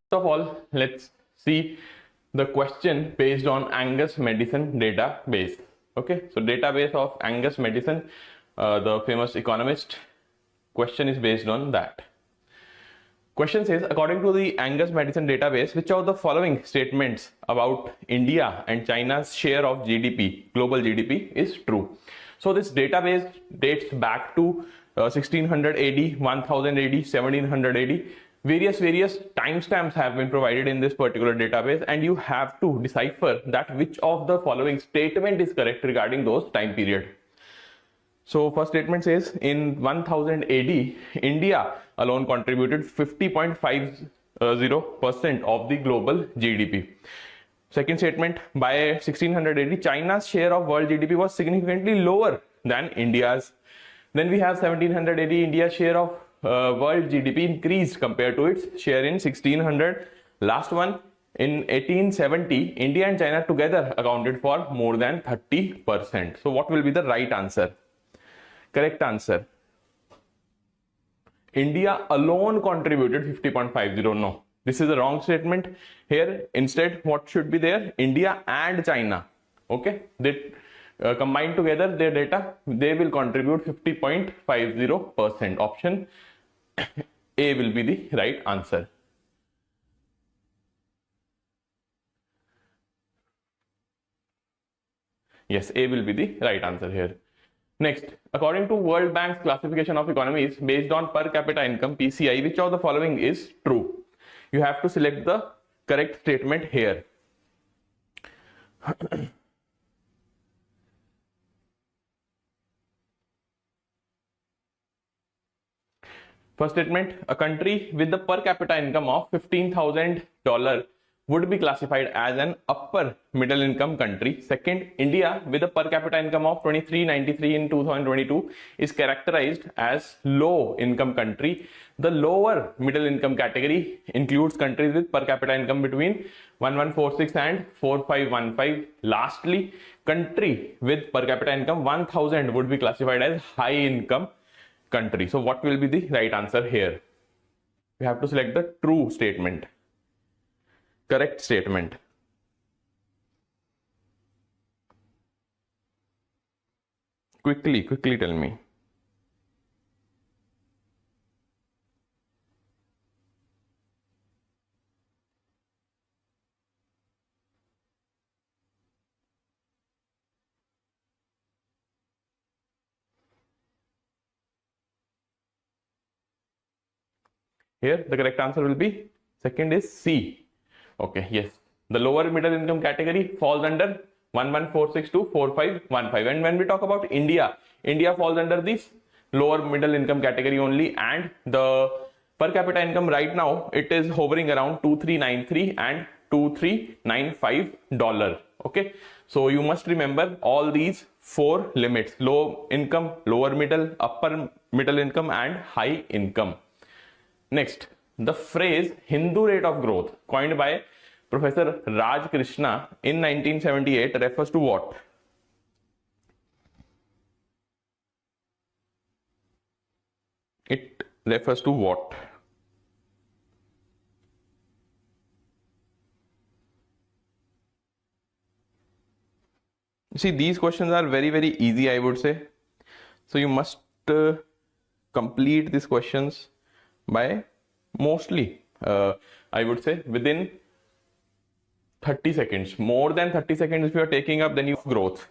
First of all, let's see the question based on Angus Madison database. Okay, so database of Angus Madison, the famous economist. Question is based on that. Question says, according to the Angus Madison database, which of the following statements about India and China's share of GDP, global GDP, is true? So this database dates back to 1600 AD, 1000 AD, 1700 AD. Various timestamps have been provided in this particular database, and you have to decipher that which of the following statement is correct regarding those time period. So first statement says, in 1000 AD, India alone contributed 50.50% of the global GDP. Second statement, by 1600 AD, China's share of world GDP was significantly lower than India's. Then we have 1700 AD, India's share of world GDP increased compared to its share in 1600. Last one, in 1870, India and China together accounted for more than 30%. So what will be the right answer? Correct answer, India alone contributed 50.50. No, this is a wrong statement. Here instead what should be there? India and China. Okay, they combined together their data, they will contribute 50.50%. Option A will be the right answer. Yes, A will be the right answer here. Next, according to World Bank's classification of economies based on per capita income, PCI, which of the following is true? You have to select the correct statement here. First statement, a country with the per capita income of $15,000 would be classified as an upper middle income country. Second, India with a per capita income of 2393 in 2022 is characterized as low income country. The lower middle income category includes countries with per capita income between 1146 and 4515. Lastly, country with per capita income 1000 would be classified as high income country. So what will be the right answer here? We have to select the true statement, correct statement. Quickly tell me. Here the correct answer will be second is C. Okay, yes, the lower middle income category falls under 1146 to 4515. And when we talk about India falls under this lower middle income category only, and the per capita income right now it is hovering around 2393 and $2395. Okay, so you must remember all these four limits: low income, lower middle, upper middle income, and high income. Next, the phrase Hindu rate of growth, coined by Professor Raj Krishna in 1978, refers to what? It refers to what? See, these questions are very easy, I would say. So you must complete these questions by mostly I would say within 30 seconds. More than 30 seconds if you are taking up, then you have growth.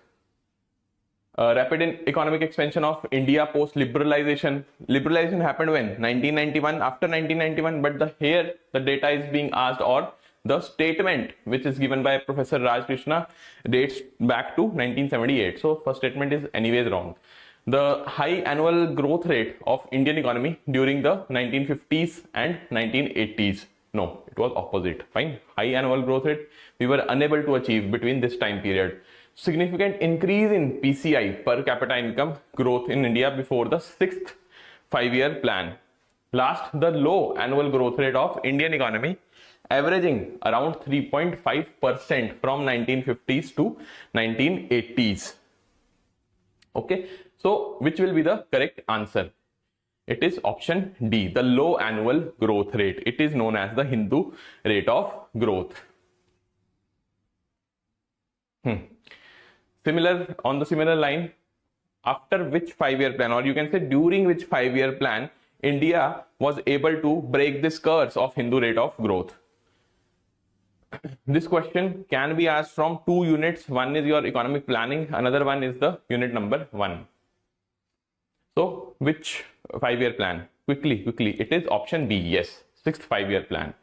Rapid economic expansion of India post liberalization. Liberalization happened when? 1991, after 1991, but here the data is being asked, or the statement which is given by Professor Raj Krishna dates back to 1978. So first statement is anyways wrong. The high annual growth rate of Indian economy during the 1950s and 1980s. No, it was opposite. Fine. High annual growth rate we were unable to achieve between this time period. Significant increase in PCI, per capita income growth in India before the 6th 5-year plan. Last, the low annual growth rate of Indian economy averaging around 3.5% from 1950s to 1980s. Okay. So, which will be the correct answer? It is option D, the low annual growth rate. It is known as the Hindu rate of growth. On the similar line, after which 5-year plan, or you can say during which 5-year plan, India was able to break this curse of Hindu rate of growth? This question can be asked from 2 units. One is your economic planning, another one is the unit number 1. So which 5-year plan? Quickly, it is option B, yes, 6th 5-year plan.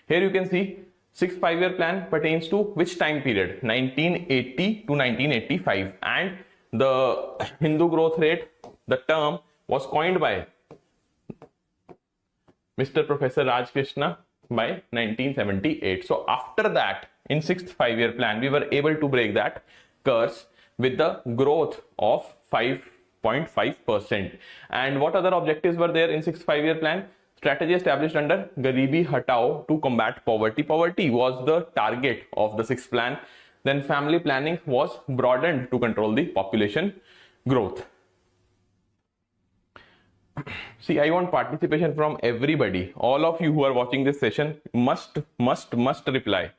Here you can see 6th 5-year plan pertains to which time period? 1980 to 1985, and the Hindu growth rate, the term was coined by Mr. Professor Raj Krishna by 1978. So after that, in 6th 5-year plan, we were able to break that curse with the growth of 5.5%. And what other objectives were there in 6th 5-year plan? Strategy established under Garibi Hatao to combat poverty. Poverty was the target of the 6th plan. Then family planning was broadened to control the population growth. See, I want participation from everybody. All of you who are watching this session must reply.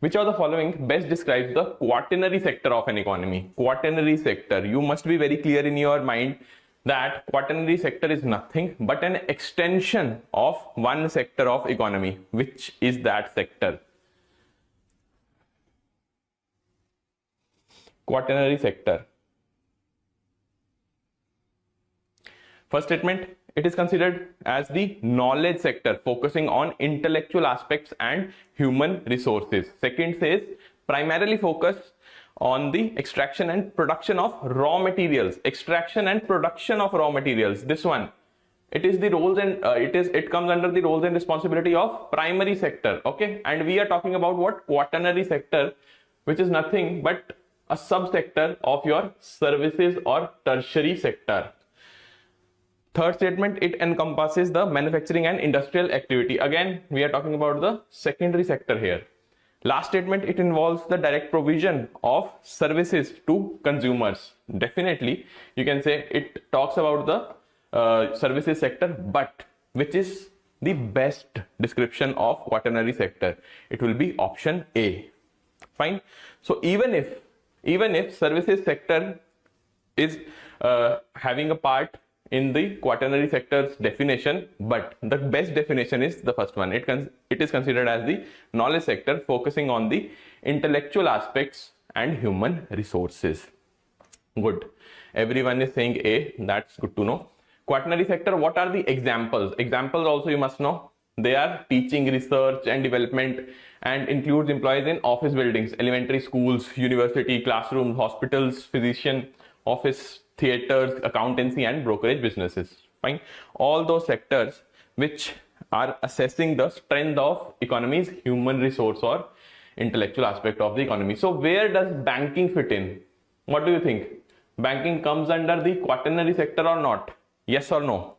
Which of the following best describes the quaternary sector of an economy? Quaternary sector. You must be very clear in your mind that quaternary sector is nothing but an extension of one sector of economy. Which is that sector? Quaternary sector. First statement, it is considered as the knowledge sector, focusing on intellectual aspects and human resources. Second says primarily focus on the extraction and production of raw materials. Extraction and production of raw materials. This one, it is the roles and it comes under the roles and responsibility of primary sector. Okay, and we are talking about what? Quaternary sector, which is nothing but a subsector of your services or tertiary sector. Third statement, it encompasses the manufacturing and industrial activity. Again, we are talking about the secondary sector here. Last statement, it involves the direct provision of services to consumers. Definitely, you can say it talks about the services sector, but which is the best description of quaternary sector? It will be option A. Fine. So even if services sector is having a part in the quaternary sector's definition, but the best definition is the first one. It is considered as the knowledge sector, focusing on the intellectual aspects and human resources. Good. Everyone is saying A. That's good to know. Quaternary sector, what are the examples? Examples also you must know. They are teaching, research and development, and includes employees in office buildings, elementary schools, university, classrooms, hospitals, physician, office, theaters, accountancy and brokerage businesses. Fine. All those sectors which are assessing the strength of economy's human resource or intellectual aspect of the economy. So where does banking fit in? What do you think? Banking comes under the quaternary sector or not? Yes or no?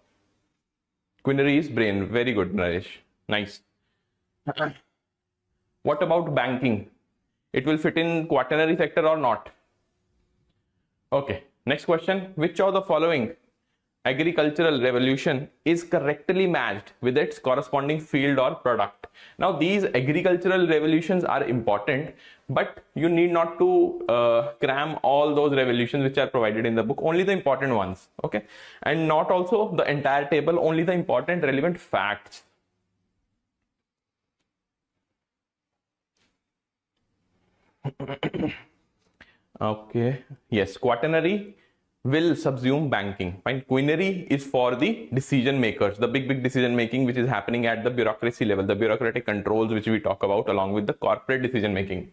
Quinary is brain. Very good, Naresh. Nice. What about banking? It will fit in quaternary sector or not? Okay. Next question, which of the following agricultural revolution is correctly matched with its corresponding field or product? Now these agricultural revolutions are important, but you need not to cram all those revolutions which are provided in the book, only the important ones. Okay, and not also the entire table, only the important relevant facts. Okay, yes, quaternary will subsume banking. Fine. Quinary is for the decision makers, the big decision making which is happening at the bureaucracy level, the bureaucratic controls which we talk about along with the corporate decision making.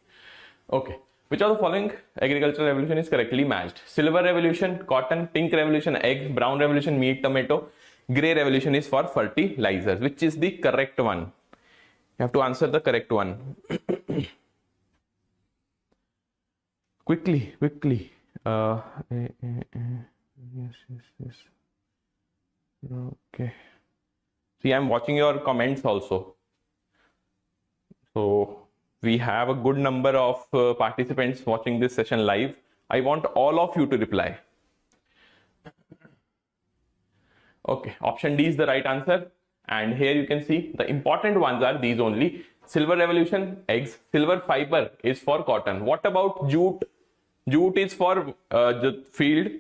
Okay, which of the following agricultural revolution is correctly matched? Silver revolution, cotton; pink revolution, egg; brown revolution, meat, tomato; gray revolution is for fertilizers. Which is the correct one? You have to answer the correct one. Quickly. Yes. Okay. See, I'm watching your comments also. So we have a good number of participants watching this session live. I want all of you to reply. Okay, option D is the right answer. And here you can see the important ones are these only. Silver revolution, eggs. Silver fiber is for cotton. What about jute? Jute is for the field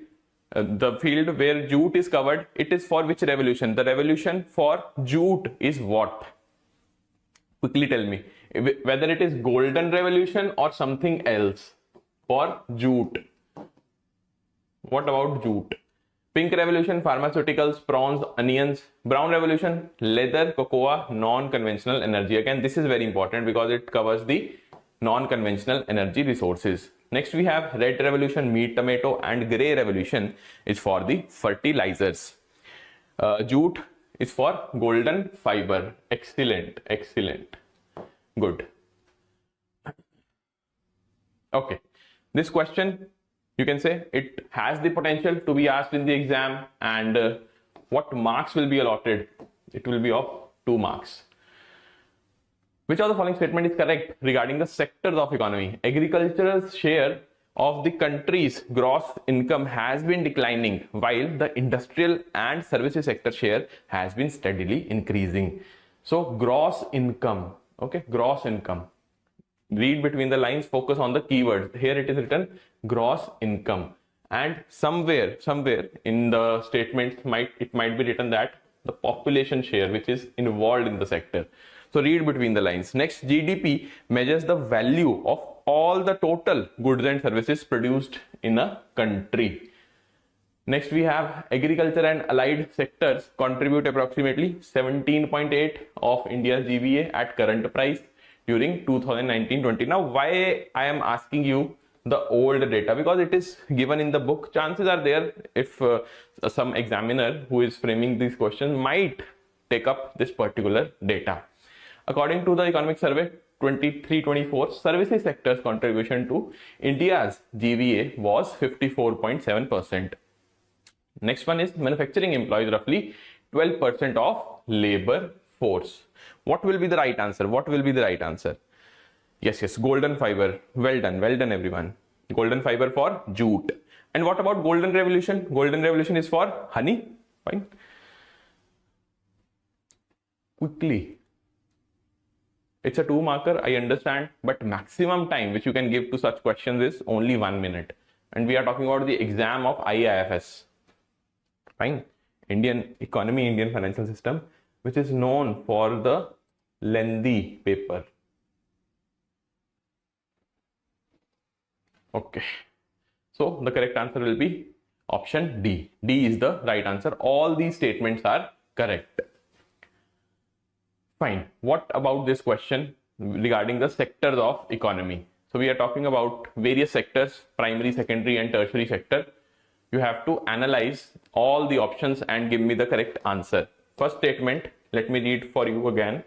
where jute is covered. It is for which revolution? The revolution for jute is what? Quickly tell me whether it is golden revolution or something else for jute. What about jute? Pink revolution, pharmaceuticals, prawns, onions. Brown revolution, leather, cocoa, non-conventional energy. Again, this is very important because it covers the non-conventional energy resources. Next we have red revolution, meat, tomato, and gray revolution is for the fertilizers. Jute is for golden fiber. Excellent, excellent. Good. Okay, this question, you can say it has the potential to be asked in the exam, and what marks will be allotted? It will be of 2 marks. Which of the following statement is correct regarding the sectors of economy? Agriculture's share of the country's gross income has been declining, while the industrial and services sector share has been steadily increasing. So gross income, okay, gross income. Read between the lines, focus on the keywords. Here it is written gross income, and somewhere in the statement it might be written that the population share which is involved in the sector. So read between the lines. Next, GDP measures the value of all the total goods and services produced in a country. Next we have agriculture and allied sectors contribute approximately 17.8 of India's GVA at current price during 2019-20. Now why I am asking you the old data? Because it is given in the book. Chances are there if some examiner who is framing these questions might take up this particular data. According to the economic survey 23-24, services sector's contribution to India's GVA was 54.7%. Next one is manufacturing employs roughly 12% of labor force. What will be the right answer? What will be the right answer? Yes, golden fiber. Well done everyone. Golden fiber for jute. And what about golden revolution? Golden revolution is for honey. Fine. Quickly. It's a 2 marker, I understand, but maximum time which you can give to such questions is only 1 minute. And we are talking about the exam of IFS. Fine. Indian economy, Indian financial system, which is known for the lengthy paper. Okay. So the correct answer will be option D. D is the right answer. All these statements are correct. Fine. What about this question regarding the sectors of economy? So we are talking about various sectors, primary, secondary, and tertiary sector. You have to analyze all the options and give me the correct answer. First statement, let me read for you again.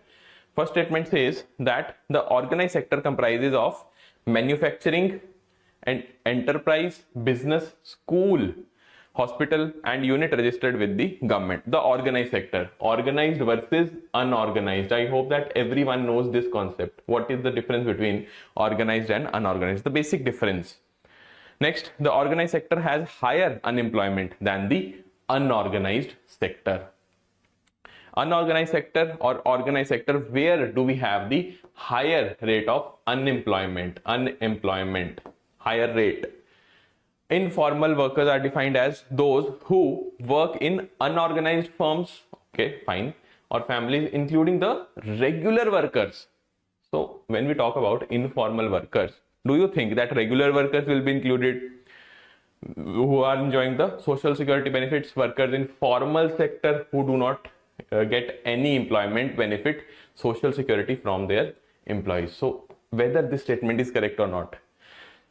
First statement says that the organized sector comprises of manufacturing and enterprise, business, school, hospital, and unit registered with the government. The organized sector, organized versus unorganized. I hope that everyone knows this concept. What is the difference between organized and unorganized? The basic difference. Next, the organized sector has higher unemployment than the unorganized sector. Unorganized sector or organized sector, where do we have the higher rate of unemployment? Higher rate. Informal workers are defined as those who work in unorganized firms, okay, fine, or families, including the regular workers. So when we talk about informal workers, do you think that regular workers will be included who are enjoying the social security benefits? Workers in formal sector who do not get any employment benefit, social security from their employees. So whether this statement is correct or not.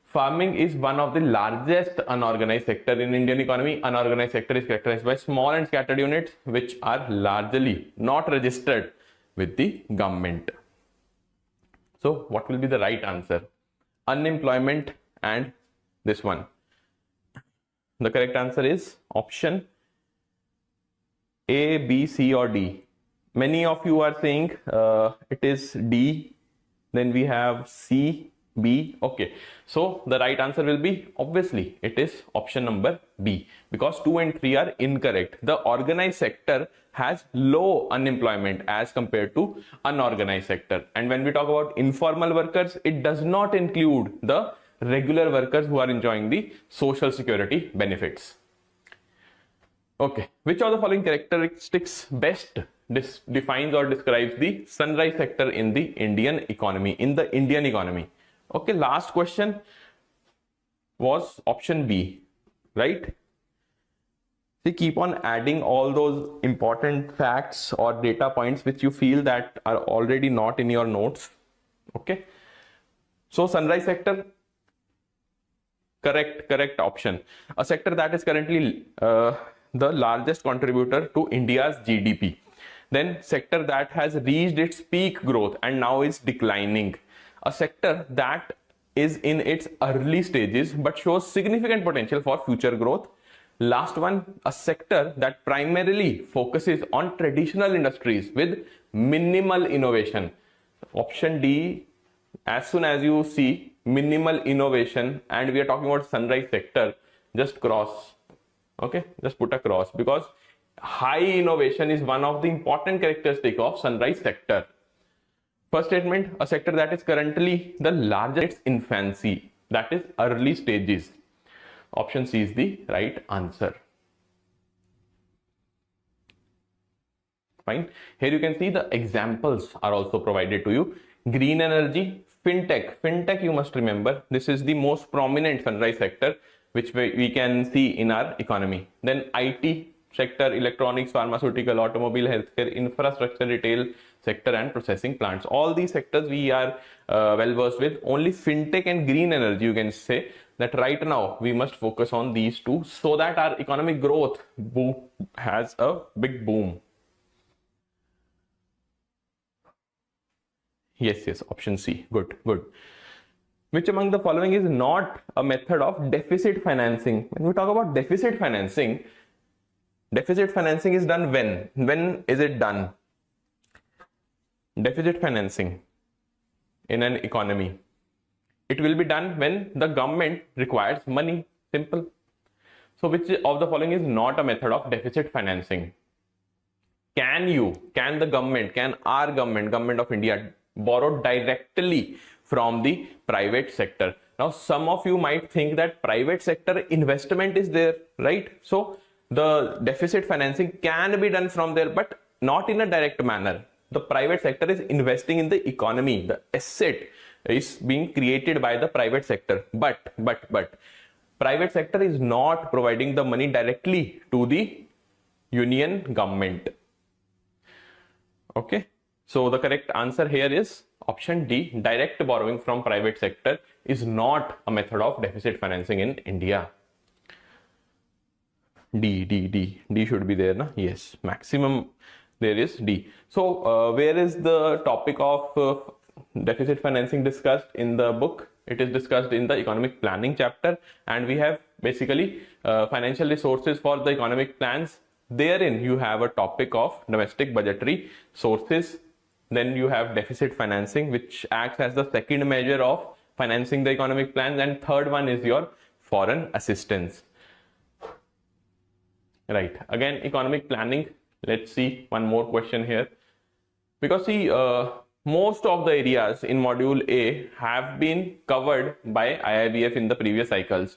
Farming is one of the largest unorganized sector in Indian economy. Unorganized sector is characterized by small and scattered units which are largely not registered with the government. So what will be the right answer? Unemployment and this one. The correct answer is option A, B, C or D. Many of you are saying it is D. Then we have C B. Okay, so the right answer will be, obviously it is option number B, because 2 and 3 are incorrect. The organized sector has low unemployment as compared to unorganized sector. And when we talk about informal workers, it does not include the regular workers who are enjoying the social security benefits. Okay, which of the following characteristics best defines or describes the sunrise sector in the Indian economy? Okay, last question was option B, right? So keep on adding all those important facts or data points which you feel that are already not in your notes. Okay, so sunrise sector, correct option. A sector that is currently the largest contributor to India's GDP. Then sector that has reached its peak growth and now is declining. A sector that is in its early stages but shows significant potential for future growth. Last one, a sector that primarily focuses on traditional industries with minimal innovation. Option D, as soon as you see minimal innovation and we are talking about sunrise sector, just cross. Okay, just put a cross, because high innovation is one of the important characteristics of sunrise sector. First statement, a sector that is currently the largest in infancy, that is early stages. Option C is the right answer. Fine. Here you can see the examples are also provided to you. Green energy, fintech you must remember, this is the most prominent sunrise sector which we can see in our economy. Then IT sector, electronics, pharmaceutical, automobile, healthcare, infrastructure, retail sector and processing plants. All these sectors we are well versed with. Only fintech and green energy, you can say that right now we must focus on these two so that our economic growth has a big boom. Yes, option C. Good. Which among the following is not a method of deficit financing? When we talk about deficit financing is done when? When is it done? Deficit financing in an economy, it will be done when the government requires money. Simple. So which of the following is not a method of deficit financing? Can the government, can our government of India borrow directly from the private sector? Now some of you might think that private sector investment is there, right? So the deficit financing can be done from there, but not in a direct manner. The private sector is investing in the economy. The asset is being created by the private sector. But private sector is not providing the money directly to the union government. Okay. So the correct answer here is option D. Direct borrowing from private sector is not a method of deficit financing in India. D should be there, na? Yes, maximum there is D. So where is the topic of deficit financing discussed in the book? It is discussed in the economic planning chapter, and we have basically financial resources for the economic plans. Therein you have a topic of domestic budgetary sources. Then you have deficit financing, which acts as the second measure of financing the economic plans, and third one is your foreign assistance. Right, again economic planning. Let's see one more question here, because see most of the areas in module A have been covered by IIBF in the previous cycles.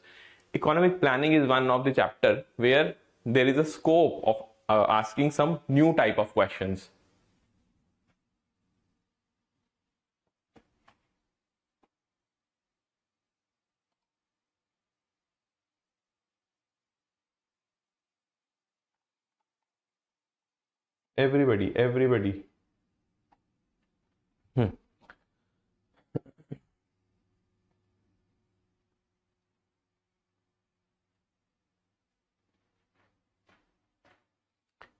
Economic planning is one of the chapter where there is a scope of asking some new type of questions. Everybody.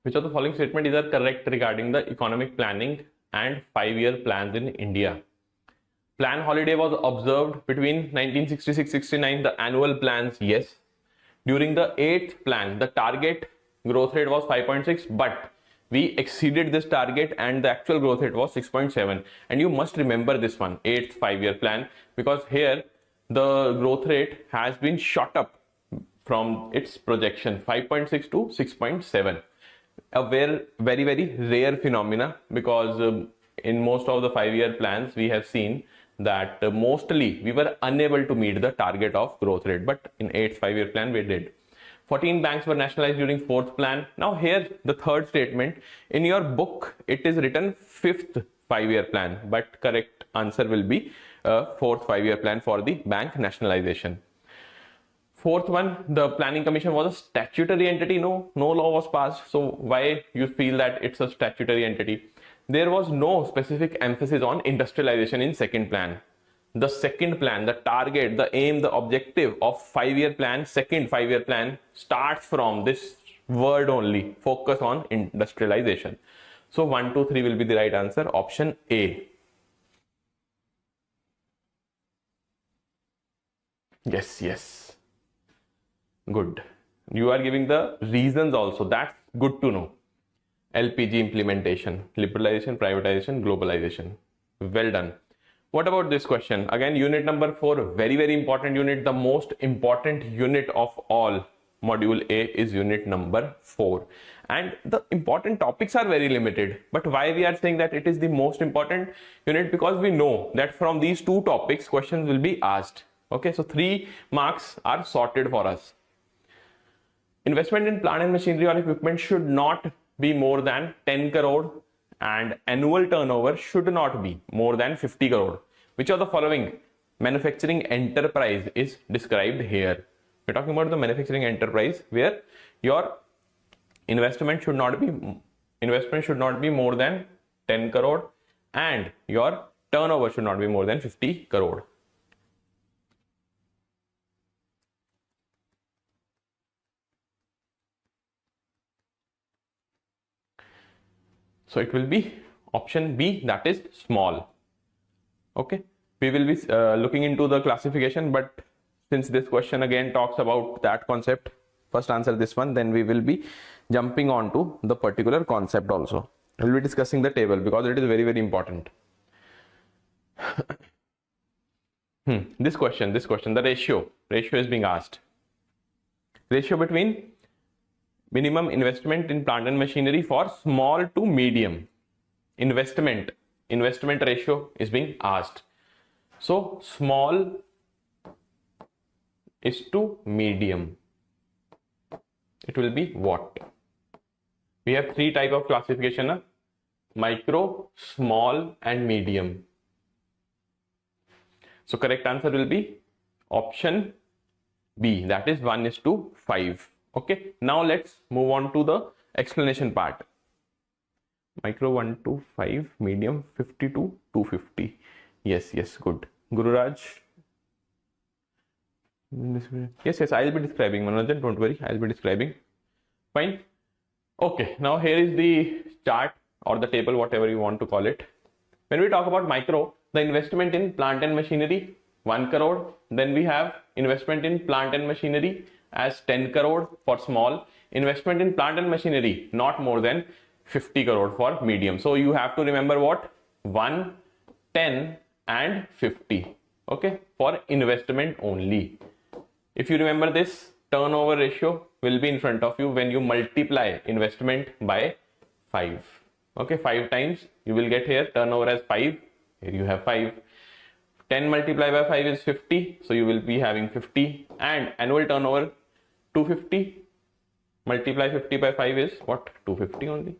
Which of the following statement is correct regarding the economic planning and 5-year plans in India? Plan holiday was observed between 1966-69, the annual plans, yes. During the 8th plan, the target growth rate was 5.6, but we exceeded this target and the actual growth rate was 6.7. And you must remember this one, 8th 5-year plan, because here the growth rate has been shot up from its projection 5.6 to 6.7. A very rare phenomena, because in most of the 5-year plans we have seen that mostly we were unable to meet the target of growth rate, but in 8th 5-year plan we did. 14 banks were nationalized during 4th plan. Now here the third statement, in your book it is written 5th 5-year plan, but correct answer will be 4th 5-year plan for the bank nationalization. Fourth one, the planning commission was a statutory entity. No law was passed. So why you feel that it's a statutory entity? There was no specific emphasis on industrialization in second plan. The second plan, the target, the aim, the objective of 5-year plan, second 5-year plan starts from this word only, focus on industrialization. So 1, 2, 3 will be the right answer, option A. Yes. Good. You are giving the reasons also. That's good to know. LPG implementation, liberalization, privatization, globalization. Well done. What about this question? Again, unit number 4, very important unit. The most important unit of all. Module A is unit number 4. And the important topics are very limited. But why we are saying that it is the most important unit? Because we know that from these 2 topics, questions will be asked. Okay, so 3 marks are sorted for us. Investment in plant and machinery or equipment should not be more than 10 crore and annual turnover should not be more than 50 crore. Which of the following manufacturing enterprise is described here? We're talking about the manufacturing enterprise where your investment should not be more than 10 crore and your turnover should not be more than 50 crore. So it will be option B, that is small. Okay, we will be looking into the classification, but since this question again talks about that concept, first answer this one, then we will be jumping on to the particular concept also. We will be discussing the table because it is very important. This question, the ratio is being asked. Ratio between minimum investment in plant and machinery for small to medium. Investment ratio is being asked. So small is to medium. It will be what? We have 3 type of classification: micro, small and medium. So correct answer will be option B, that is 1:5. Okay, now let's move on to the explanation part. Micro 1:5, medium 50 to 250. Yes, good. Gururaj. Yes, I'll be describing. Manojan, don't worry, I'll be describing. Fine. Okay, now here is the chart or the table, whatever you want to call it. When we talk about micro, the investment in plant and machinery 1 crore. Then we have investment in plant and machinery as 10 crore for small. Investment in plant and machinery not more than 50 crore for medium. So you have to remember what? 1, 10 and 50. Okay, for investment only. If you remember this, turnover ratio will be in front of you when you multiply investment by 5. Okay, 5 times you will get here turnover as 5. Here you have 5. 10 multiplied by 5 is 50. So you will be having 50, and annual turnover 250. Multiply 50 by 5 is what? 250 only.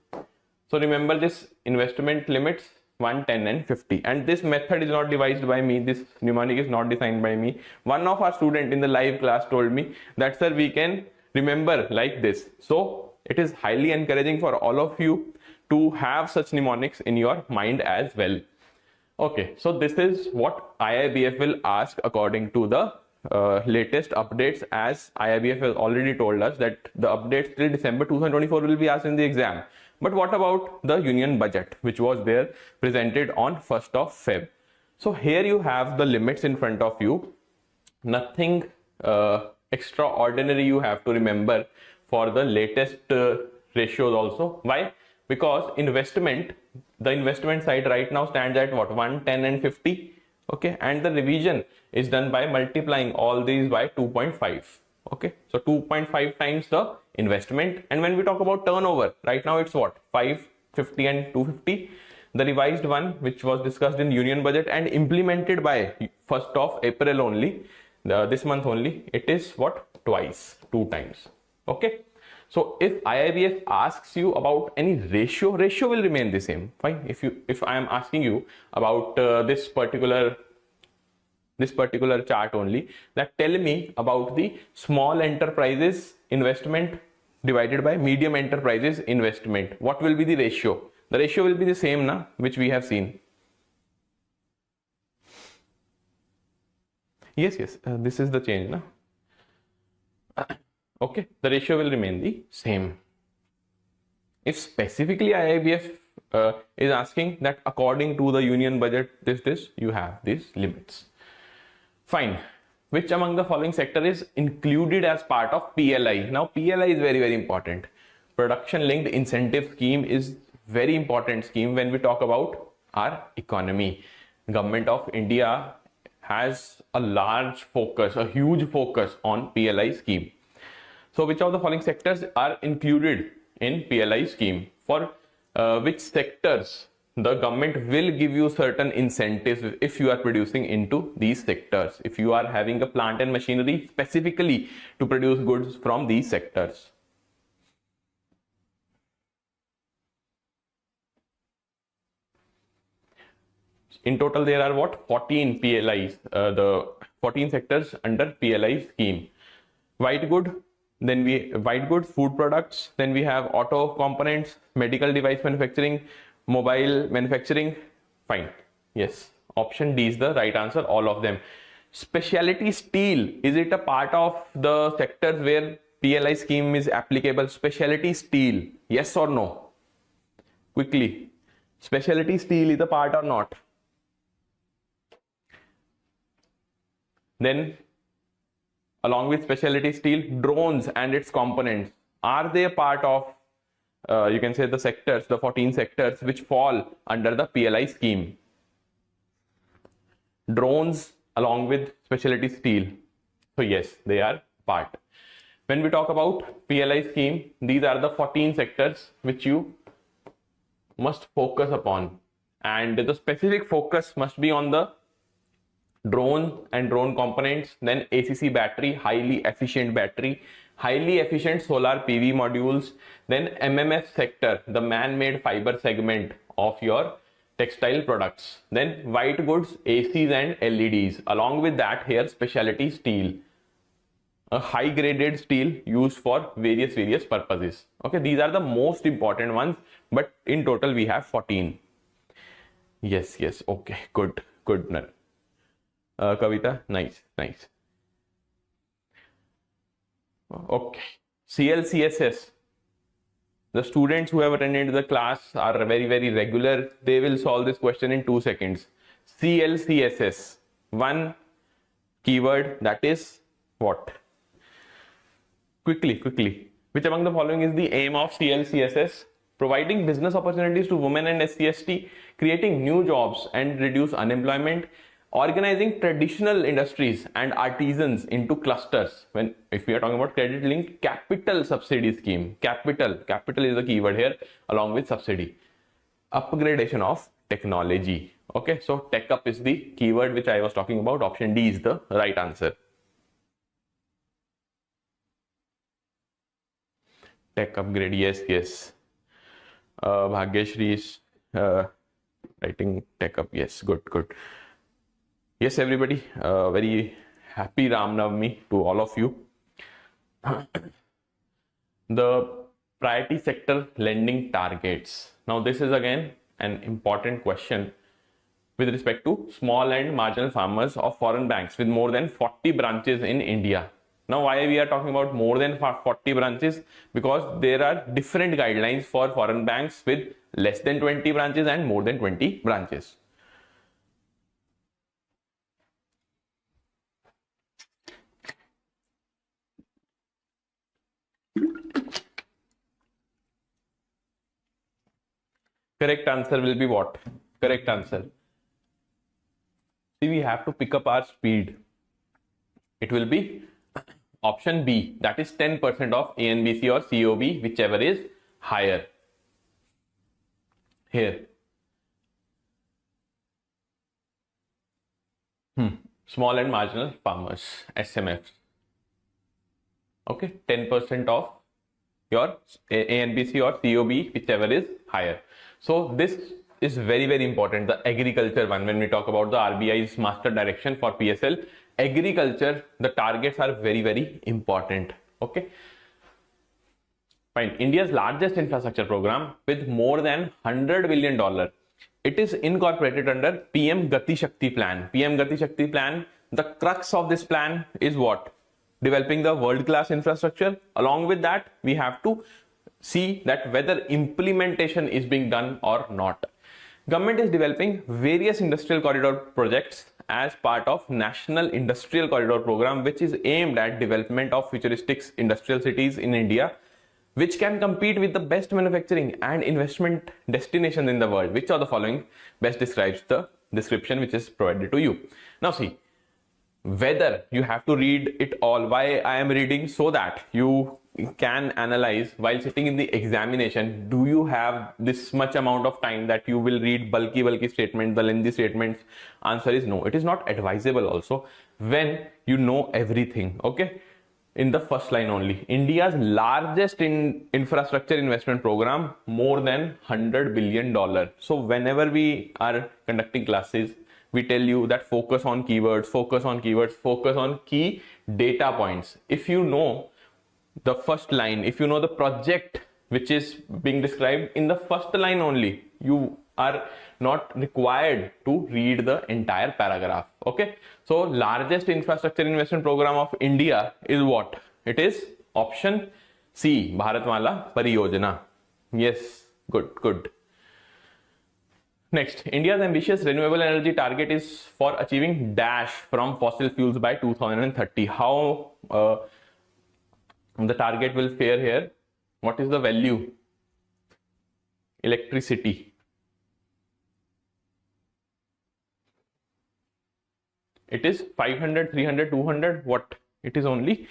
So remember this investment limits 1, 10 and 50. And this method is not devised by me. This mnemonic is not designed by me. One of our students in the live class told me that, sir, we can remember like this. So it is highly encouraging for all of you to have such mnemonics in your mind as well. Okay, so this is what IIBF will ask according to the latest updates, as IIBF has already told us that the updates till December 2024 will be asked in the exam. But what about the union budget, which was there presented on 1st of Feb? So here you have the limits in front of you. Nothing extraordinary you have to remember for the latest ratios also. Why? because the investment side right now stands at what, 1, 10 and 50. Okay, and the revision is done by multiplying all these by 2.5. Okay, so 2.5 times the investment. And when we talk about turnover, right now it's what, 550 and 250. The revised one, which was discussed in union budget and implemented by 1st of April only, this month only, it is what, twice, 2 times. Okay, so if IIBF asks you about any ratio will remain the same. Fine. If I am asking you about this particular chart only, that tell me about the small enterprises investment divided by medium enterprises investment, what will be the ratio? The ratio will be the same, na, which we have seen. Yes, this is the change, na. Okay, the ratio will remain the same. If specifically IIBF is asking that according to the union budget, this, you have these limits. Fine. Which among the following sector is included as part of PLI? Now, PLI is very, very important. Production linked incentive scheme is very important scheme when we talk about our economy. Government of India has a large focus, a huge focus on PLI scheme. So which of the following sectors are included in PLI scheme? For which sectors the government will give you certain incentives if you are producing into these sectors, if you are having a plant and machinery specifically to produce goods from these sectors. In total, there are what, 14 PLIs, the 14 sectors under PLI scheme. White goods, food products, then we have auto components, medical device manufacturing, mobile manufacturing. Fine. Yes, option D is the right answer, all of them. Specialty steel, is it a part of the sectors where PLI scheme is applicable? Specialty steel, yes or no? Quickly, specialty steel is a part or not? Then along with specialty steel, drones and its components, are they a part of you can say the sectors, the 14 sectors which fall under the PLI scheme? Drones along with specialty steel, so yes, they are part. When we talk about PLI scheme, these are the 14 sectors which you must focus upon, and the specific focus must be on the drone and drone components, then ACC battery, highly efficient battery, highly efficient solar PV modules, then MMF sector, the man-made fiber segment of your textile products, then white goods, ACs and LEDs. Along with that, here specialty steel, a high graded steel used for various purposes. Okay, these are the most important ones, but in total we have 14. Yes, okay, good. Kavita, nice. Okay, CLCSS. The students who have attended the class are very regular. They will solve this question in 2 seconds. CLCSS, one keyword, that is what? Quickly. Which among the following is the aim of CLCSS? Providing business opportunities to women and SC/ST, creating new jobs and reduce unemployment, organizing traditional industries and artisans into clusters. If we are talking about credit linked capital subsidy scheme, capital is the keyword here, along with subsidy. Upgradation of technology. Okay, so tech up is the keyword which I was talking about. Option D is the right answer. Tech upgrade, yes. Bhagyashri is writing tech up, yes, good. Yes, everybody, very happy Ram Navami to all of you. The priority sector lending targets. Now, this is again an important question with respect to small and marginal farmers of foreign banks with more than 40 branches in India. Now, why we are talking about more than 40 branches? Because there are different guidelines for foreign banks with less than 20 branches and more than 20 branches. Correct answer will be what? Correct answer. See, we have to pick up our speed. It will be option B, that is 10% of ANBC or COB, whichever is higher. Here. Small and marginal farmers, SMFs. Okay, 10% of your ANBC or COB, whichever is higher. So this is very, very important. The agriculture one, when we talk about the RBI's master direction for PSL, agriculture, the targets are very, very important. Okay. Fine. India's largest infrastructure program with more than $100 billion. It is incorporated under PM Gati Shakti plan. PM Gati Shakti plan, the crux of this plan is what? Developing the world-class infrastructure. Along with that, we have to see that whether implementation is being done or not. Government is developing various industrial corridor projects as part of National Industrial Corridor Program, which is aimed at development of futuristic industrial cities in India, which can compete with the best manufacturing and investment destinations in the world. Which of the following best describes the description which is provided to you? Now see, whether you have to read it all, why I am reading, so that you can analyze while sitting in the examination, do you have this much amount of time that you will read bulky statement, the lengthy statements? Answer is no. It is not advisable also when you know everything. Okay. In the first line only, India's largest infrastructure investment program, more than $100 billion. So whenever we are conducting classes, we tell you that focus on keywords, focus on keywords, focus on key data points. If you know the first line, if you know the project which is being described in the first line only, you are not required to read the entire paragraph. Okay. So largest infrastructure investment program of India is what? It is option C, Bharatmala Pariyojana. Yes. Good. Next, India's ambitious renewable energy target is for achieving dash from fossil fuels by 2030. How the target will fare here? What is the value? Electricity. It is 500, 300, 200. What? It is only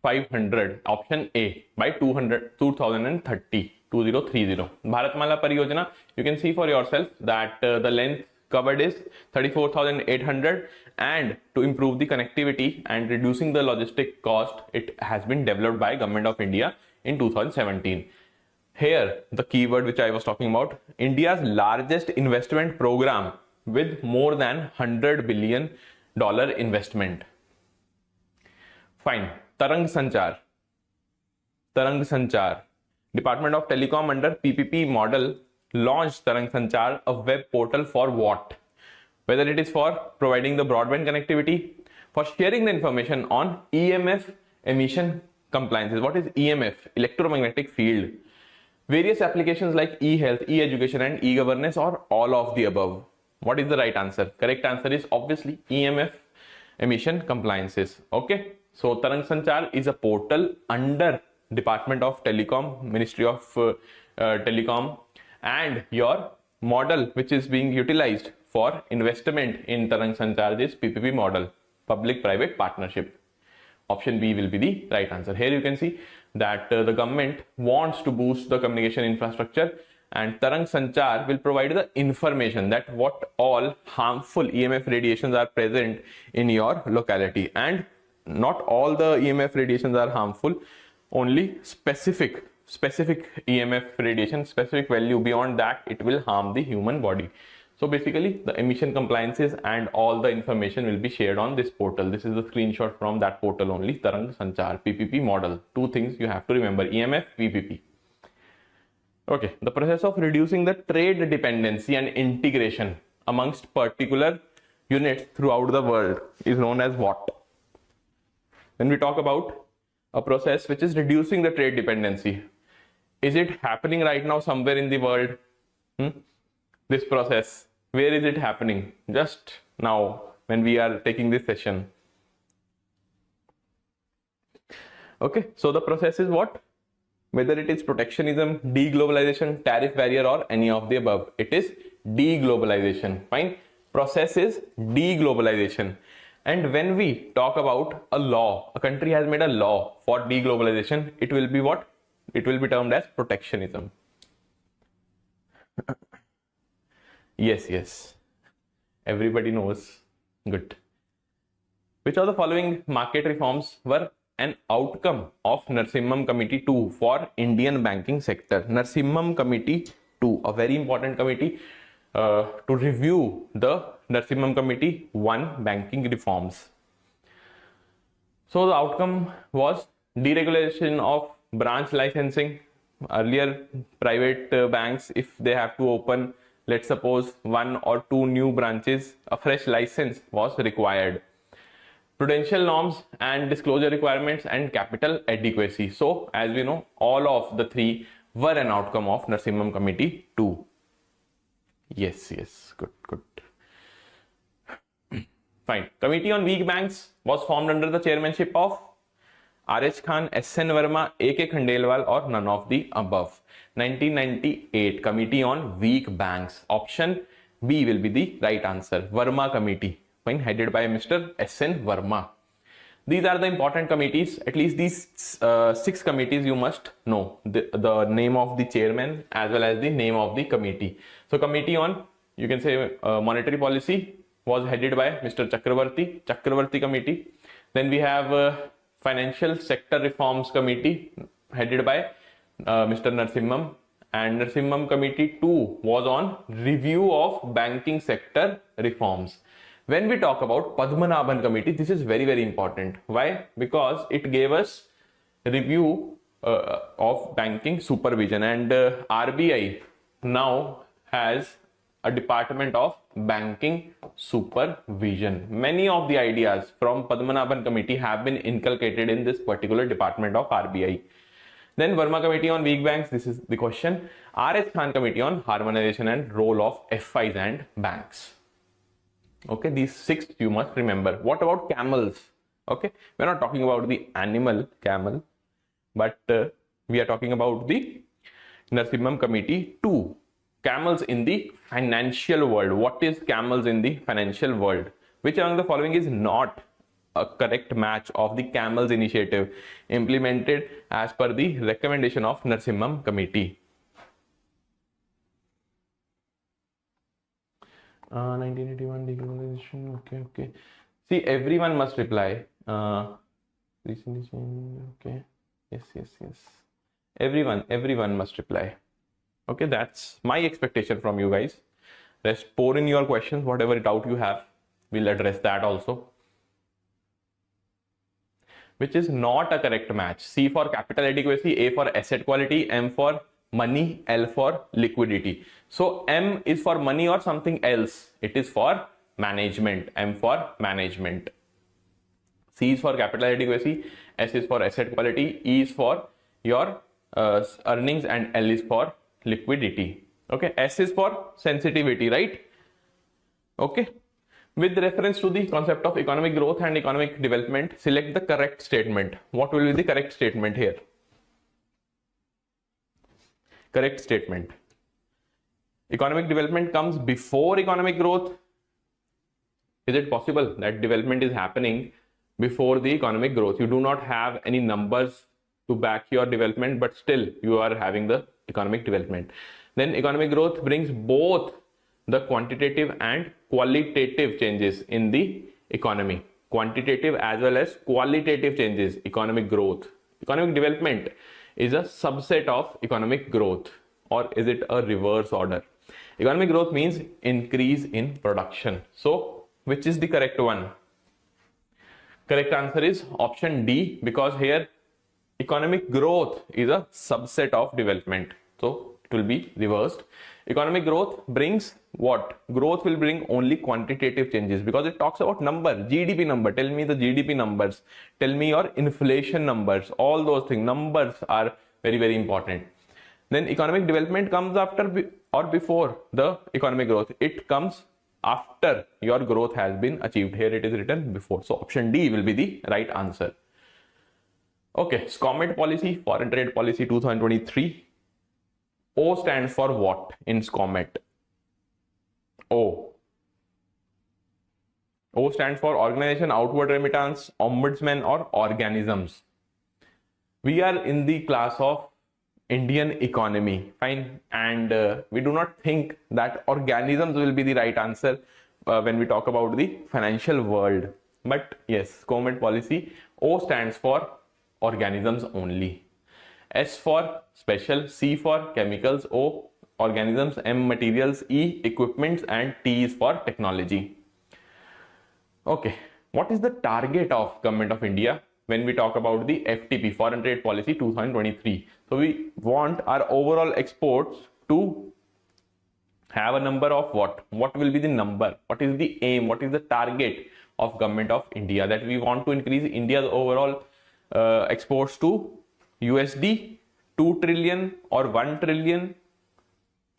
500. Option A, by 2030. 2030. Bharatmala Pariyojana, you can see for yourself that the length covered is 34,800, and to improve the connectivity and reducing the logistic cost, it has been developed by Government of India in 2017. Here, the keyword which I was talking about, India's largest investment program with more than $100 billion investment. Fine. Tarang Sanchar. Department of Telecom under PPP model launched Tarang Sanchar, a web portal for what? Whether it is for providing the broadband connectivity, for sharing the information on EMF emission compliances. What is EMF? Electromagnetic field. Various applications like e-health, e-education and e-governance, or all of the above. What is the right answer? Correct answer is obviously EMF emission compliances. Okay. So Tarang Sanchar is a portal under Department of Telecom, Ministry of Telecom, and your model which is being utilized for investment in Tarang Sanchar is PPP model, public-private partnership. Option B will be the right answer. Here you can see that the government wants to boost the communication infrastructure, and Tarang Sanchar will provide the information that what all harmful EMF radiations are present in your locality, and not all the EMF radiations are harmful. Only specific EMF radiation, specific value, beyond that it will harm the human body. So basically the emission compliances and all the information will be shared on this portal. This is the screenshot from that portal only, Tarang Sanchar PPP model. Two things you have to remember: EMF, PPP. Okay, the process of reducing the trade dependency and integration amongst particular units throughout the world is known as what? When we talk about a process which is reducing the trade dependency, is it happening right now somewhere in the world? This process, where is it happening? Just now when we are taking this session. Okay, so the process is what? whether it is protectionism, deglobalization, tariff barrier, or any of the above. It is deglobalization. Fine. Process is deglobalization. And when we talk about a law, a country has made a law for deglobalization, it will be what? It will be termed as protectionism. Yes. Everybody knows. Good. Which of the following market reforms were an outcome of Narsimham Committee 2 for Indian banking sector? Narsimham Committee 2, a very important committee to review the Narsimham Committee 1 banking reforms. So the outcome was deregulation of branch licensing. Earlier, private banks, if they have to open, let's suppose 1 or 2 new branches, a fresh license was required. Prudential norms and disclosure requirements and capital adequacy. So, as we know, all of the 3 were an outcome of Narsimham Committee 2. Yes, good. Fine. Committee on Weak Banks was formed under the chairmanship of R.H. Khan, S.N. Verma, A.K. Khandelwal, or none of the above. 1998 Committee on Weak Banks. Option B will be the right answer. Verma Committee, fine, headed by Mr. S.N. Verma. These are the important committees. At least these 6 committees you must know. The name of the chairman as well as the name of the committee. So Committee on, you can say, monetary policy was headed by Mr. Chakravarti Committee. Then we have Financial Sector Reforms Committee headed by Mr. Narsimham, and Narsimham Committee 2 was on review of banking sector reforms. When we talk about Padmanabhan Committee, this is very, very important. Why? Because it gave us review of banking supervision, and RBI now has a department of banking supervision. Many of the ideas from Padmanabhan Committee have been inculcated in this particular department of RBI. Then Verma Committee on Weak Banks, this is the question. R.H. Khan Committee on Harmonization and Role of FIs and Banks. Okay, these 6 you must remember. What about camels? Okay, we're not talking about the animal camel, but we are talking about the Narsimham Committee 2. Camels in the financial world. What is camels in the financial world? Which among the following is not a correct match of the camels initiative implemented as per the recommendation of Narsimham Committee? 1981 decriminalization. Okay. See, everyone must reply. Okay. Yes. Everyone must reply. Okay, that's my expectation from you guys. Just pour in your questions, whatever doubt you have. We'll address that also. Which is not a correct match? C for capital adequacy, A for asset quality, M for money, L for liquidity. So M is for money or something else. It is for management. M for management. C is for capital adequacy, S is for asset quality, E is for your earnings, and L is for liquidity. Okay, S is for sensitivity, right? Okay. With reference to the concept of economic growth and economic development, select the correct statement. What will be the correct statement here? Correct statement. Economic development comes before economic growth. Is it possible that development is happening before the economic growth? You do not have any numbers to back your development, but still you are having the economic development. Then economic growth brings both the quantitative and qualitative changes in the economy. Quantitative as well as qualitative changes, economic growth. Economic development is a subset of economic growth, or is it a reverse order? Economic growth means increase in production. So which is the correct one? Correct answer is option D, because here economic growth is a subset of development. So it will be reversed. Economic growth brings what? Growth will bring only quantitative changes, because it talks about number, GDP number. Tell me the GDP numbers. Tell me your inflation numbers. All those things. Numbers are very, very important. Then economic development comes after or before the economic growth. It comes after your growth has been achieved. Here it is written before. So option D will be the right answer. Okay, SCOMET policy, foreign trade policy 2023. O stands for what in SCOMET? O. O stands for Organization, Outward Remittance, Ombudsman, or Organisms. We are in the class of Indian economy, fine, and we do not think that organisms will be the right answer when we talk about the financial world. But yes, SCOMET policy, O stands for organisms only. S for special, C for chemicals, O organisms, M materials, E equipments, and T is for technology. Okay, what is the target of Government of India when we talk about the FTP, Foreign Trade Policy 2023? So we want our overall exports to have a number of what? What will be the number? What is the aim? What is the target of Government of India? That we want to increase India's overall exports to USD 2 trillion or 1 trillion.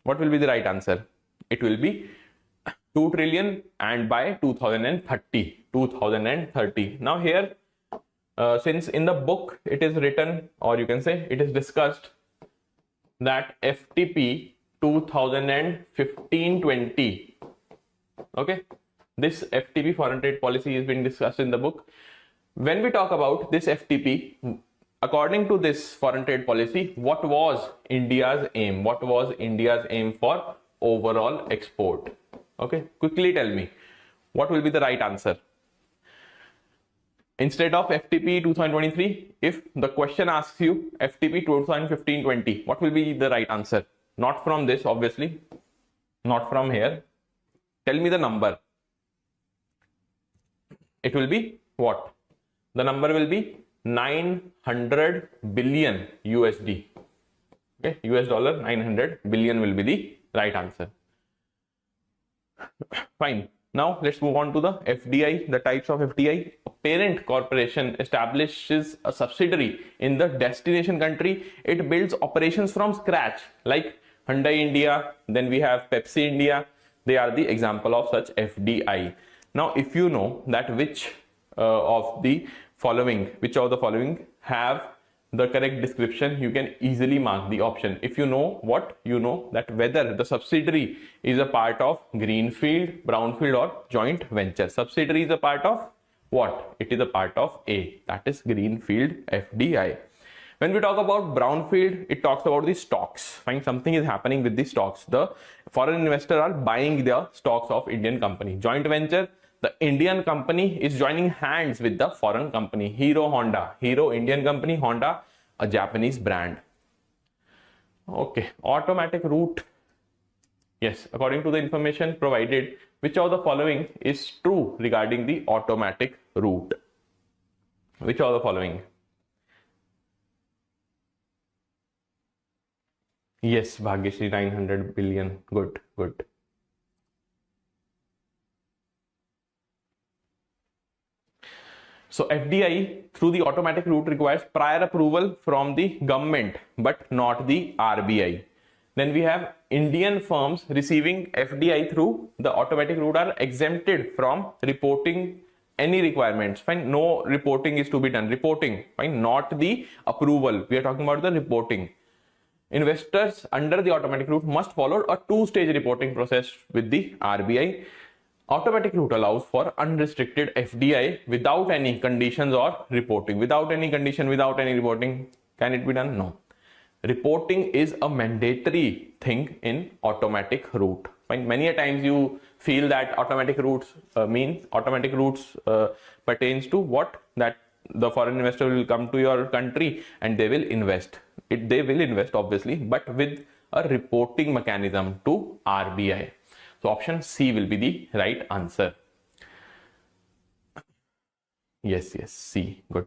What will be the right answer? It will be 2 trillion and by 2030. Now here, since in the book it is written, or you can say it is discussed, that FTP 2015-20, okay, this FTP foreign trade policy is being discussed in the book. When we talk about this FTP, according to this foreign trade policy, what was India's aim? What was India's aim for overall export? Okay, quickly tell me, what will be the right answer? Instead of FTP 2023, if the question asks you FTP 2015-20, what will be the right answer? Not from this, obviously, not from here. Tell me the number. It will be what? The number will be 900 billion USD. Okay, US dollar, 900 billion will be the right answer. Fine. Now let's move on to the FDI, the types of FDI. A parent corporation establishes a subsidiary in the destination country. It builds operations from scratch, like Hyundai India, then we have Pepsi India. They are the example of such FDI. Now, if you know that which of the following have the correct description, you can easily mark the option. If you know what, you know that whether the subsidiary is a part of greenfield, brownfield, or joint venture. Subsidiary is a part of what? It is a part of A, that is greenfield FDI. When we talk about brownfield, it talks about the stocks. Find something is happening with the stocks. The foreign investors are buying the stocks of Indian company. Joint venture, the Indian company is joining hands with the foreign company. Hero, Honda. Hero, Indian company. Honda, a Japanese brand. Okay, automatic route. Yes, according to the information provided, which of the following is true regarding the automatic route? Which of the following? Yes, Bhagyashree, 900 billion. Good, good. So FDI through the automatic route requires prior approval from the government, but not the RBI. Then we have Indian firms receiving FDI through the automatic route are exempted from reporting any requirements. Fine, no reporting is to be done. Reporting, fine, not the approval. We are talking about the reporting. Investors under the automatic route must follow a two-stage reporting process with the RBI. Automatic route allows for unrestricted FDI without any conditions or reporting. Without any condition, without any reporting, can it be done? No. Reporting is a mandatory thing in automatic route. Many a times you feel that automatic routes pertains to what? That the foreign investor will come to your country and they will invest. They will invest obviously, but with a reporting mechanism to RBI. So option C will be the right answer. Yes, C. Good.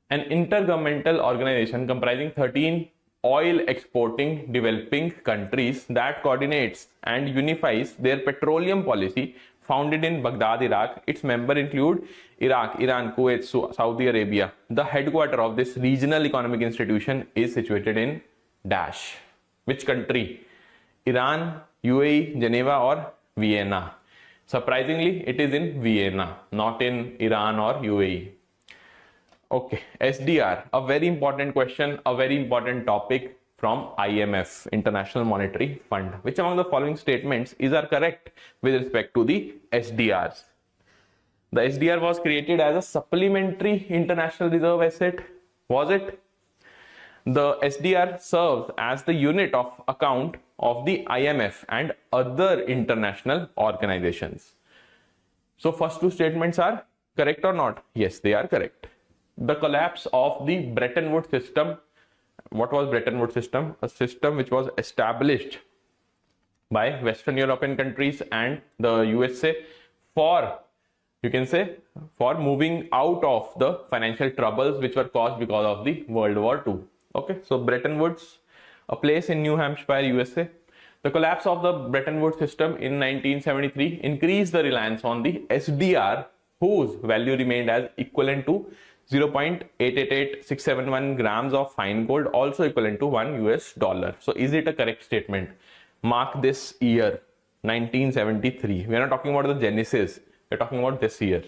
An intergovernmental organization comprising 13 oil exporting developing countries that coordinates and unifies their petroleum policy, founded in Baghdad, Iraq. Its members include Iraq, Iran, Kuwait, Saudi Arabia. The headquarters of this regional economic institution is situated in Dash. Which country? Iran, UAE, Geneva, or Vienna? Surprisingly, it is in Vienna, not in Iran or UAE. Okay, SDR, a very important question, a very important topic from IMF, International Monetary Fund. Which among the following statements are correct with respect to the SDRs? The SDR was created as a supplementary international reserve asset. Was it? The SDR serves as the unit of account of the IMF and other international organizations. So first two statements are correct or not? Yes, they are correct. The collapse of the Bretton Woods system. What was Bretton Woods system? A system which was established by Western European countries and the USA for, you can say, for moving out of the financial troubles which were caused because of the World War II. Okay, so Bretton Woods, a place in New Hampshire, USA. The collapse of the Bretton Woods system in 1973 increased the reliance on the SDR, whose value remained as equivalent to 0.888671 grams of fine gold, also equivalent to $1. So is it a correct statement? Mark this year, 1973. We are not talking about the genesis. We are talking about this year.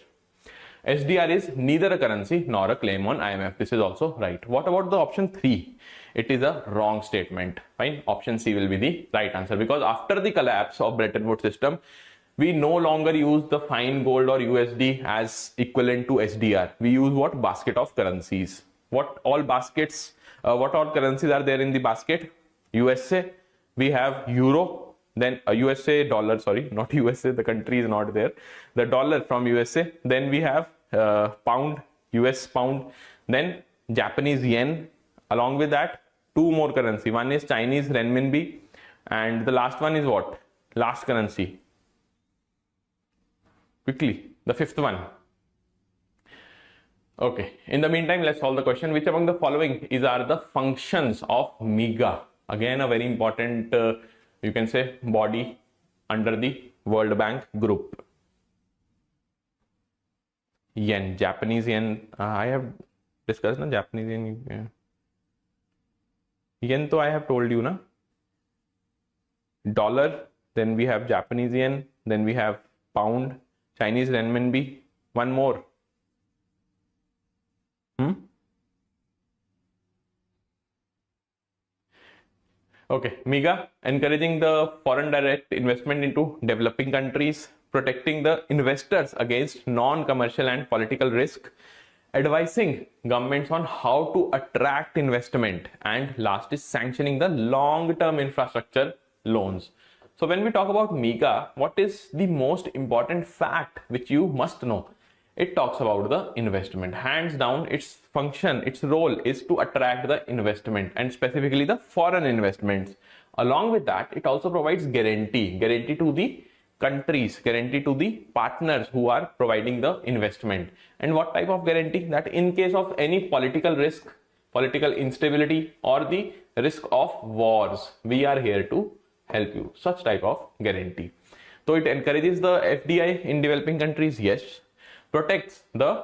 SDR is neither a currency nor a claim on IMF. This is also right. What about the option 3? It is a wrong statement. Fine. Option C will be the right answer, because after the collapse of Bretton Woods system, we no longer use the fine gold or USD as equivalent to SDR. We use what? Basket of currencies. What all baskets, what all currencies are there in the basket? USA, we have Euro, then USA dollar, sorry, not USA, the country is not there. The dollar from USA, then we have pound, US pound, then Japanese yen. Along with that, two more currency. One is Chinese renminbi, and the last one is what? Last currency. Quickly, the fifth one. Okay, in the meantime, let's solve the question. Which among the following are the functions of MEGA? Again, a very important, you can say, body under the World Bank group. Yen, Japanese yen. I have discussed na Japanese yen. Yen to I have told you na. Dollar, then we have Japanese yen, then we have pound, Chinese renminbi, one more. Okay, MEGA, encouraging the foreign direct investment into developing countries, protecting the investors against non-commercial and political risk, advising governments on how to attract investment, and last is sanctioning the long-term infrastructure loans. So when we talk about MEGA, what is the most important fact which you must know? It talks about the investment. Hands down, its function, its role is to attract the investment, and specifically the foreign investments. Along with that, it also provides guarantee to the countries, guarantee to the partners who are providing the investment. And what type of guarantee? That in case of any political risk, political instability, or the risk of wars, we are here to help you. Such type of guarantee. So it encourages the FDI in developing countries, yes. Protects the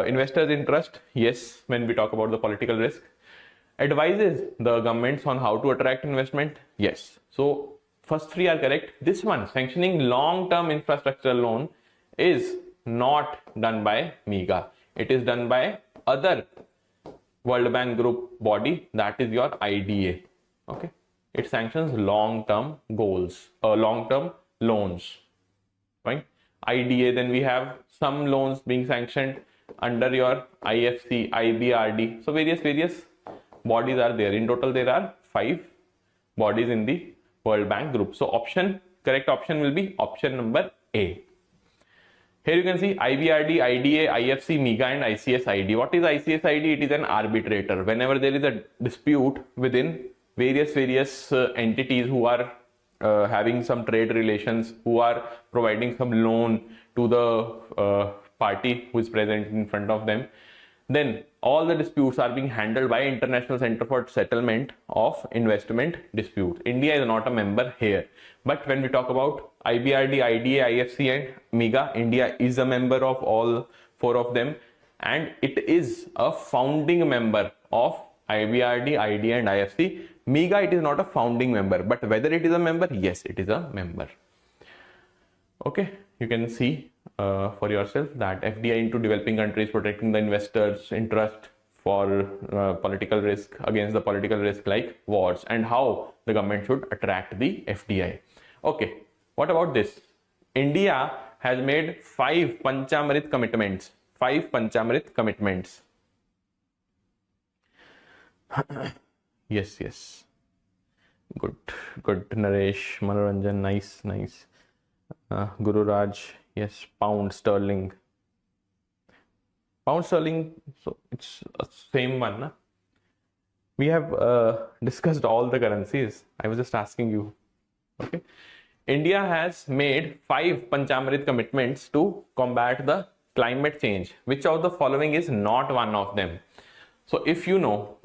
investors' interest, yes, when we talk about the political risk. Advises the governments on how to attract investment, yes. So first three are correct. This one, sanctioning long-term infrastructure loan, is not done by MEGA. It is done by other World Bank group body, that is your IDA. Okay, it sanctions long-term goals, long-term loans. Fine. IDA, then we have some loans being sanctioned under your IFC, IBRD. So various bodies are there. In total, there are 5 bodies in the World Bank group. So correct option will be option number A. Here you can see IBRD, IDA, IFC, MEGA and ICSID. What is ICSID? It is an arbitrator. Whenever there is a dispute within various entities who are having some trade relations, who are providing some loan to the party who is present in front of them, then all the disputes are being handled by International Center for Settlement of Investment Disputes. India is not a member here, but when we talk about IBRD, IDA, IFC and MEGA, India is a member of all 4 of them, and it is a founding member of IBRD, IDA and IFC. MEGA, it is not a founding member, but whether it is a member, yes, it is a member. Okay, you can see for yourself that FDI into developing countries, protecting the investors' interest for political risk, against the political risk like wars, and how the government should attract the FDI. Okay, what about this? India has made 5 Panchamrit commitments. 5 Panchamrit commitments. Yes. Good, Naresh, Manoranjan, nice. Guru Raj, yes, pound sterling. Pound sterling, so it's a same one, na? We have discussed all the currencies. I was just asking you. Okay. India has made 5 Panchamrit commitments to combat the climate change. Which of the following is not one of them? So if you know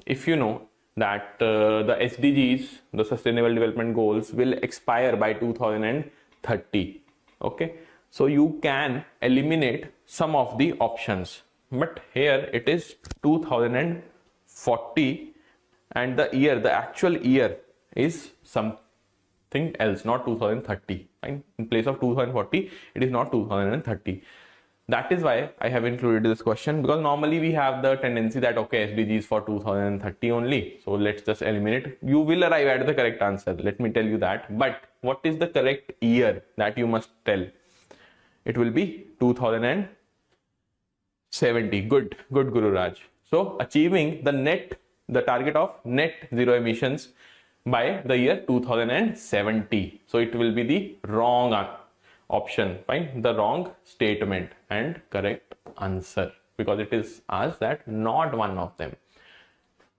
that the SDGs, the Sustainable Development Goals, will expire by 2030. Okay, so you can eliminate some of the options, but here it is 2040, and the actual year is something else, not 2030. Fine. In place of 2040, it is not 2030. That is why I have included this question, because normally we have the tendency that okay, SDGs for 2030 only, so let's just eliminate. You will arrive at the correct answer, let me tell you that. But what is the correct year that you must tell? It will be 2070. Good Guru Raj. So achieving the target of net zero emissions by the year 2070. So it will be the wrong option. Fine, the wrong statement and correct answer, because it is asked that not one of them.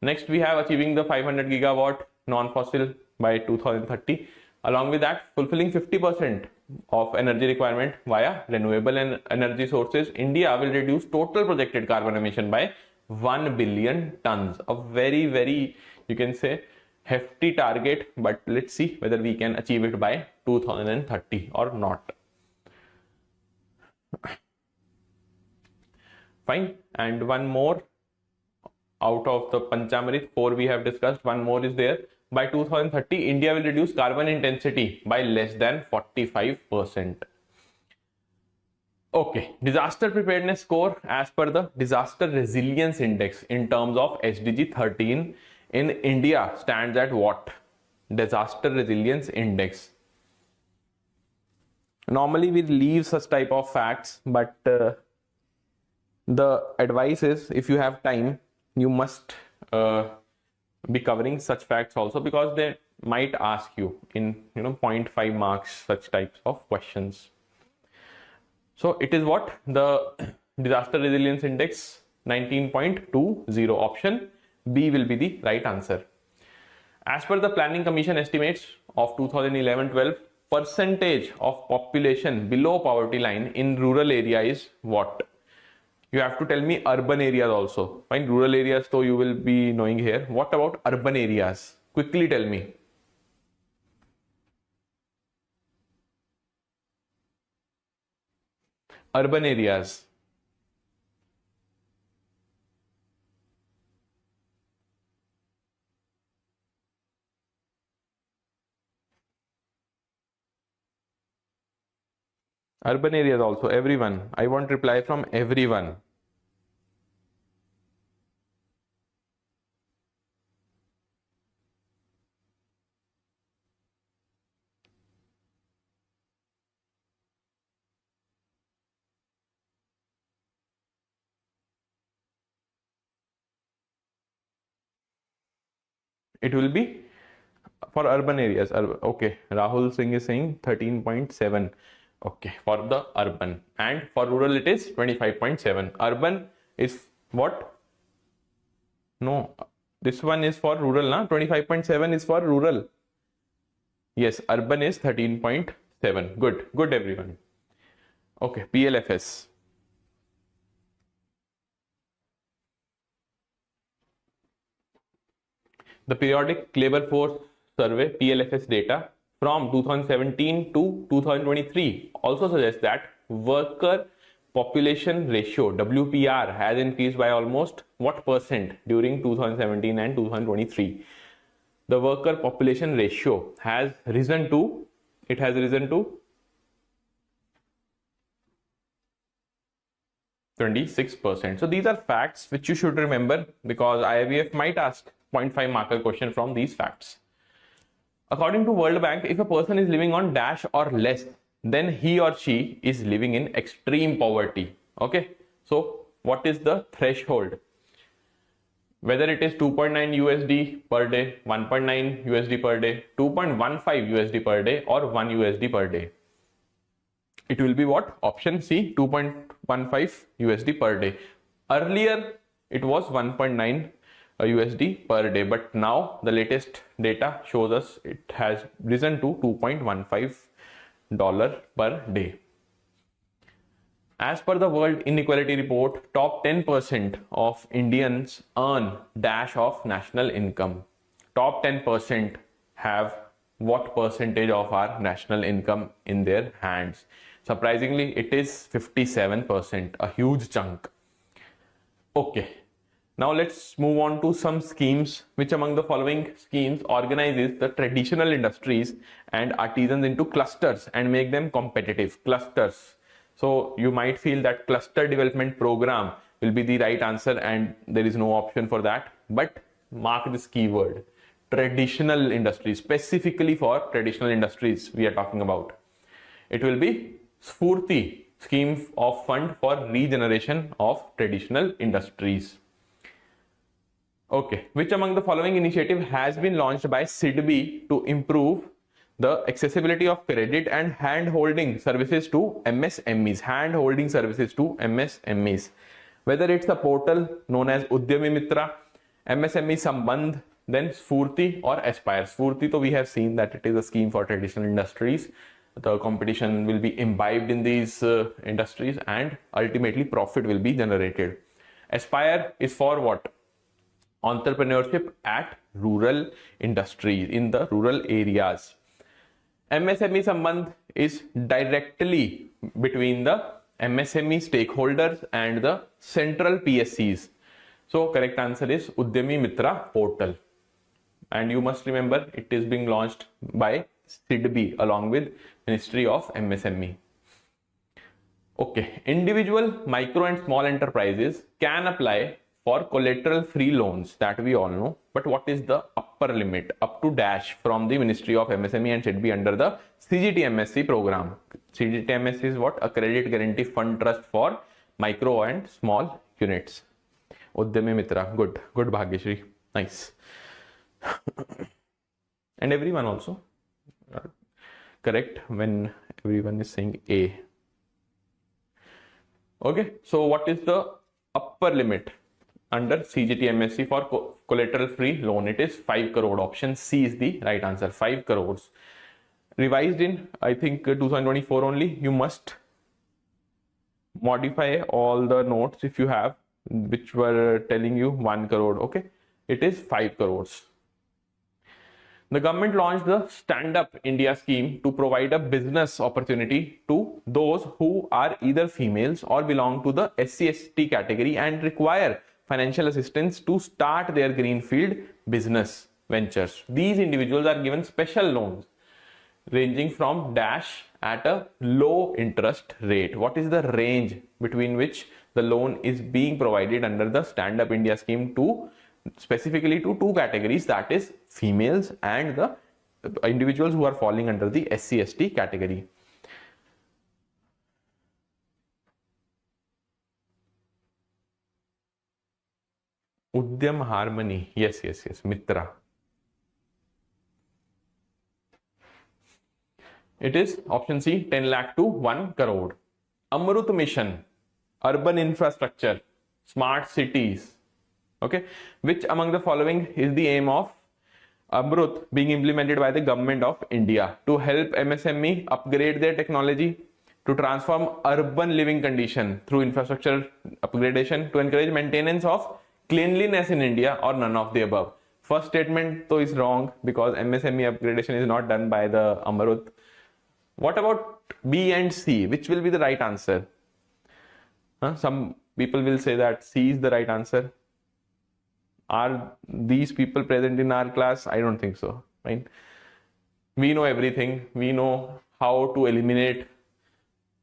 Next we have achieving the 500 gigawatt non-fossil by 2030. Along with that, fulfilling 50% of energy requirement via renewable energy sources. India will reduce total projected carbon emission by 1 billion tons. A very, you can say, hefty target, but let's see whether we can achieve it by 2030 or not. Fine. And one more out of the Panchamrit, 4 we have discussed, one more is there. By 2030, India will reduce carbon intensity by less than 45%. Okay, disaster preparedness score as per the disaster resilience index in terms of SDG 13 in India stands at what? Disaster resilience index. Normally we leave such type of facts, but the advice is, if you have time, you must be covering such facts also, because they might ask you in 0.5 marks such types of questions. So it is what? The disaster resilience index 19.20. Option B will be the right answer. As per the Planning Commission estimates of 2011-12, percentage of population below poverty line in rural area is what? You have to tell me urban areas also. Fine, rural areas though you will be knowing here. What about urban areas? Quickly tell me. Urban areas. Urban areas also, everyone. I want reply from everyone. It will be for urban areas. Okay, Rahul Singh is saying 13.7. Okay, for the urban, and for rural it is 25.7. Urban is what? No, this one is for rural, na? 25.7 is for rural. Yes, urban is 13.7. Good everyone. Okay, PLFS. The Periodic Labor Force Survey PLFS data from 2017 to 2023 also suggests that worker population ratio WPR has increased by almost what percent during 2017 and 2023. The worker population ratio has risen to 26%. So these are facts which you should remember, because IIBF might ask 0.5 marker question from these facts. According to World Bank, if a person is living on dash or less, then he or she is living in extreme poverty. Okay, so what is the threshold? Whether it is 2.9 USD per day, 1.9 USD per day, 2.15 USD per day, or 1 USD per day. It will be what? Option C, 2.15 USD per day. Earlier, it was 1.9 USD per day, but now the latest data shows us it has risen to $2.15 per day. As per the World Inequality Report, top 10% of Indians earn dash of national income. Top 10% have what percentage of our national income in their hands? Surprisingly, it is 57%, a huge chunk. Okay, now let's move on to some schemes. Which among the following schemes organizes the traditional industries and artisans into clusters and make them competitive? Clusters. So you might feel that cluster development program will be the right answer, and there is no option for that. But mark this keyword, traditional industries. Specifically for traditional industries we are talking about. It will be Spurti, scheme of fund for regeneration of traditional industries. Okay, which among the following initiative has been launched by SIDBI to improve the accessibility of credit and hand-holding services to MSMEs? Hand-holding services to MSMEs. Whether it's a portal known as Udyami Mitra, MSME Sambandh, then Spurti or Aspire. Spurti, so we have seen that it is a scheme for traditional industries. The competition will be imbibed in these industries, and ultimately profit will be generated. Aspire is for what? Entrepreneurship at rural industries, in the rural areas. MSME Sambandh is directly between the MSME stakeholders and the central PSCs. So correct answer is Udyami Mitra portal. And you must remember, it is being launched by SIDBI along with Ministry of MSME. Okay, individual, micro and small enterprises can apply for collateral free loans, that we all know. But what is the upper limit? Up to dash from the Ministry of MSME and SIDBI under the CGTMSC program. CGTMSC is what? A credit guarantee fund trust for micro and small units. Udyami Mitra, good Bhagyashri, nice. And everyone also correct when everyone is saying A. Okay, so what is the upper limit under CGTMSC for collateral free loan? It is 5 crore. Option C is the right answer, 5 crores. Revised in, I think, 2024 only. You must modify all the notes if you have, which were telling you 1 crore. Okay, it is 5 crores. The government launched the Stand Up India scheme to provide a business opportunity to those who are either females or belong to the SC/ST category and require financial assistance to start their greenfield business ventures. These individuals are given special loans ranging from dash at a low interest rate. What is the range between which the loan is being provided under the Stand Up India scheme to specifically to two categories, that is females and the individuals who are falling under the SC/ST category? Udyam Harmony, yes, Mitra. It is option C, 10 lakh to 1 crore. Amrut Mission, urban infrastructure, smart cities. Okay, which among the following is the aim of Amrut being implemented by the government of India to help MSME upgrade their technology, to transform urban living condition through infrastructure upgradation, to encourage maintenance of cleanliness in India, or none of the above? First statement though is wrong, because MSME upgradation is not done by the Amrut. What about B and C? Which will be the right answer? Some people will say that C is the right answer. Are these people present in our class? I don't think so, right? We know everything. We know how to eliminate.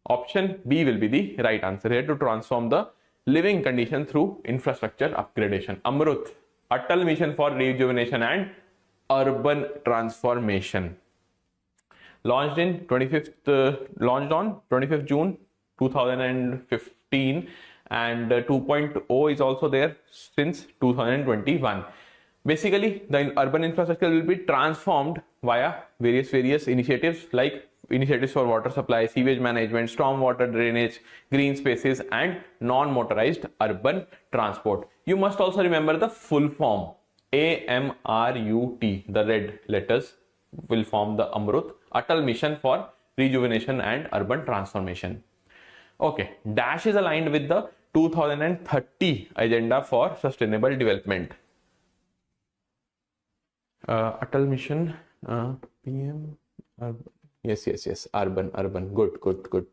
Option B will be the right answer here, to transform the living condition through infrastructure upgradation. Amrut, Atal Mission for Rejuvenation and Urban Transformation. Launched on 25th June 2015, and 2.0 is also there since 2021. Basically, the urban infrastructure will be transformed via various initiatives, like initiatives for water supply, sewage management, storm water drainage, green spaces, and non-motorized urban transport. You must also remember the full form, AMRUT, the red letters will form the Amrut, Atal Mission for Rejuvenation and Urban Transformation. Okay, dash is aligned with the 2030 agenda for sustainable development. Atal Mission, PM, yes, urban, good.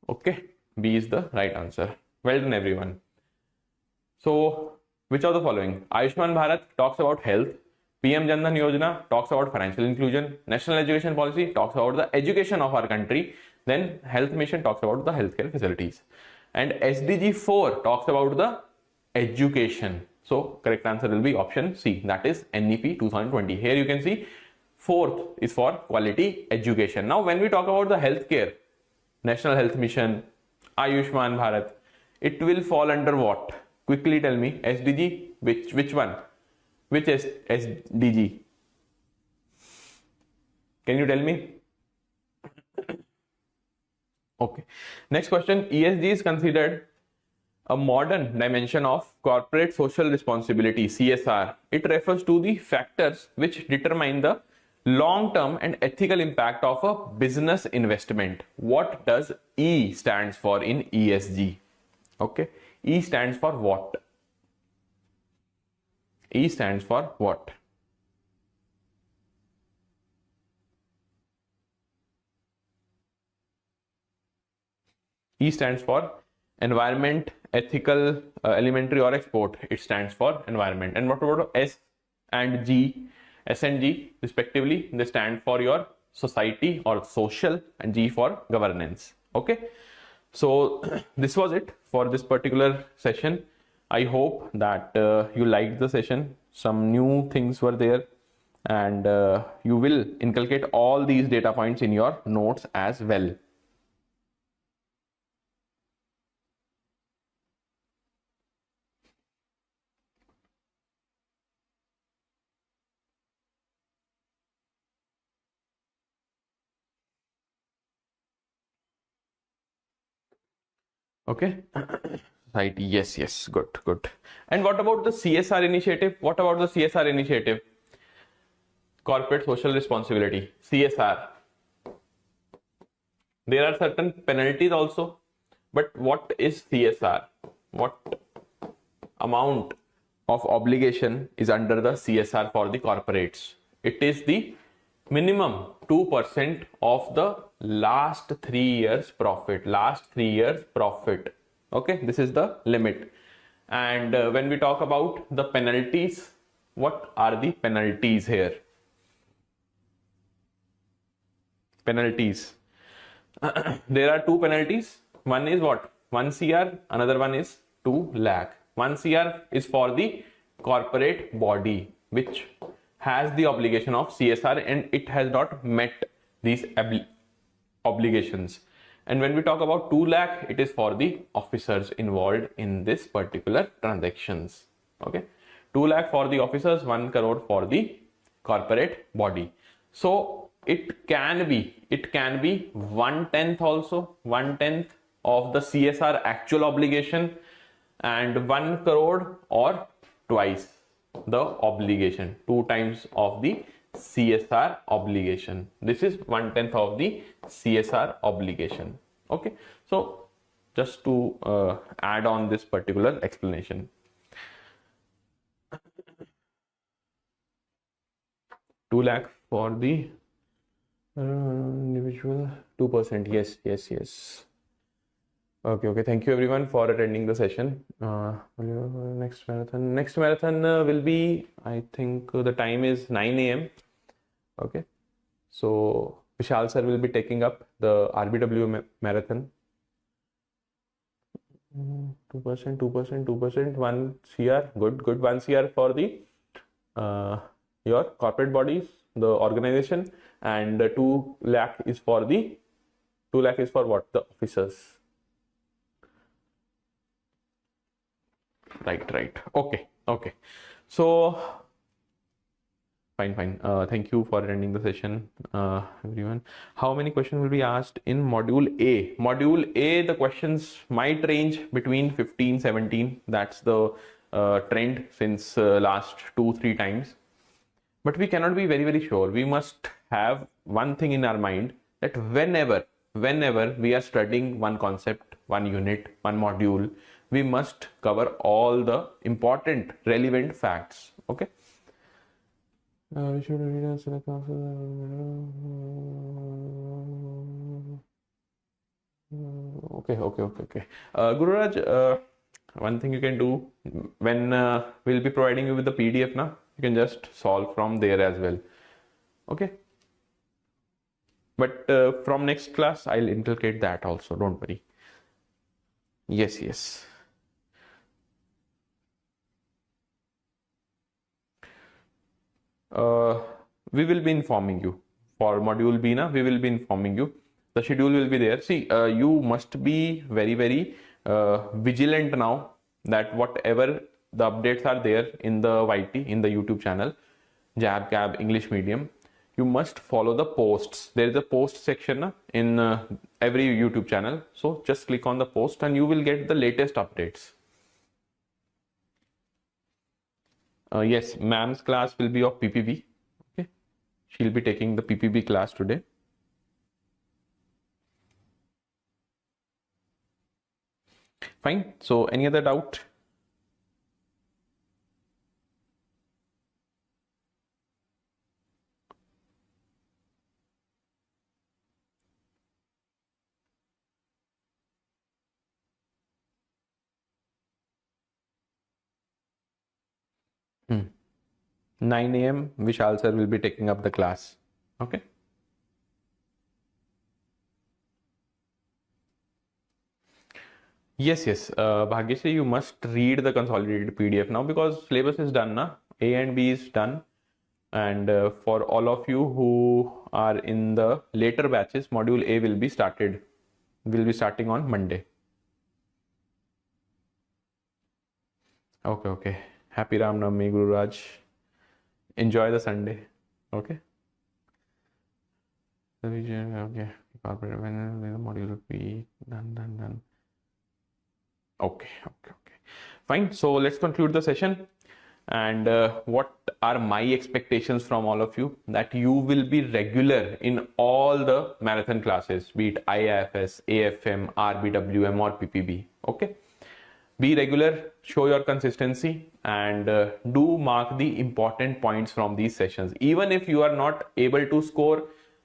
Okay, B is the right answer. Well done, everyone. So, which of the following? Ayushman Bharat talks about health, PM Jan Dhan Yojana talks about financial inclusion, National Education Policy talks about the education of our country, then Health Mission talks about the healthcare facilities, and SDG 4 talks about the education. So correct answer will be option C, that is NEP 2020. Here you can see fourth is for quality education. Now when we talk about the healthcare, National Health Mission, Ayushman Bharat, it will fall under what? Quickly tell me. SDG, which one? Which is SDG? Can you tell me? Okay. Next question. ESG is considered a modern dimension of corporate social responsibility, CSR. It refers to the factors which determine the long-term and ethical impact of a business investment. What does E stands for in ESG? Okay. E stands for what? E stands for what? E stands for environment, ethical, elementary or export. It stands for environment. And what about S and G? S and G respectively, they stand for your society or social, and G for governance. Okay. So this was it for this particular session. I hope that you liked the session. Some new things were there, and you will inculcate all these data points in your notes as well. Okay. Right. Yes. Good. And what about the CSR initiative? What about the CSR initiative? Corporate social responsibility, CSR. There are certain penalties also. But what is CSR? What amount of obligation is under the CSR for the corporates? It is the minimum 2% of the last 3 years profit. Okay, this is the limit. And when we talk about the penalties, what are the penalties here? Penalties. There are two penalties. One is what? 1 CR, another one is 2 lakh. 1 CR is for the corporate body which has the obligation of CSR and it has not met these obligations. And when we talk about 2 lakh, it is for the officers involved in this particular transactions. Okay, 2 lakh for the officers, 1 crore for the corporate body. So it can be 1/10 also, 1/10 of the CSR actual obligation, and 1 crore or twice the obligation, 2 times of the CSR obligation. This is 1/10 of the CSR obligation. Okay, so just to add on this particular explanation. 2 lakh for the individual, 2%. Yes. Okay. Thank you everyone for attending the session. Next marathon will be, I think the time is 9 AM. Okay, so Vishal sir will be taking up the RBW marathon. 2%, 2%, 2%, 1 CR, good 1 CR for the your corporate bodies, the organization, and 2 lakh is for the 2 lakh is for what? The officers. Right. Okay. So fine. Thank you for attending the session, everyone. How many questions will be asked in module A? Module A, the questions might range between 15, 17. That's the trend since last 2-3 times. But we cannot be very sure. We must have one thing in our mind, that whenever we are studying one concept, one unit, one module, we must cover all the important relevant facts. Okay. We should read and select okay. Gururaj, one thing you can do, when we'll be providing you with the PDF now, you can just solve from there as well. Okay. But from next class, I'll inculcate that also. Don't worry. Yes. We will be informing you for module B. We will be informing you. The schedule will be there. See, you must be very vigilant now, that whatever the updates are there in the YT, in the YouTube channel, JAIIB CAIIB English Medium, you must follow the posts. There is a post section in every YouTube channel. So just click on the post and you will get the latest updates. Yes, ma'am's class will be of PPB. Okay, she'll be taking the PPB class today. Fine. So any other doubt? Hmm. 9 AM, Vishal sir will be taking up the class. Okay. Yes. Bhagyashree, you must read the consolidated PDF now, because syllabus is done now. A and B is done. And for all of you who are in the later batches, module A will be starting on Monday. Okay. Happy Ram Navami, Guru Raj. Enjoy the Sunday. Okay. Okay. Corporate the module will be done. Okay. Fine. So let's conclude the session. And what are my expectations from all of you? That you will be regular in all the marathon classes, be it IFS, AFM, RBWM or PPB. Okay. Be regular, show your consistency, and do mark the important points from these sessions. Even if you are not able to score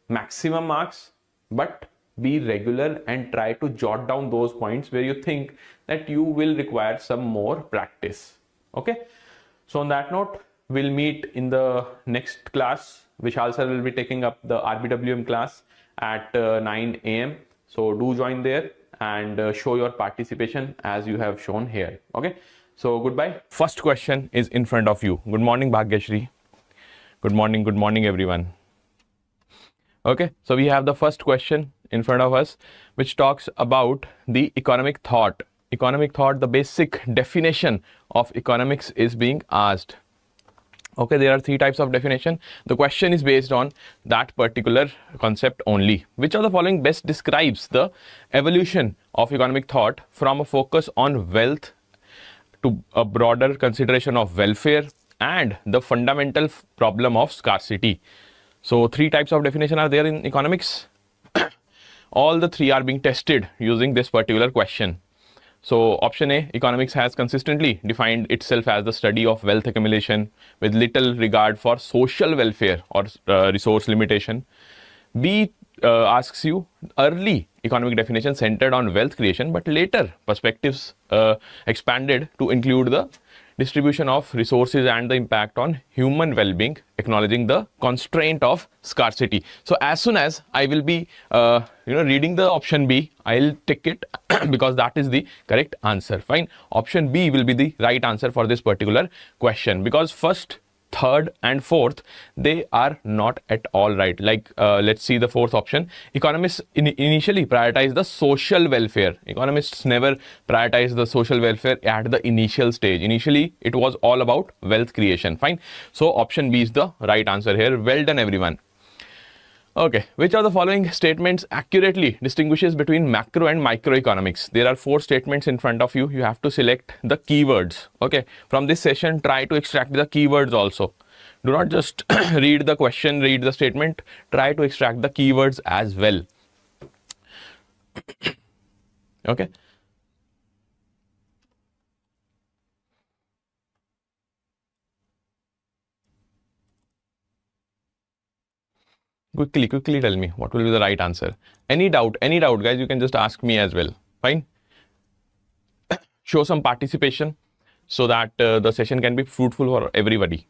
maximum marks, but be regular and try to jot down those points where you think that you will require some more practice. Okay. So on that note, we'll meet in the next class. Vishal sir will be taking up the RBWM class at 9 AM. So do join there and show your participation as you have shown here. Okay. So goodbye. First question is in front of you. Good morning, Bhagyashree. Good morning, everyone. Okay. So we have the first question in front of us, which talks about the economic thought. The basic definition of economics is being asked. Okay, there are 3 types of definition. The question is based on that particular concept only. Which of the following best describes the evolution of economic thought from a focus on wealth to a broader consideration of welfare and the fundamental problem of scarcity? So 3 types of definition are there in economics. All the 3 are being tested using this particular question. So option A, economics has consistently defined itself as the study of wealth accumulation with little regard for social welfare or resource limitation. B asks you, early economic definition centered on wealth creation, but later perspectives expanded to include the distribution of resources and the impact on human well-being, acknowledging the constraint of scarcity. So as soon as I will be reading the option B, I'll tick it because that is the correct answer. Fine. Option B will be the right answer for this particular question, because first, third and fourth, they are not at all right. Like let's see the fourth option. Economists initially prioritize the social welfare. Economists never prioritize the social welfare at the initial stage. Initially it was all about wealth creation. Fine. So option B is the right answer here. Well done everyone. Okay, which of the following statements accurately distinguishes between macro and microeconomics? There are 4 statements in front of you. You have to select the keywords. Okay, from this session, try to extract the keywords also. Do not just read the question, read the statement. Try to extract the keywords as well. Okay. Quickly tell me what will be the right answer. Any doubt, guys, you can just ask me as well. Fine. Show some participation so that the session can be fruitful for everybody.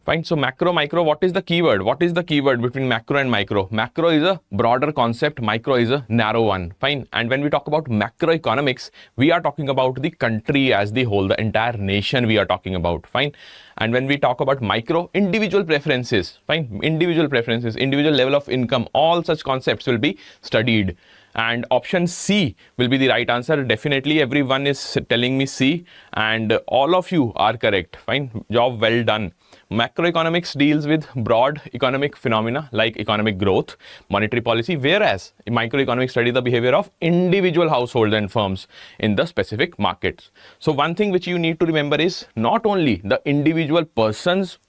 Fine. So macro, micro, what is the keyword? What is the keyword between macro and micro? Macro is a broader concept. Micro is a narrow one. Fine. And when we talk about macroeconomics, we are talking about the country as the whole, the entire nation we are talking about. Fine. And when we talk about micro, individual preferences. Fine. Individual preferences, individual level of income, all such concepts will be studied. And option C will be the right answer. Definitely everyone is telling me C, and all of you are correct. Fine. Job well done. Macroeconomics deals with broad economic phenomena like economic growth, monetary policy, whereas microeconomics study the behavior of individual households and firms in the specific markets. So one thing which you need to remember is not only the individual persons,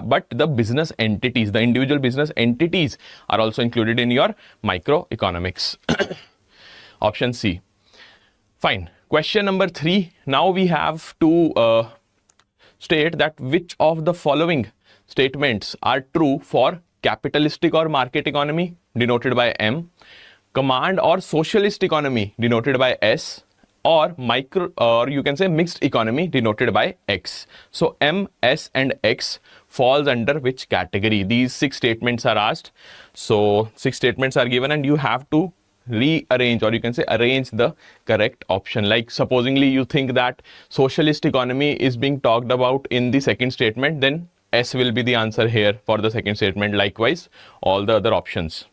but the business entities, the individual business entities are also included in your microeconomics. Option C. Fine. Question number 3. Now we have to state that which of the following statements are true for capitalistic or market economy, denoted by M, command or socialist economy, denoted by S, or micro, or you can say mixed economy, denoted by X. So M, S and X falls under which category? These 6 statements are asked. So 6 statements are given and you have to rearrange, or you can say arrange the correct option. Like supposingly you think that socialist economy is being talked about in the second statement, then S will be the answer here for the second statement. Likewise, all the other options.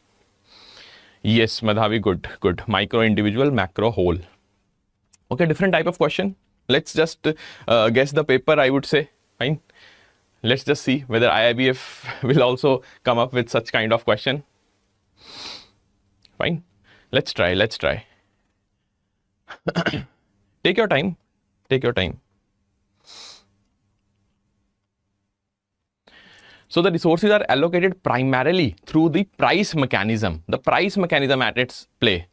Yes, Madhavi, good. Micro, individual, macro, whole. Okay, different type of question. Let's just guess the paper, I would say. Fine. Let's just see whether IIBF will also come up with such kind of question. Fine. Let's try. Take your time. So the resources are allocated primarily through the price mechanism. The price mechanism at its play.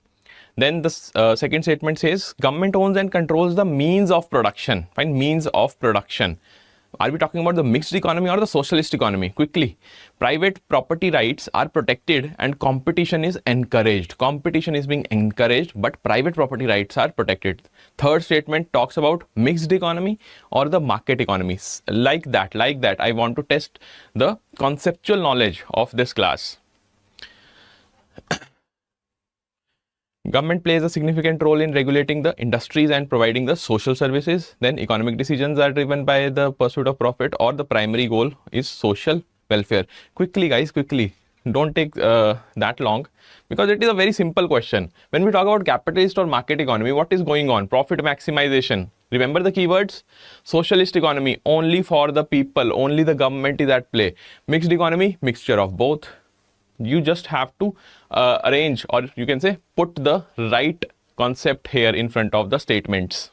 Then the second statement says government owns and controls the means of production. Fine, means of production. Are we talking about the mixed economy or the socialist economy? Quickly. Private property rights are protected and competition is encouraged. Competition is being encouraged, but private property rights are protected. Third statement talks about mixed economy or the market economies. Like that. I want to test the conceptual knowledge of this class. Government plays a significant role in regulating the industries and providing the social services. Then economic decisions are driven by the pursuit of profit, or the primary goal is social welfare. Quickly guys, quickly. Don't take that long, because it is a very simple question. When we talk about capitalist or market economy, what is going on? Profit maximization. Remember the keywords? Socialist economy, only for the people, only the government is at play. Mixed economy, mixture of both. You just have to arrange, or you can say put the right concept here in front of the statements.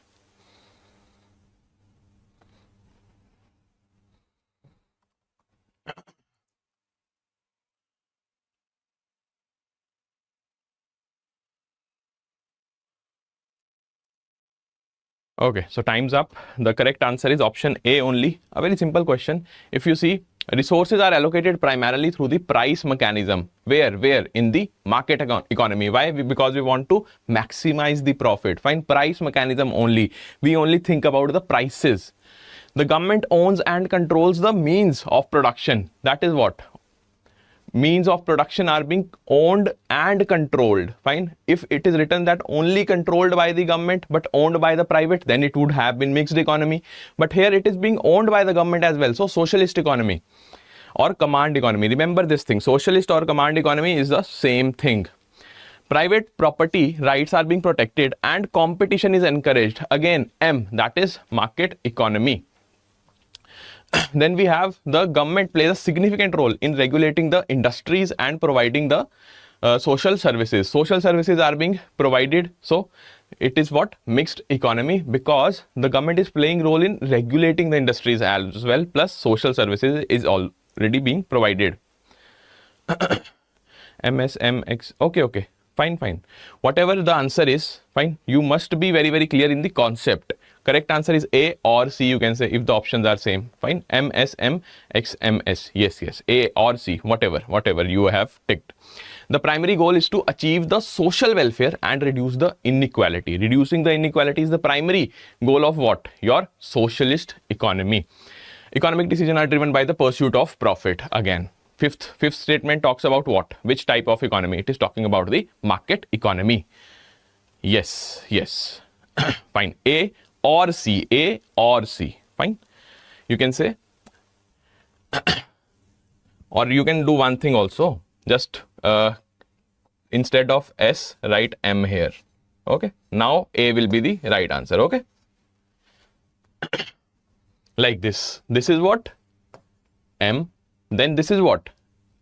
Okay, so time's up. The correct answer is option A only. A very simple question. If you see, Resources are allocated primarily through the price mechanism. Where? In the market economy. Why? Because we want to maximize the profit. Fine, price mechanism only. We only think about the prices. The government owns and controls the means of production. That is what? Means of production are being owned and controlled. Fine. If it is written that only controlled by the government but owned by the private, then it would have been mixed economy. But here it is being owned by the government as well. So socialist economy or command economy. Remember this thing. Socialist or command economy is the same thing. Private property rights are being protected and competition is encouraged. Again, M, that is market economy. Then we have the government plays a significant role in regulating the industries and providing the social services. Social services are being provided. So it is what? Mixed economy, because the government is playing role in regulating the industries as well, plus social services is already being provided. MSMX. Okay. Fine. Whatever the answer is, fine. You must be very clear in the concept. Correct answer is A or C, you can say, if the options are same. Fine. MSM, XMS. Yes. A or C, whatever you have ticked. The primary goal is to achieve the social welfare and reduce the inequality. Reducing the inequality is the primary goal of what? Your socialist economy. Economic decisions are driven by the pursuit of profit. Again, fifth statement talks about what? Which type of economy? It is talking about the market economy. Yes. Fine. A or C. Fine. You can say, or you can do one thing also. Just instead of S, write M here. Okay. Now A will be the right answer. Okay. Like this. This is what? M. Then this is what?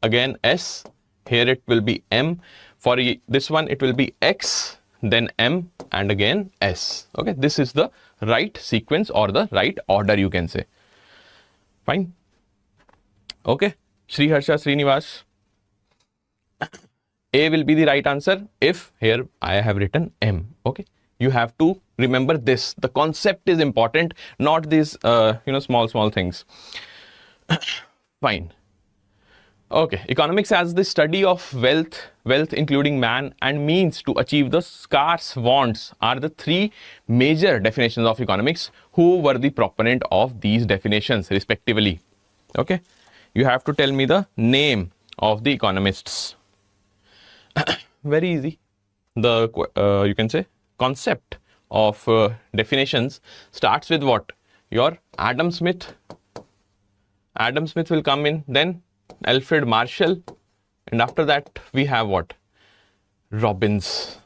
Again S. Here it will be M. For this one it will be X, then M, and again S. Okay. This is the right sequence or the right order, you can say. Fine. Okay. Sri Harsha Srinivas. A will be the right answer if here I have written M. Okay. You have to remember this. The concept is important, not these small things. Fine. Okay. Economics as the study of wealth including man and means to achieve the scarce wants are the three major definitions of economics. Who were the proponent of these definitions respectively? Okay. You have to tell me the name of the economists. Very easy. The you can say concept of definitions starts with what? Your Adam Smith. Adam Smith will come in, then Alfred Marshall, and after that we have what? Robbins,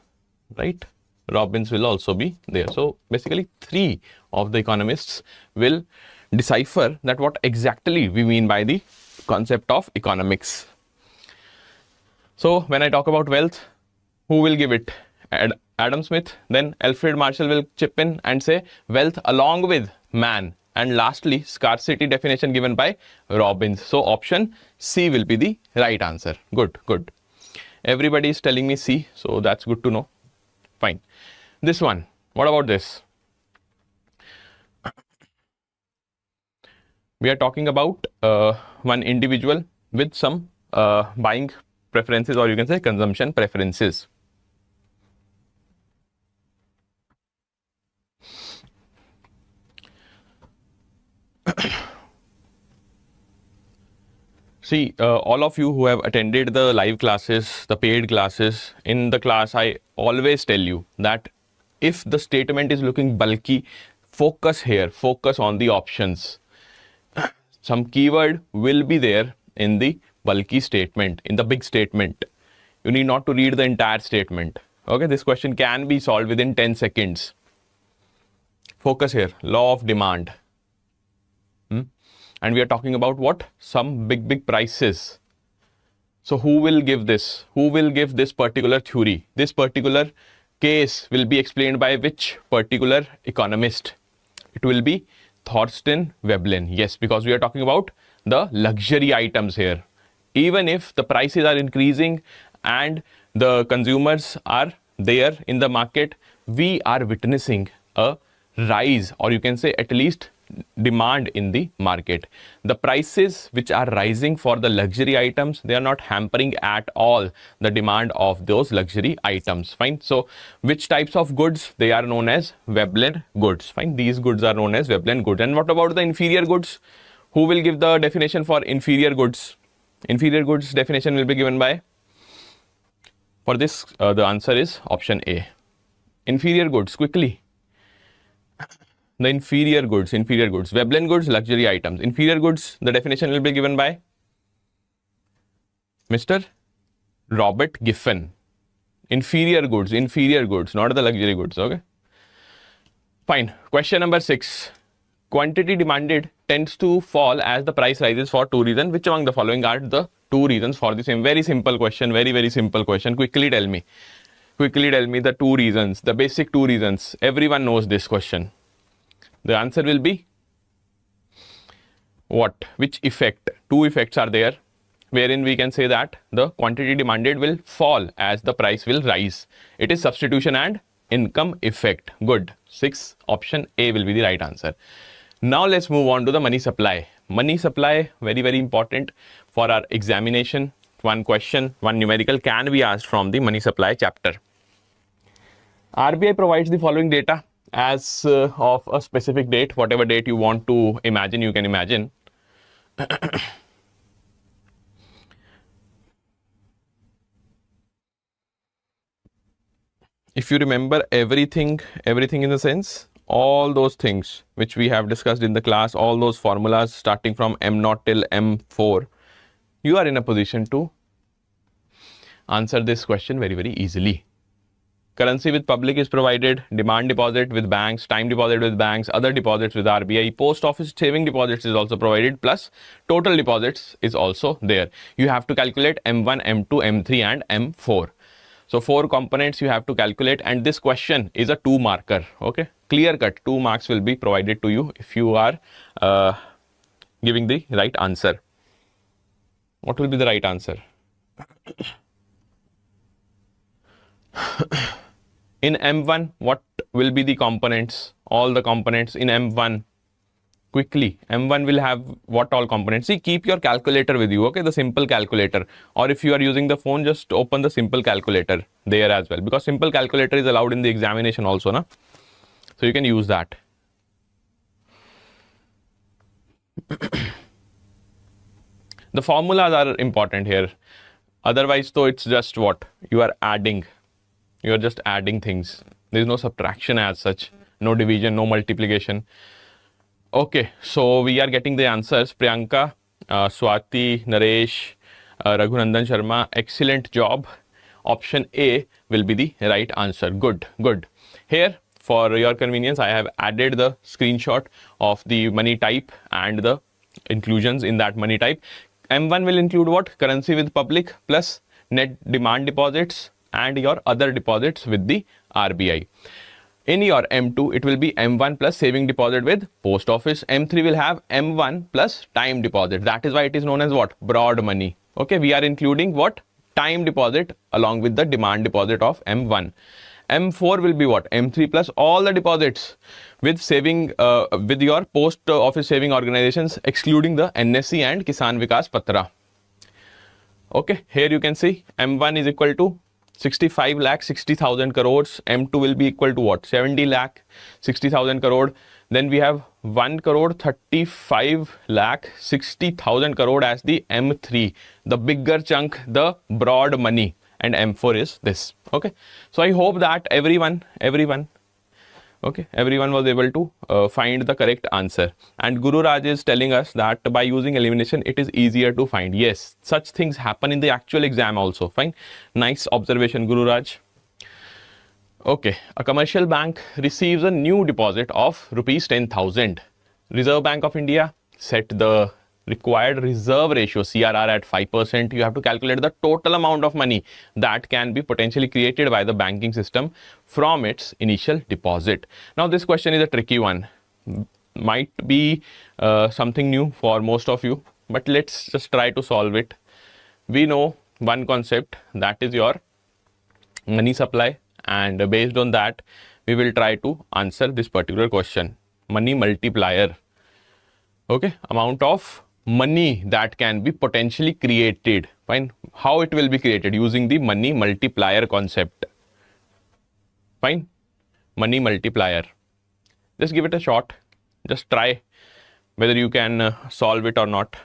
right? Robbins will also be there. So basically three of the economists will decipher that what exactly we mean by the concept of economics. So when I talk about wealth, who will give it? Adam Smith. Then Alfred Marshall will chip in and say wealth along with man. And lastly, scarcity definition given by Robbins. So option C will be the right answer. Good. Everybody is telling me C, so that's good to know. Fine. This one, what about this? We are talking about one individual with some buying preferences, or you can say consumption preferences. See, all of you who have attended the live classes, the paid classes, in the class I always tell you that if the statement is looking bulky, focus here, focus on the options. Some keyword will be there in the bulky statement, in the big statement. You need not to read the entire statement. Okay, this question can be solved within 10 seconds. Focus here, law of demand. And we are talking about what? Some big prices. So who will give this? Who will give this particular theory? This particular case will be explained by which particular economist? It will be Thorsten Veblen. Yes, because we are talking about the luxury items here. Even if the prices are increasing and the consumers are there in the market, we are witnessing a rise, or you can say at least demand in the market. The prices which are rising for the luxury items, they are not hampering at all the demand of those luxury items. Fine. So which types of goods? They are known as Veblen goods. Fine. These goods are known as Veblen goods. And what about the inferior goods? Who will give the definition for inferior goods? Inferior goods definition will be given by, for this the answer is option A. Inferior goods, quickly. The inferior goods, Veblen goods, luxury items. Inferior goods, the definition will be given by Mr. Robert Giffen. Inferior goods, not the luxury goods, okay? Fine. Question number 6. Quantity demanded tends to fall as the price rises for two reasons. Which among the following are the two reasons for the same? Very simple question, very simple question. Quickly tell me the two reasons, the basic two reasons. Everyone knows this question. The answer will be what? Which effect? Two effects are there wherein we can say that the quantity demanded will fall as the price will rise. It is substitution and income effect. Good. 6, option A will be the right answer. Now let's move on to the money supply. Money supply, very important for our examination. One question, one numerical can be asked from the money supply chapter. RBI provides the following data as of a specific date, whatever date you want to imagine, you can imagine. If you remember everything in the sense, all those things which we have discussed in the class, all those formulas starting from M0 till M4, you are in a position to answer this question very easily. Currency with public is provided, demand deposit with banks, time deposit with banks, other deposits with RBI, post office saving deposits is also provided, plus total deposits is also there. You have to calculate M1, M2, M3 and M4. So 4 components you have to calculate, and this question is a 2 marker. Okay, clear cut, 2 marks will be provided to you if you are giving the right answer. What will be the right answer? In M1, what will be the components? All the components in M1. Quickly, M1 will have what all components? See, keep your calculator with you, okay? The simple calculator. Or if you are using the phone, just open the simple calculator there as well. Because simple calculator is allowed in the examination also, na? So you can use that. The formulas are important here. Otherwise, though, it's just what? You are adding. You are just adding things. There is no subtraction as such. No division, no multiplication. Okay, so we are getting the answers. Priyanka, Swati, Naresh, Raghunandan Sharma, excellent job. Option A will be the right answer. Good. Here, for your convenience, I have added the screenshot of the money type and the inclusions in that money type. M1 will include what? Currency with public plus net demand deposits and your other deposits with the RBI. In your M2, it will be M1 plus saving deposit with post office. M3 will have M1 plus time deposit. That is why it is known as what? Broad money. Okay, we are including what? Time deposit along with the demand deposit of M1. M4 will be what? M3 plus all the deposits with saving, with your post office saving organizations, excluding the NSC and Kisan Vikas Patra. Okay, here you can see M1 is equal to 65 lakh 60,000 crores. M2 will be equal to what? 70 lakh 60,000 crore. Then we have 1 crore 35 lakh 60,000 crore as the M3, the bigger chunk, the broad money, and M4 is this. Okay, so I hope that everyone was able to find the correct answer. And Guru Raj is telling us that by using elimination, it is easier to find. Yes, such things happen in the actual exam also. Fine. Nice observation, Guru Raj. Okay, a commercial bank receives a new deposit of rupees 10,000. Reserve Bank of India set the required reserve ratio CRR at 5%. You have to calculate the total amount of money that can be potentially created by the banking system from its initial deposit. Now this question is a tricky one. Might be something new for most of you, but let's just try to solve it. We know one concept, that is your money supply, and based on that we will try to answer this particular question. Money multiplier. Okay, amount of money that can be potentially created. Fine. How it will be created? Using the money multiplier concept. Fine. Money multiplier. Just give it a shot. Just try whether you can solve it or not.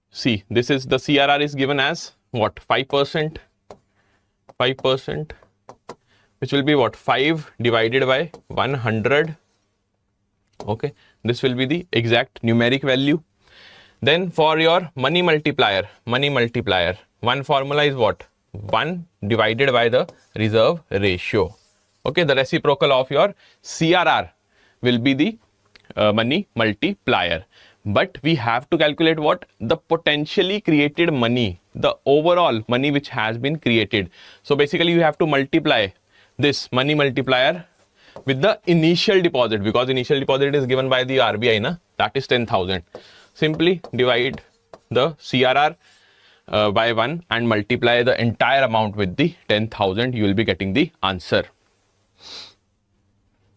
See, this is the CRR is given as what? 5%. 5%, which will be what? 5 divided by 100. Okay, this will be the exact numeric value. Then for your money multiplier, one formula is what? 1 divided by the reserve ratio. Okay, the reciprocal of your CRR will be the money multiplier. But we have to calculate what? The potentially created money, the overall money which has been created. So basically you have to multiply this money multiplier with the initial deposit, because initial deposit is given by the RBI, na? That is 10,000. Simply divide the CRR by 1 and multiply the entire amount with the 10,000. You will be getting the answer.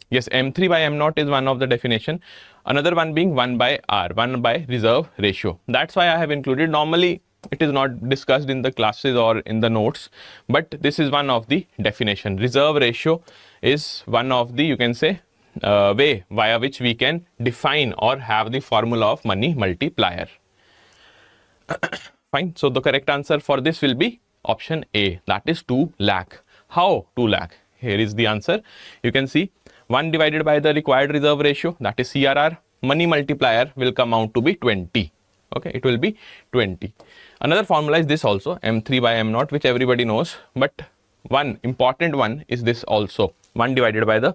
Yes, M3 by M0 is one of the definition. Another one being 1 by R, 1 by reserve ratio. That's why I have included. Normally, it is not discussed in the classes or in the notes, but this is one of the definition. Reserve ratio is one of the, you can say, way via which we can define or have the formula of money multiplier. Fine. So the correct answer for this will be option A, that is 2 lakh. How 2 lakh? Here is the answer. You can see 1 divided by the required reserve ratio, that is CRR, money multiplier will come out to be 20. Okay, it will be 20. Another formula is this also, M3 by M0, which everybody knows, but one important one is this also, 1 divided by the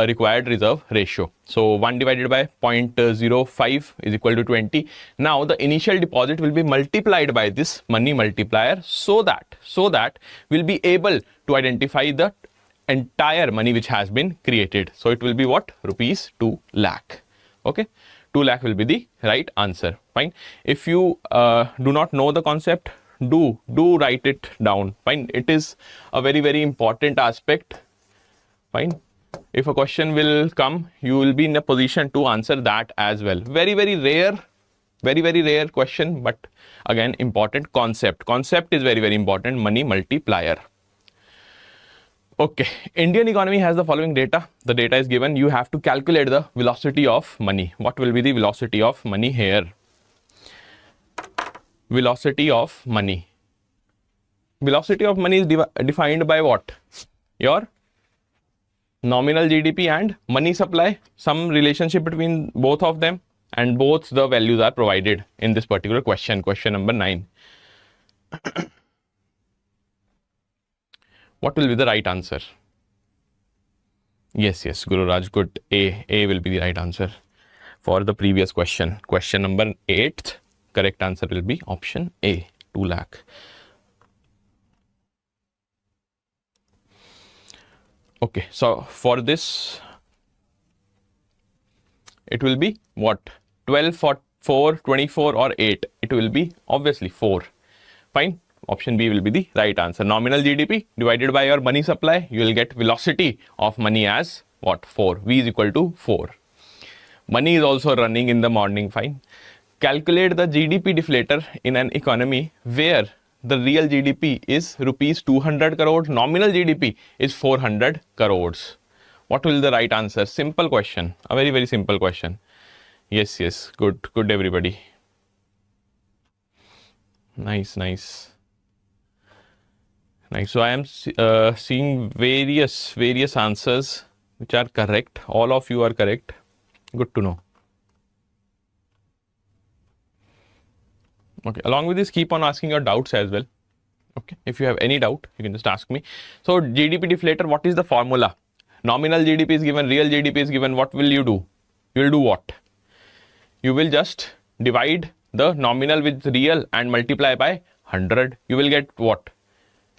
required reserve ratio. So 1 divided by 0.05 is equal to 20. Now the initial deposit will be multiplied by this money multiplier, so that we'll be able to identify the entire money which has been created. So it will be what? Rupees 2 lakh. Okay, 2 lakh will be the right answer. Fine. If you do not know the concept, do write it down. Fine. It is a very important aspect. Fine. If a question will come, you will be in a position to answer that as well. Very rare question, but again important concept. Concept is very important. Money multiplier. Okay, Indian economy has the following data. The data is given. You have to calculate the velocity of money. What will be the velocity of money here? Velocity of money. Velocity of money is defined by what? Your nominal GDP and money supply. Some relationship between both of them, and both the values are provided in this particular question. Question number 9. What will be the right answer? Yes, Guru Raj, good. A will be the right answer for the previous question. Question number 8, correct answer will be option A, 2 lakh. Okay, so for this, it will be what? 12, 4, 24 or 8? It will be obviously 4. Fine. Option B will be the right answer. Nominal GDP divided by your money supply, you will get velocity of money as what? 4. V is equal to 4. Money is also running in the morning. Fine. Calculate the GDP deflator in an economy where the real GDP is rupees 200 crores, nominal GDP is 400 crores. What will be the right answer? Simple question. A very simple question. Yes. Good everybody. Nice. So I am seeing various answers which are correct. All of you are correct. Good to know. Okay, along with this, keep on asking your doubts as well. Okay, if you have any doubt, you can just ask me. So GDP deflator, what is the formula? Nominal GDP is given, real GDP is given. What will you do? You will do what? You will just divide the nominal with real and multiply by 100. You will get what?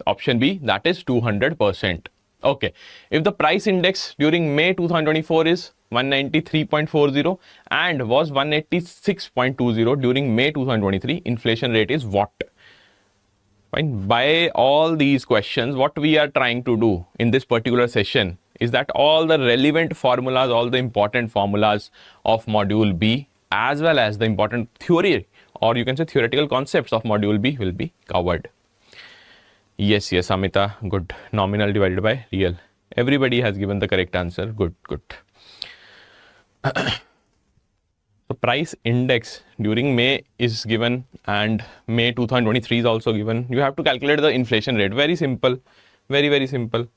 Option B, that is 200%. Okay, if the price index during May 2024 is 193.40 and was 186.20 during May 2023, inflation rate is what? Fine. By all these questions, what we are trying to do in this particular session is that all the relevant formulas, all the important formulas of module B, as well as the important theory, or you can say theoretical concepts of module B will be covered. Yes, yes, Amita, good. Nominal divided by real. Everybody has given the correct answer. Good, good. So price index during May is given, and May 2023 is also given. You have to calculate the inflation rate. Very simple. Very, very simple.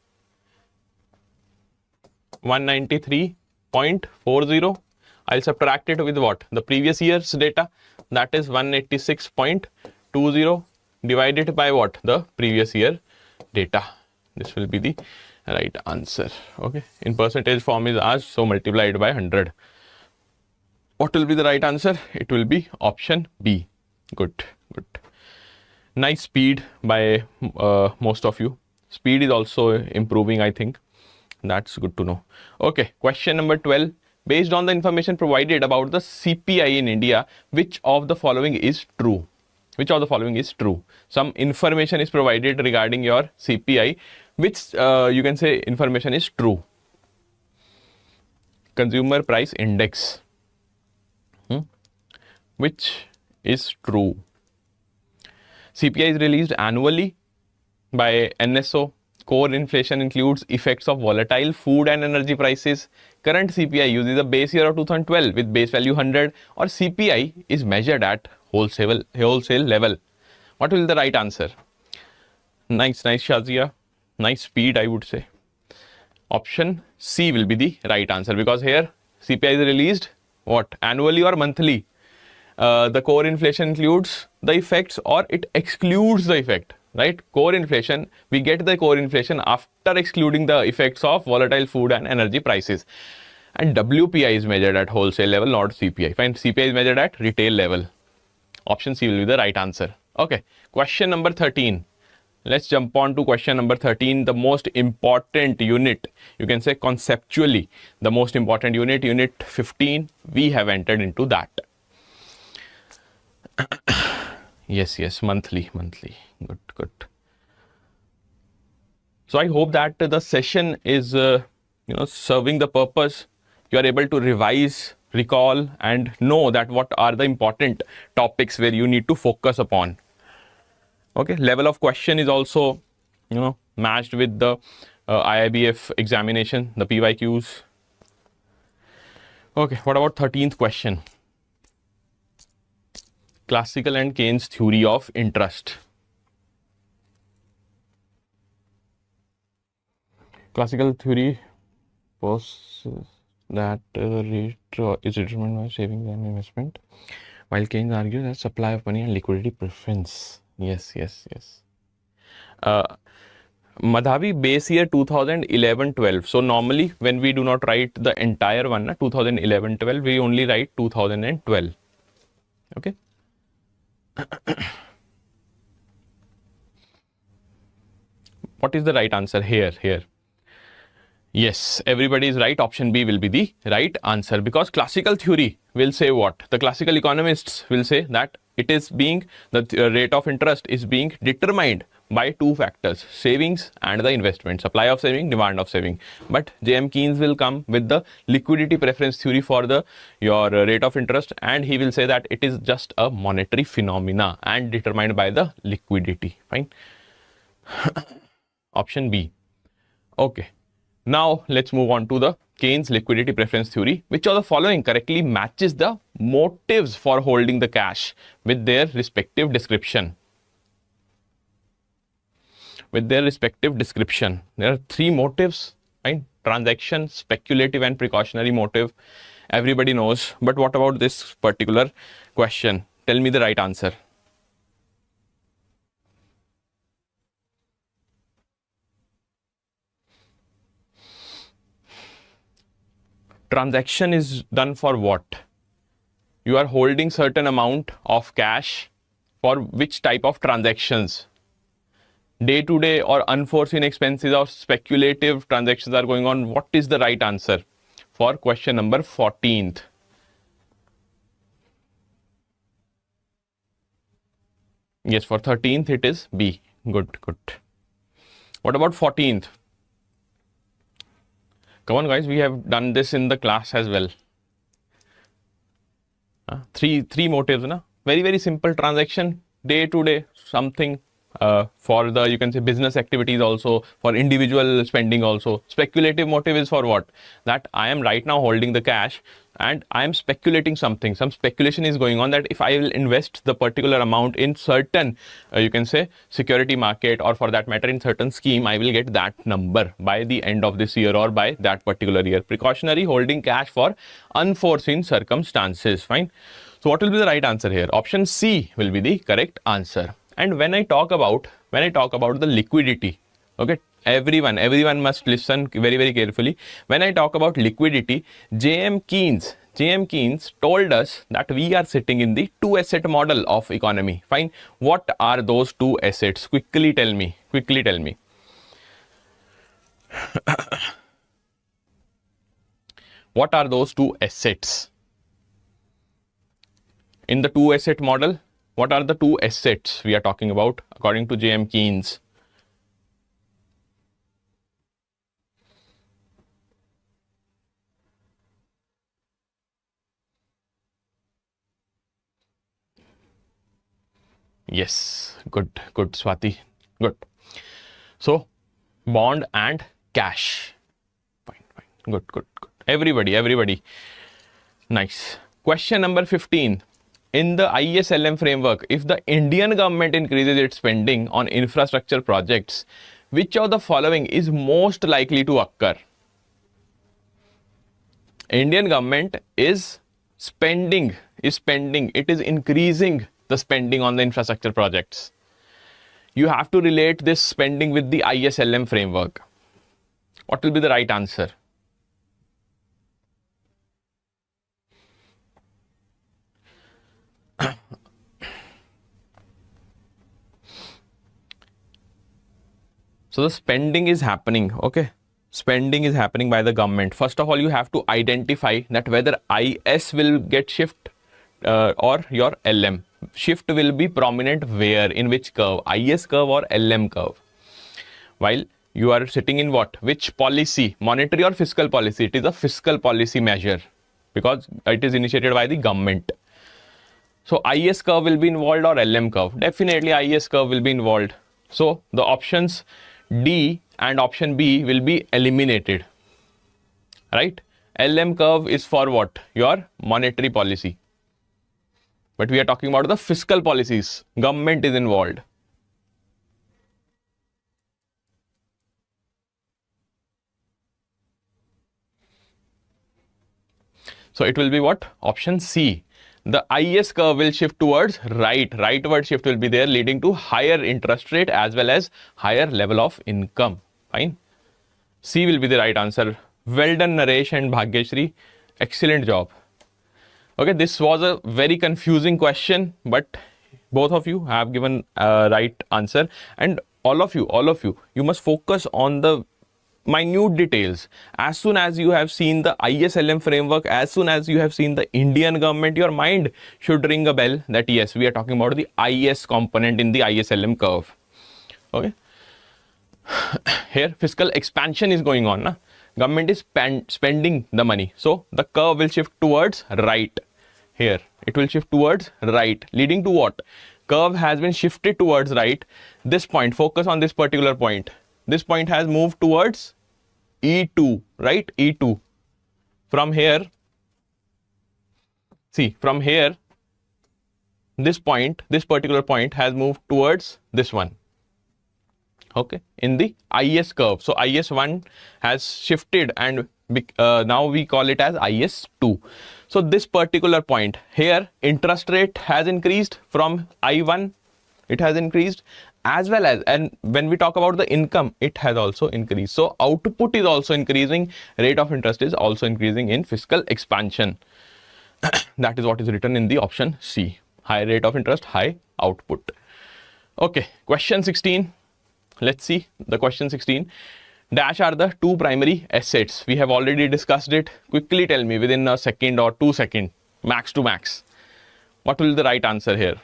193.40. I'll subtract it with what? The previous year's data. That is 186.20 divided by what? The previous year data. This will be the right answer. Okay. In percentage form is asked, so multiplied by 100. What will be the right answer? It will be option B. Good, good. Nice speed by most of you. Speed is also improving, I think. That's good to know. Okay, question number 12. Based on the information provided about the CPI in India, which of the following is true? Which of the following is true? Some information is provided regarding your CPI. Which you can say information is true? Consumer Price Index. Which is true? CPI is released annually by NSO. Core inflation includes effects of volatile food and energy prices. Current CPI uses the base year of 2012 with base value 100, or CPI is measured at wholesale level. What will be the right answer? Nice, nice, Shazia. Nice speed, I would say. Option C will be the right answer, because here CPI is released what? Annually or monthly? The core inflation includes the effects or it excludes the effect, right? Core inflation, we get the core inflation after excluding the effects of volatile food and energy prices. And WPI is measured at wholesale level, not CPI. Fine, CPI is measured at retail level. Option C will be the right answer. Okay, question number 13. Let's jump on to question number 13, the most important unit. You can say conceptually, the most important unit, unit 15, we have entered into that. Yes, yes, monthly. Good, good. So I hope that the session is, serving the purpose. You are able to revise, recall, and know that what are the important topics where you need to focus upon. Okay, level of question is also, matched with the IIBF examination, the PYQs. Okay, what about 13th question? Classical and Keynes theory of interest. Classical theory poses that rate is determined by savings and investment, while Keynes argues that supply of money and liquidity preference. Yes. Madhavi, base year 2011-12. So normally when we do not write the entire one, 2011-12, we only write 2012. Okay. What is the right answer here? Yes, everybody is right. Option B will be the right answer, because classical theory will say what? The classical economists will say that it is being, the rate of interest is being determined by two factors, savings and the investment, supply of saving, demand of saving. But J.M. Keynes will come with the liquidity preference theory for your rate of interest, and he will say that it is just a monetary phenomena and determined by the liquidity. Fine. Option B. Okay. Now let's move on to the Keynes liquidity preference theory. Which of the following correctly matches the motives for holding the cash with their respective description? There are three motives, right? Transaction, speculative and precautionary motive. Everybody knows. But what about this particular question? Tell me the right answer. Transaction is done for what? You are holding certain amount of cash for which type of transactions? Day-to-day or unforeseen expenses or speculative transactions are going on. What is the right answer for question number 14th? Yes, for 13th it is B. Good. What about 14th? Come on guys, we have done this in the class as well. Three motives, na? Very simple transaction, day to day, something for the, you can say, business activities, also for individual spending. Also speculative motive is for what? That I am right now holding the cash and I am speculating something. Some speculation is going on that if I will invest the particular amount in certain, you can say, security market, or for that matter in certain scheme, I will get that number by the end of this year or by that particular year. Precautionary holding cash for unforeseen circumstances. Fine. So what will be the right answer here? Option C will be the correct answer. And when I talk about the liquidity, okay, everyone must listen very carefully. When I talk about liquidity, JM Keynes told us that we are sitting in the two asset model of economy. Fine. What are those two assets? Quickly tell me. What are those two assets? In the two asset model, what are the two assets we are talking about according to JM Keynes? Yes, good Swati, good. So bond and cash. Fine, good. Everybody, nice. Question number 15. In the ISLM framework, if the Indian government increases its spending on infrastructure projects, which of the following is most likely to occur? Indian government is spending, it is increasing the spending on the infrastructure projects. You have to relate this spending with the ISLM framework. What will be the right answer? So the spending is happening, okay? Spending is happening by the government. First of all, you have to identify that whether IS will get shift or your LM. Shift will be prominent where, in which curve? IS curve or LM curve? While you are sitting in what? Which policy? Monetary or fiscal policy? It is a fiscal policy measure because it is initiated by the government. So IS curve will be involved or LM curve? Definitely IS curve will be involved. So the options D and option B will be eliminated, right? LM curve is for what? Your monetary policy. But we are talking about the fiscal policies. Government is involved. So it will be what? Option C. The IS curve will shift towards right. Rightward shift will be there, leading to higher interest rate as well as higher level of income. Fine. C will be the right answer. Well done, Naresh and Bhagyashri. Excellent job. Okay, this was a very confusing question, but both of you have given a right answer. And all of you, you must focus on the minute details. As soon as you have seen the ISLM framework, as soon as you have seen the Indian government, your mind should ring a bell that yes, we are talking about the IS component in the ISLM curve. Okay. Here fiscal expansion is going on. Na? Government is spending the money. So the curve will shift towards right. Here it will shift towards right, leading to what? Curve has been shifted towards right. This point, focus on this particular point. This point has moved towards E2, right? E2. From here, see, from here, this point, this particular point has moved towards this one. Okay, in the IS curve. So IS1 has shifted and now we call it as IS2. So this particular point here, interest rate has increased from I1, it has increased, as well as, and when we talk about the income, it has also increased. So output is also increasing, rate of interest is also increasing in fiscal expansion. That is what is written in the option C. High rate of interest, high output. Okay, question 16. Let's see the question 16. Dash are the two primary assets. We have already discussed it. Quickly tell me within a second or 2 seconds, max to max. What will be the right answer here?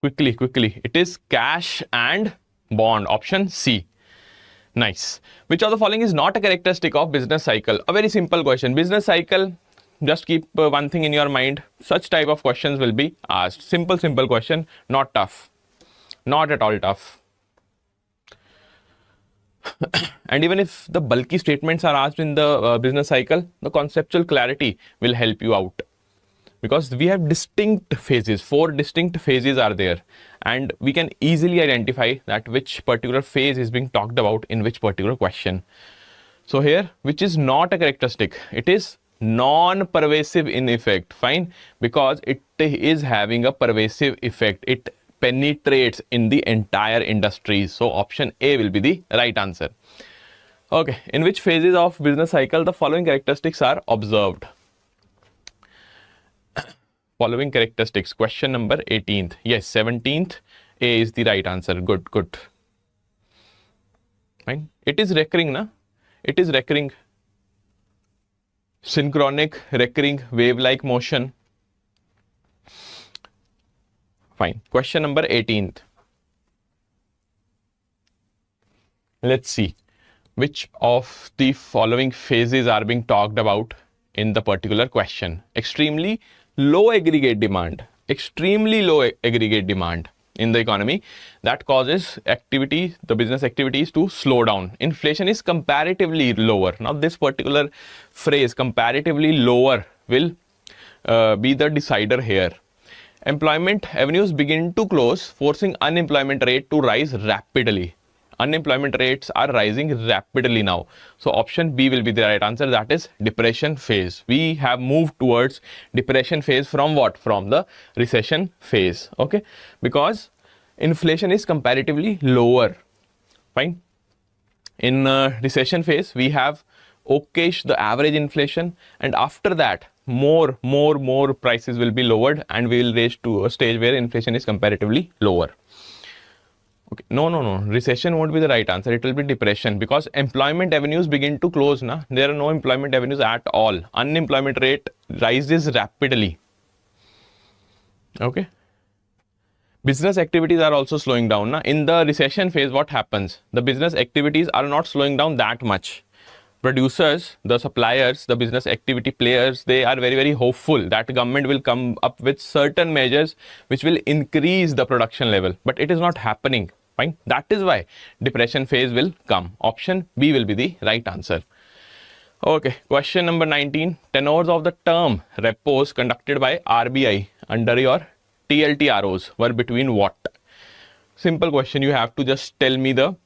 Quickly. It is cash and bond. Option C. Nice. Which of the following is not a characteristic of business cycle? A very simple question. Business cycle, just keep one thing in your mind. Such type of questions will be asked. Simple question, not tough. Not at all tough. And even if the bulky statements are asked in the business cycle, the conceptual clarity will help you out. Because we have distinct phases, 4 distinct phases are there, and we can easily identify that which particular phase is being talked about in which particular question. So here, which is not a characteristic, it is non-pervasive in effect, fine, because it is having a pervasive effect. It penetrates in the entire industry. So option A will be the right answer. Okay, in which phases of business cycle the following characteristics are observed? Following characteristics, question number 18th. Yes, 17th A is the right answer. Good. Fine. It is recurring, na? It is recurring. Synchronic, recurring, wave-like motion. Fine. Question number 18th. Let's see. Which of the following phases are being talked about in the particular question? Extremely low aggregate demand in the economy that causes the business activities to slow down. Inflation is comparatively lower. Now this particular phrase, comparatively lower, will be the decider here. Employment avenues begin to close, forcing unemployment rate to rise rapidly. Unemployment rates are rising rapidly now. So option B will be the right answer. That is depression phase. We have moved towards depression phase from what? From the recession phase. Okay. Because inflation is comparatively lower. Fine. In recession phase, we have okayish the average inflation, and after that more prices will be lowered and we will reach to a stage where inflation is comparatively lower. Okay. No. Recession won't be the right answer. It will be depression, because employment avenues begin to close. Na? There are no employment avenues at all. Unemployment rate rises rapidly. Okay. Business activities are also slowing down. Na? In the recession phase, what happens? The business activities are not slowing down that much. Producers, the suppliers, the business activity players, they are very hopeful that government will come up with certain measures which will increase the production level. But it is not happening. Fine. That is why depression phase will come. Option B will be the right answer. Okay. Question number 19. Tenors of the term repos conducted by RBI under your TLTROs were between what? Simple question. You have to just tell me the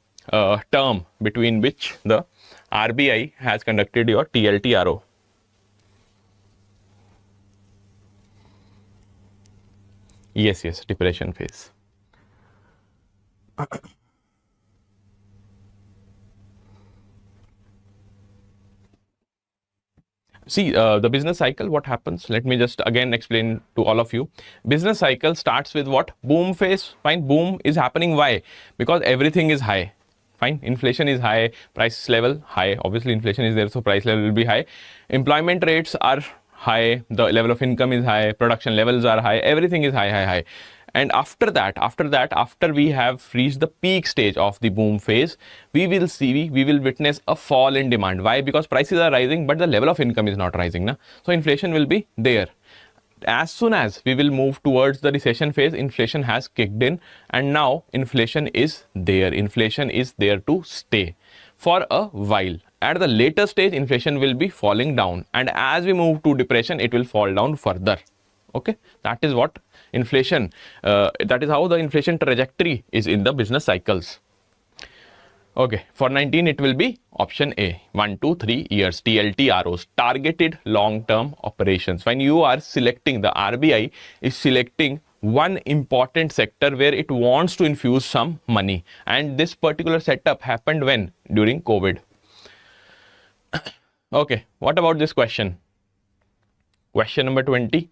term between which the RBI has conducted your TLTRO. Yes, depression phase. See, the business cycle, what happens? Let me just again explain to all of you. Business cycle starts with what? Boom phase. Fine. Boom is happening. Why? Because everything is high. Fine. Inflation is high, price level high. Obviously, inflation is there, so price level will be high. Employment rates are high. The level of income is high. Production levels are high. Everything is high. And after we have reached the peak stage of the boom phase, we will witness a fall in demand. Why? Because prices are rising, but the level of income is not rising. Na? So inflation will be there. As soon as we will move towards the recession phase, inflation has kicked in, and now inflation is there. Inflation is there to stay for a while. At the later stage, inflation will be falling down, and as we move to depression, it will fall down further. Okay, that is what inflation, that is how the inflation trajectory is in the business cycles. Okay, for 19 it will be option A, 1 to 3 years, TLTROs, targeted long-term operations. When you are selecting, the RBI is selecting one important sector where it wants to infuse some money, and this particular setup happened when? During COVID. Okay, what about this question? Question number 20.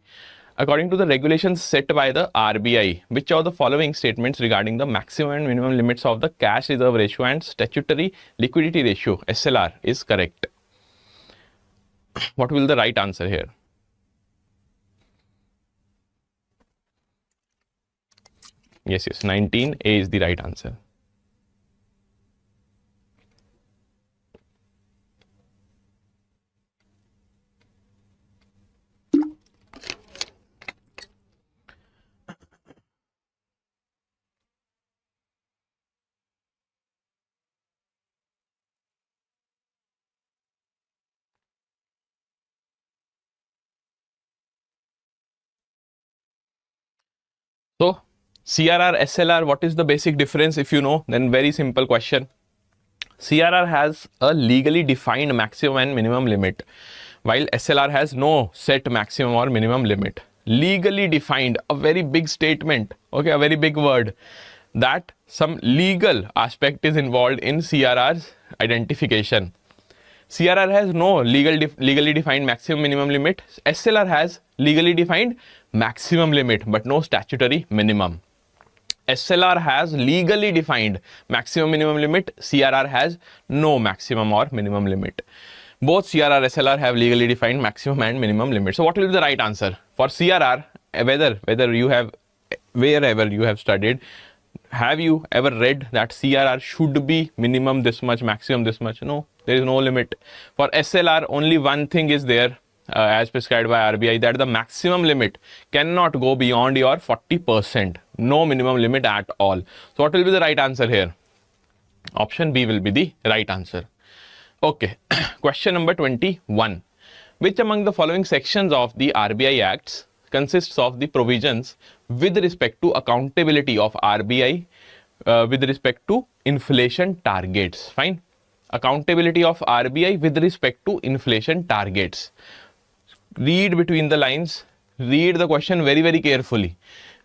According to the regulations set by the RBI, which of the following statements regarding the maximum and minimum limits of the cash reserve ratio and statutory liquidity ratio SLR is correct? What will the right answer here? Yes, 19A is the right answer. So CRR, SLR, what is the basic difference? If you know, then very simple question. CRR has a legally defined maximum and minimum limit, while SLR has no set maximum or minimum limit. Legally defined, a very big statement, okay, a very big word, that some legal aspect is involved in CRR's identification. CRR has no legally defined maximum minimum limit. SLR has legally defined maximum limit but no statutory minimum. SLR has legally defined maximum minimum limit. CRR has no maximum or minimum limit. Both CRR and SLR have legally defined maximum and minimum limit. So what will be the right answer? For CRR, whether you have, wherever you have studied, have you ever read that CRR should be minimum this much, maximum this much? No, there is no limit. For SLR, only one thing is there, as prescribed by RBI, that the maximum limit cannot go beyond your 40%. No minimum limit at all. So what will be the right answer here? Option B will be the right answer. Okay, question number 21. Which among the following sections of the RBI Acts consists of the provisions with respect to accountability of RBI with respect to inflation targets? Fine. Accountability of RBI with respect to inflation targets. Read between the lines. Read the question very, very carefully.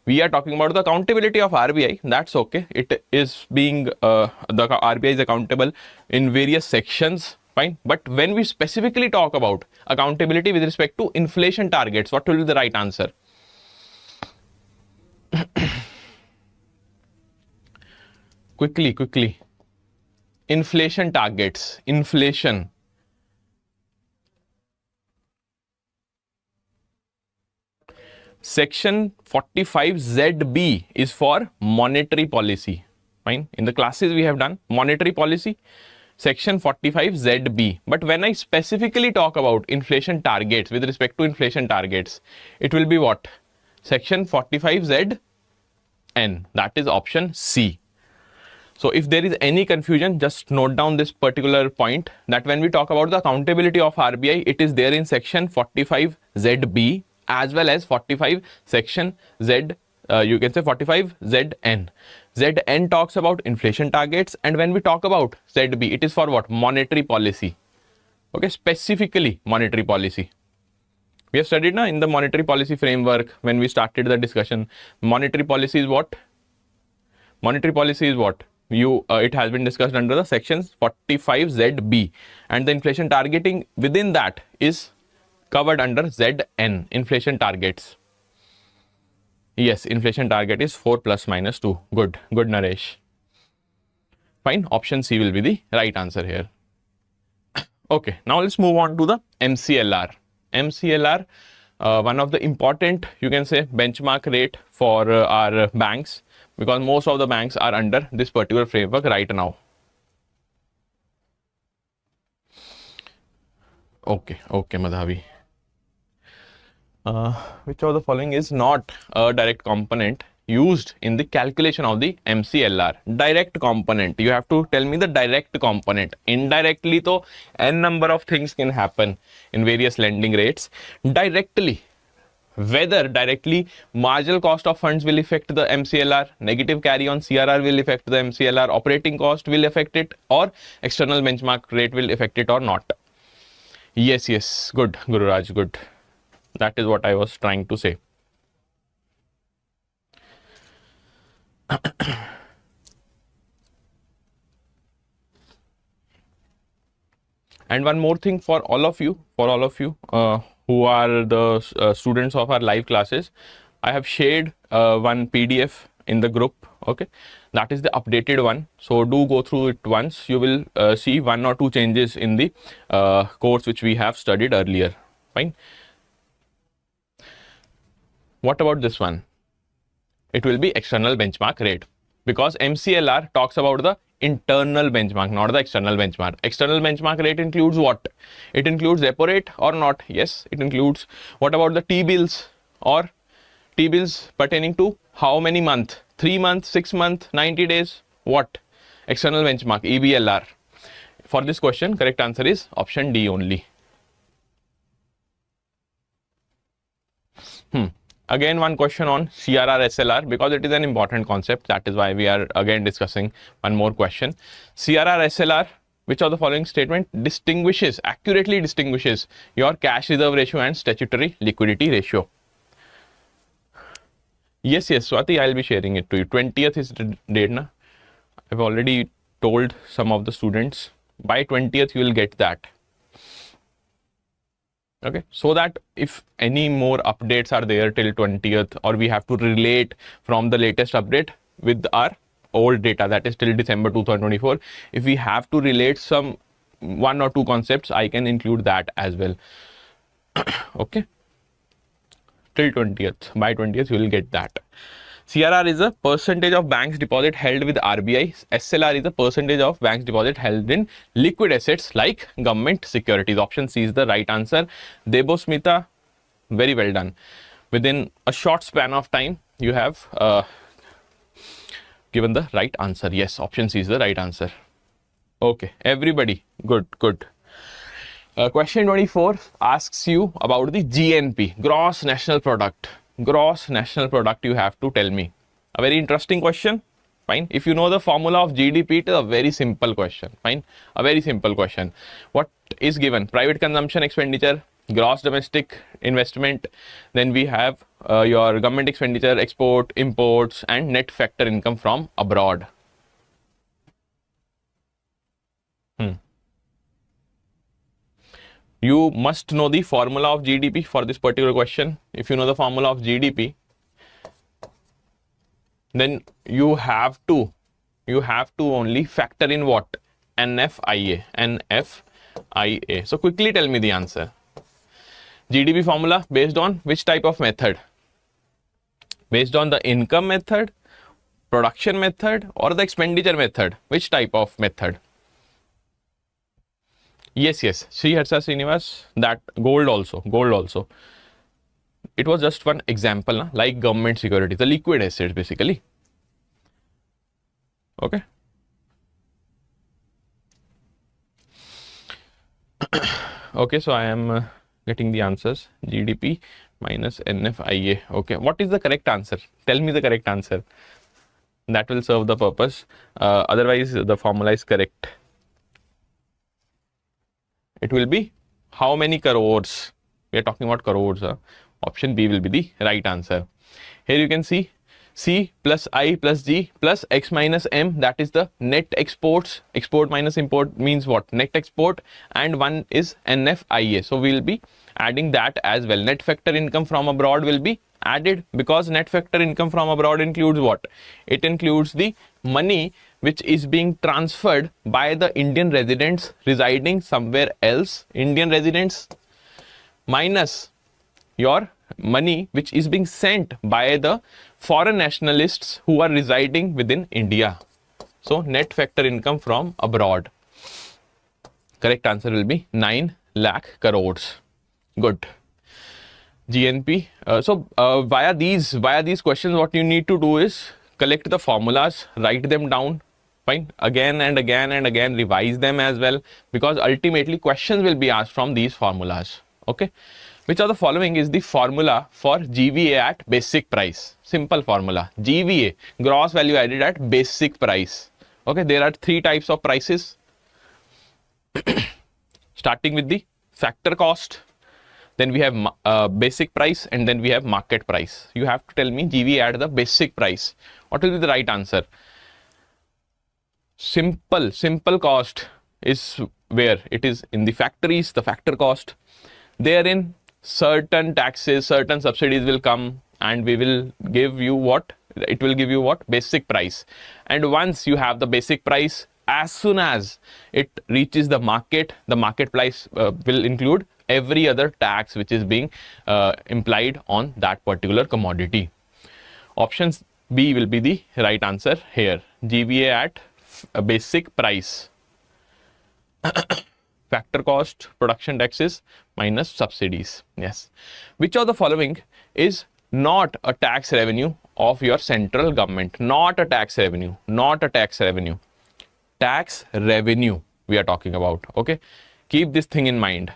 We are talking about the accountability of RBI. That's okay. It is being, the RBI is accountable in various sections. Fine. But when we specifically talk about accountability with respect to inflation targets, what will be the right answer? Quickly. Inflation targets. Inflation. Section 45ZB is for monetary policy. Fine. In the classes we have done monetary policy, section 45ZB. But when I specifically talk about inflation targets with respect to inflation targets, it will be what? Section 45ZN. That is option C. So if there is any confusion, just note down this particular point, that when we talk about the accountability of RBI, it is there in section 45ZB as well as 45 section Z, you can say 45ZN. ZN talks about inflation targets, and when we talk about ZB, it is for what? Monetary policy. Okay, specifically monetary policy. We have studied now in the monetary policy framework when we started the discussion. Monetary policy is what? Monetary policy is what? It has been discussed under the sections 45ZB, and the inflation targeting within that is covered under ZN, inflation targets. Yes, inflation target is 4 ± 2. Good, Naresh. Fine, option C will be the right answer here. Okay, now let's move on to the MCLR. MCLR, one of the important, you can say, benchmark rate for our banks, because most of the banks are under this particular framework right now. Okay, Madhavi. Which of the following is not a direct component used in the calculation of the MCLR? Direct component. You have to tell me the direct component. Indirectly, though, n number of things can happen in various lending rates. Directly, whether directly marginal cost of funds will affect the MCLR, negative carry on CRR will affect the MCLR, operating cost will affect it, or external benchmark rate will affect it or not. Yes, good, Guru Raj, good. That is what I was trying to say. And one more thing for all of you, who are the students of our live classes, I have shared one PDF in the group. Okay, that is the updated one. So do go through it once. You will see 1 or 2 changes in the course which we have studied earlier. Fine. What about this one? it will be external benchmark rate, because MCLR talks about the internal benchmark, not the external benchmark. External benchmark rate includes what? It includes repo rate or not? Yes, it includes. What about the T-bills, or T-bills pertaining to how many months? 3 months, 6 months, 90 days? What? External benchmark, EBLR. For this question, correct answer is option D only. Again, one question on CRR SLR, because it is an important concept. That is why we are again discussing one more question. CRR SLR, which of the following statement accurately distinguishes your cash reserve ratio and statutory liquidity ratio? Yes, Swati, I'll be sharing it to you. 20th is the date, na? I've already told some of the students. By 20th, you will get that. Okay, so that if any more updates are there till 20th, or we have to relate from the latest update with our old data, that is till December 2024, if we have to relate some 1 or 2 concepts, I can include that as well. Okay, till 20th, by 20th you will get that. CRR is a percentage of bank's deposit held with RBI. SLR is a percentage of bank's deposit held in liquid assets like government securities. Option C is the right answer. Debosmita, very well done. Within a short span of time, you have given the right answer. Yes, option C is the right answer. Okay, everybody, good. Question 24 asks you about the GNP, gross national product. Gross national product, you have to tell me. A very interesting question. Fine. If you know the formula of GDP, it is a very simple question. Fine. A very simple question. What is given? Private consumption expenditure, gross domestic investment. Then we have your government expenditure, export, imports, and net factor income from abroad. You must know the formula of GDP for this particular question. If you know the formula of GDP, then you have to only factor in what? NFIA. So quickly tell me the answer. GDP formula based on which type of method? Based on the income method, production method, or the expenditure method? Which type of method? Yes, Sri Harsha Srinivas, that gold also. It was just one example, na? Like government securities, the liquid assets basically. Okay. Okay, so I am getting the answers. GDP minus NFIA. Okay, what is the correct answer? Tell me the correct answer. That will serve the purpose. Otherwise, the formula is correct. It will be how many crores? We are talking about crores. Option B will be the right answer. Here you can see C plus I plus G plus X minus M. That is the net exports. Export minus import means what? Net export. And one is NFIA. So we will be adding that as well. Net factor income from abroad will be added, because net factor income from abroad includes what? It includes the money which is being transferred by the Indian residents residing somewhere else, Indian residents, minus your money which is being sent by the foreign nationalists who are residing within India. So net factor income from abroad. Correct answer will be 9 lakh crores. Good. GNP. Via these questions, what you need to do is collect the formulas, write them down. Fine. Again and again, revise them as well, because ultimately questions will be asked from these formulas. Okay. Which of the following is the formula for GVA at basic price? Simple formula. GVA, gross value added at basic price. Okay. There are 3 types of prices. Starting with the factor cost. Then we have basic price, and then we have market price. You have to tell me GVA at the basic price. What will be the right answer? Simple cost is where it is in the factories, the factor cost. Therein certain taxes, certain subsidies will come, and we will give you what? It will give you what? Basic price. And once you have the basic price, as soon as it reaches the market price will include every other tax which is being implied on that particular commodity. Options B will be the right answer here. GVA at basic price. Factor cost, production taxes minus subsidies. Yes. Which of the following is not a tax revenue of your central government? Not a tax revenue. Not a tax revenue. Tax revenue we are talking about. Okay. Keep this thing in mind.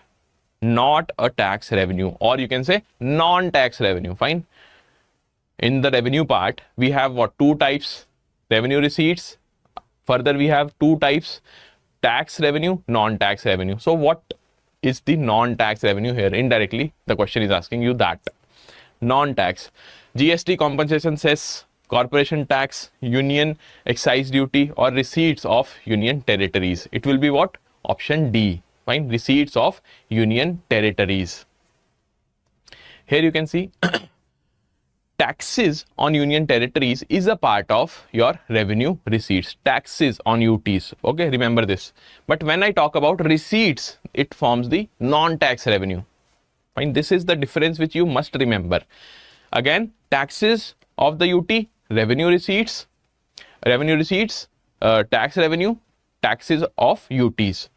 Not a tax revenue, or you can say non-tax revenue. Fine. In the revenue part, we have what? Two types. Revenue receipts. Further, we have two types. Tax revenue, non-tax revenue. So what is the non-tax revenue here? Indirectly, the question is asking you that. Non-tax. GST, compensation cess, corporation tax, union excise duty, or receipts of union territories. It will be what? Option D. Fine. Receipts of union territories. Here you can see taxes on union territories is a part of your revenue receipts. Taxes on UTs. Okay, remember this. But when I talk about receipts, it forms the non-tax revenue. Fine. This is the difference which you must remember. Again, taxes of the UT, revenue receipts, tax revenue, taxes of UTs.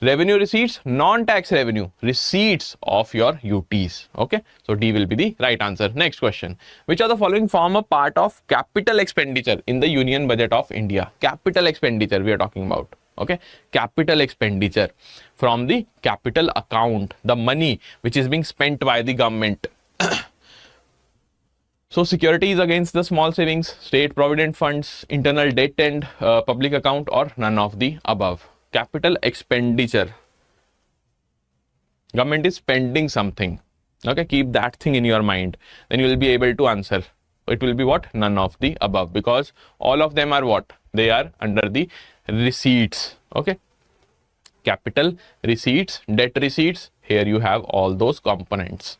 Revenue receipts, non-tax revenue, receipts of your UTs. Okay, so D will be the right answer. Next question. Which of the following form a part of capital expenditure in the Union Budget of India? Capital expenditure we are talking about. Okay, capital expenditure from the capital account, the money which is being spent by the government. So securities against the small savings, state provident funds, internal debt and public account, or none of the above. Capital expenditure. Government is spending something. Okay, keep that thing in your mind. Then you will be able to answer. It will be what? None of the above, because all of them are what? They are under the receipts. Okay. Capital receipts, debt receipts. Here you have all those components.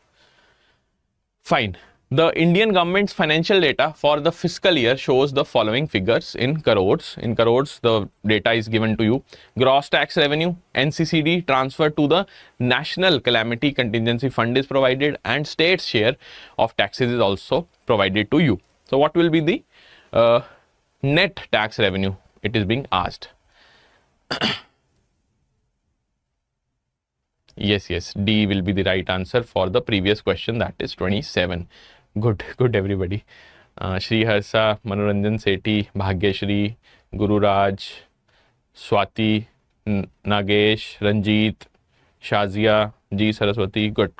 Fine. The Indian government's financial data for the fiscal year shows the following figures in crores. In crores, the data is given to you. Gross tax revenue, NCCD transferred to the National Calamity Contingency Fund is provided, and state's share of taxes is also provided to you. So what will be the net tax revenue? It is being asked. Yes, D will be the right answer for the previous question, that is 27. Good everybody. Shri Harsa, Manoranjan Sethi, Bhagyashri, Guru Raj, Swati, Nagesh, Ranjit, Shazia, G Saraswati. Good.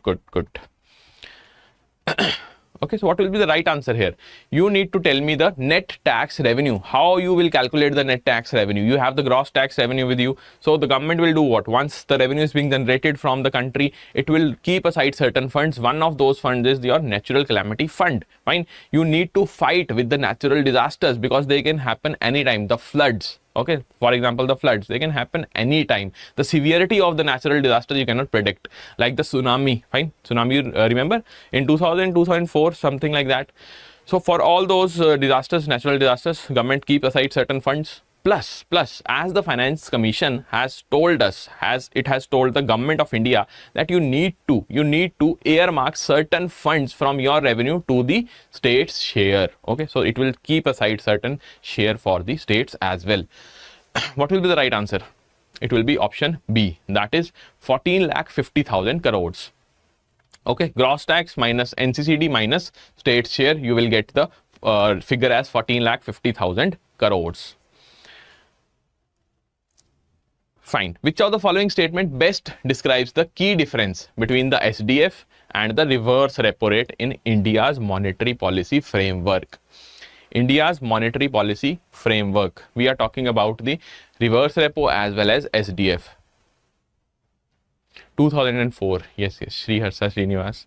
Okay, so what will be the right answer here? You need to tell me the net tax revenue. How you will calculate the net tax revenue? You have the gross tax revenue with you. So the government will do what? Once the revenue is being generated from the country, it will keep aside certain funds. One of those funds is your natural calamity fund. Fine. You need to fight with the natural disasters because they can happen anytime. The floods. Okay, for example, the floods, they can happen anytime. The severity of the natural disasters you cannot predict, like the tsunami. Fine, tsunami, remember in 2000, 2004, something like that. So for all those disasters, natural disasters, government keep aside certain funds. Plus, as the Finance Commission has told us, it has told the government of India that you need to earmark certain funds from your revenue to the state's share. Okay, so it will keep aside certain share for the states as well. What will be the right answer? It will be option B, that is 14,50,000 crores. Okay, gross tax minus NCCD minus state share, you will get the figure as 14,50,000 crores. Fine. Which of the following statement best describes the key difference between the SDF and the reverse repo rate in India's monetary policy framework? India's monetary policy framework. We are talking about the reverse repo as well as SDF. 2004. Yes. Sri Harsa Srinivas.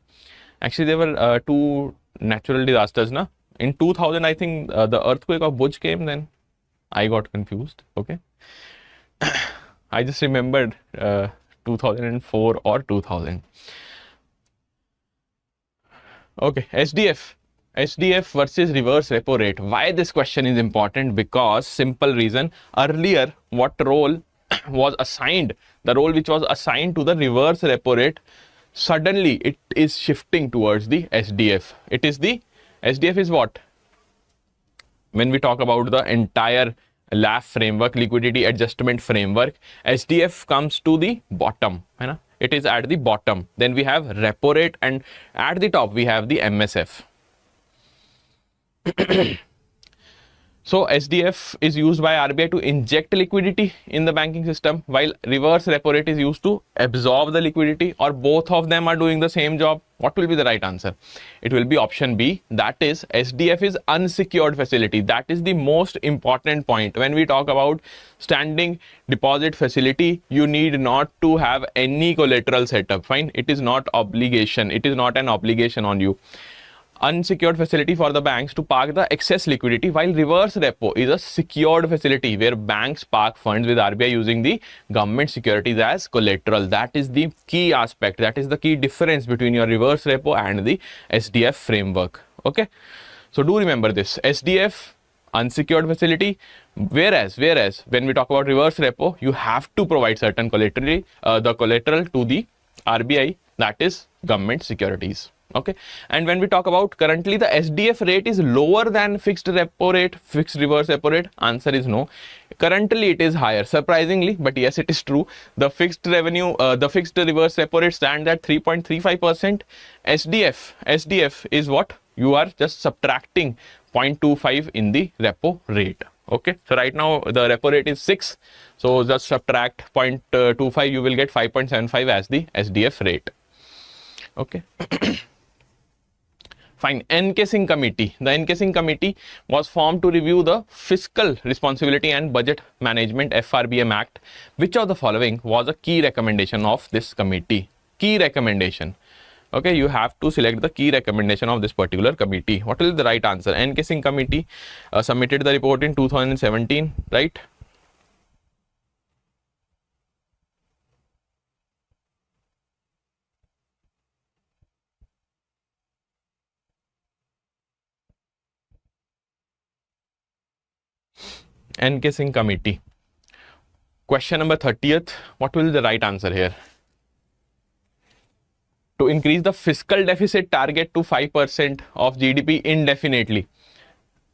Actually, there were two natural disasters. Na? In 2000, I think the earthquake of Bhuj came, then I got confused. Okay. I just remembered 2004 or 2000. Okay, SDF versus reverse repo rate. Why this question is important? Because simple reason, earlier what role was assigned, the role which was assigned to the reverse repo rate, suddenly it is shifting towards the SDF. It is the SDF is what? when we talk about the entire LAF framework, liquidity adjustment framework, SDF comes to the bottom, है ना? It is at the bottom. Then we have repo rate, and at the top we have the MSF. So SDF is used by RBI to inject liquidity in the banking system, while reverse repo rate is used to absorb the liquidity, or both of them are doing the same job. What will be the right answer? It will be option B. That is, SDF is unsecured facility. That is the most important point. When we talk about standing deposit facility, you need not to have any collateral setup. Fine. It is not obligation. It is not an obligation on you. Unsecured facility for the banks to park the excess liquidity, while reverse repo is a secured facility where banks park funds with RBI using the government securities as collateral. That is the key aspect. That is the key difference between your reverse repo and the SDF framework. Okay. So do remember this. SDF, unsecured facility, whereas when we talk about reverse repo, you have to provide certain collateral, the collateral to the RBI, that is government securities. Okay. And when we talk about currently the SDF rate is lower than fixed repo rate, fixed reverse repo rate, answer is no. Currently it is higher, surprisingly, but yes, it is true. The fixed revenue, the fixed reverse repo rate stands at 3.35%. SDF is what? You are just subtracting 0.25 in the repo rate. Okay. So right now the repo rate is 6. So just subtract 0.25, you will get 5.75 as the SDF rate. Okay. Fine. Encasing committee. The encasing committee was formed to review the Fiscal Responsibility and Budget Management FRBM Act. Which of the following was a key recommendation of this committee? Key recommendation. Okay, you have to select the key recommendation of this particular committee. What is the right answer? Encasing committee submitted the report in 2017, right? Encasing committee. Question number 30th. What will be the right answer here? To increase the fiscal deficit target to 5% of GDP indefinitely.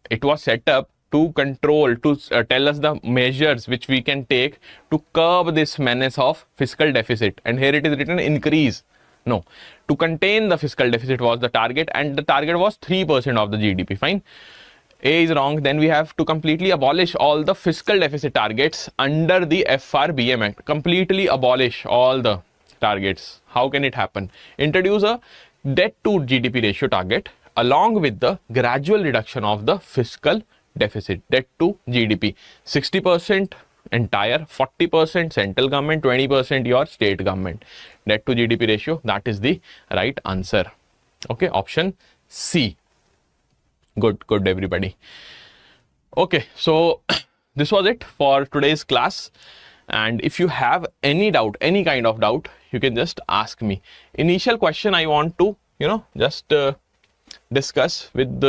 It was set up to control, to tell us the measures which we can take to curb this menace of fiscal deficit. And here it is written increase. No, to contain the fiscal deficit was the target, and the target was 3% of the GDP. Fine. A is wrong. Then we have to completely abolish all the fiscal deficit targets under the FRBM Act. Completely abolish all the targets. How can it happen? Introduce a debt to GDP ratio target along with the gradual reduction of the fiscal deficit. Debt to GDP. 60% entire, 40% central government, 20% your state government. Debt to GDP ratio. That is the right answer. Okay. Option C. Good everybody. Okay, so this was it for today's class, and if you have any doubt, any kind of doubt, you can just ask me. Initial question I want to just discuss with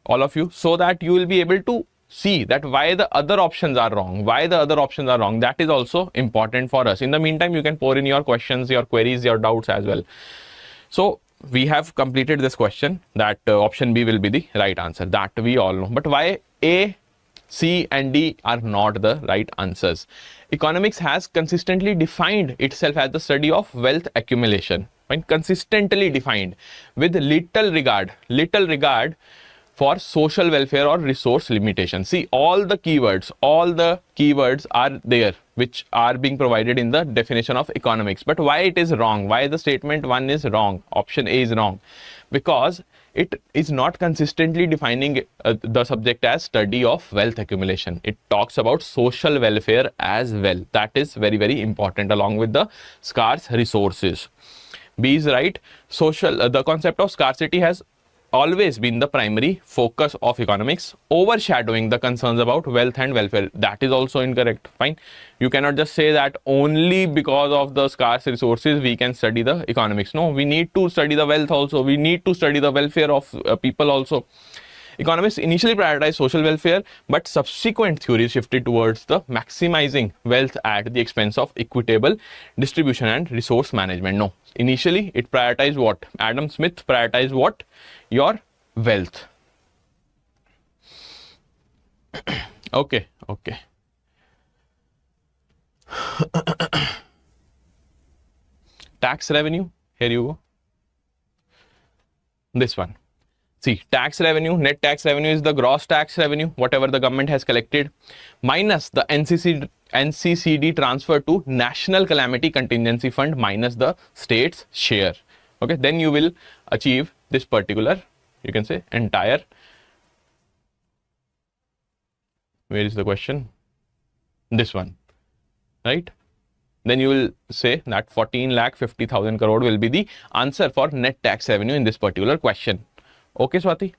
all of you, so that you will be able to see that why the other options are wrong. That is also important for us. In the meantime, you can pour in your questions, your queries, your doubts as well. So we have completed this question that option B will be the right answer. That we all know. But why A, C and D are not the right answers? Economics has consistently defined itself as the study of wealth accumulation. Right? Consistently defined with little regard for social welfare or resource limitation. See, all the keywords are there which are being provided in the definition of economics. But why it is wrong? Why the statement 1 is wrong? Option A is wrong. Because it is not consistently defining the subject as study of wealth accumulation. It talks about social welfare as well. That is very, very important, along with the scarce resources. B is right. The concept of scarcity has always been the primary focus of economics, overshadowing the concerns about wealth and welfare. That is also incorrect. Fine. You cannot just say that only because of the scarce resources we can study the economics. No, we need to study the wealth also. We need to study the welfare of people also. Economists initially prioritized social welfare, but subsequent theories shifted towards the maximizing wealth at the expense of equitable distribution and resource management. No, initially it prioritized what? Adam Smith prioritized what? Your wealth. Okay, okay. Tax revenue, here you go. This one. See, tax revenue, net tax revenue is the gross tax revenue, whatever the government has collected, minus the NCCD transfer to National Calamity Contingency Fund minus the state's share. Okay, then you will achieve this particular, you can say, entire. Where is the question? This one, right? Then you will say that 14,50,000 crore will be the answer for net tax revenue in this particular question. Okay, Swati?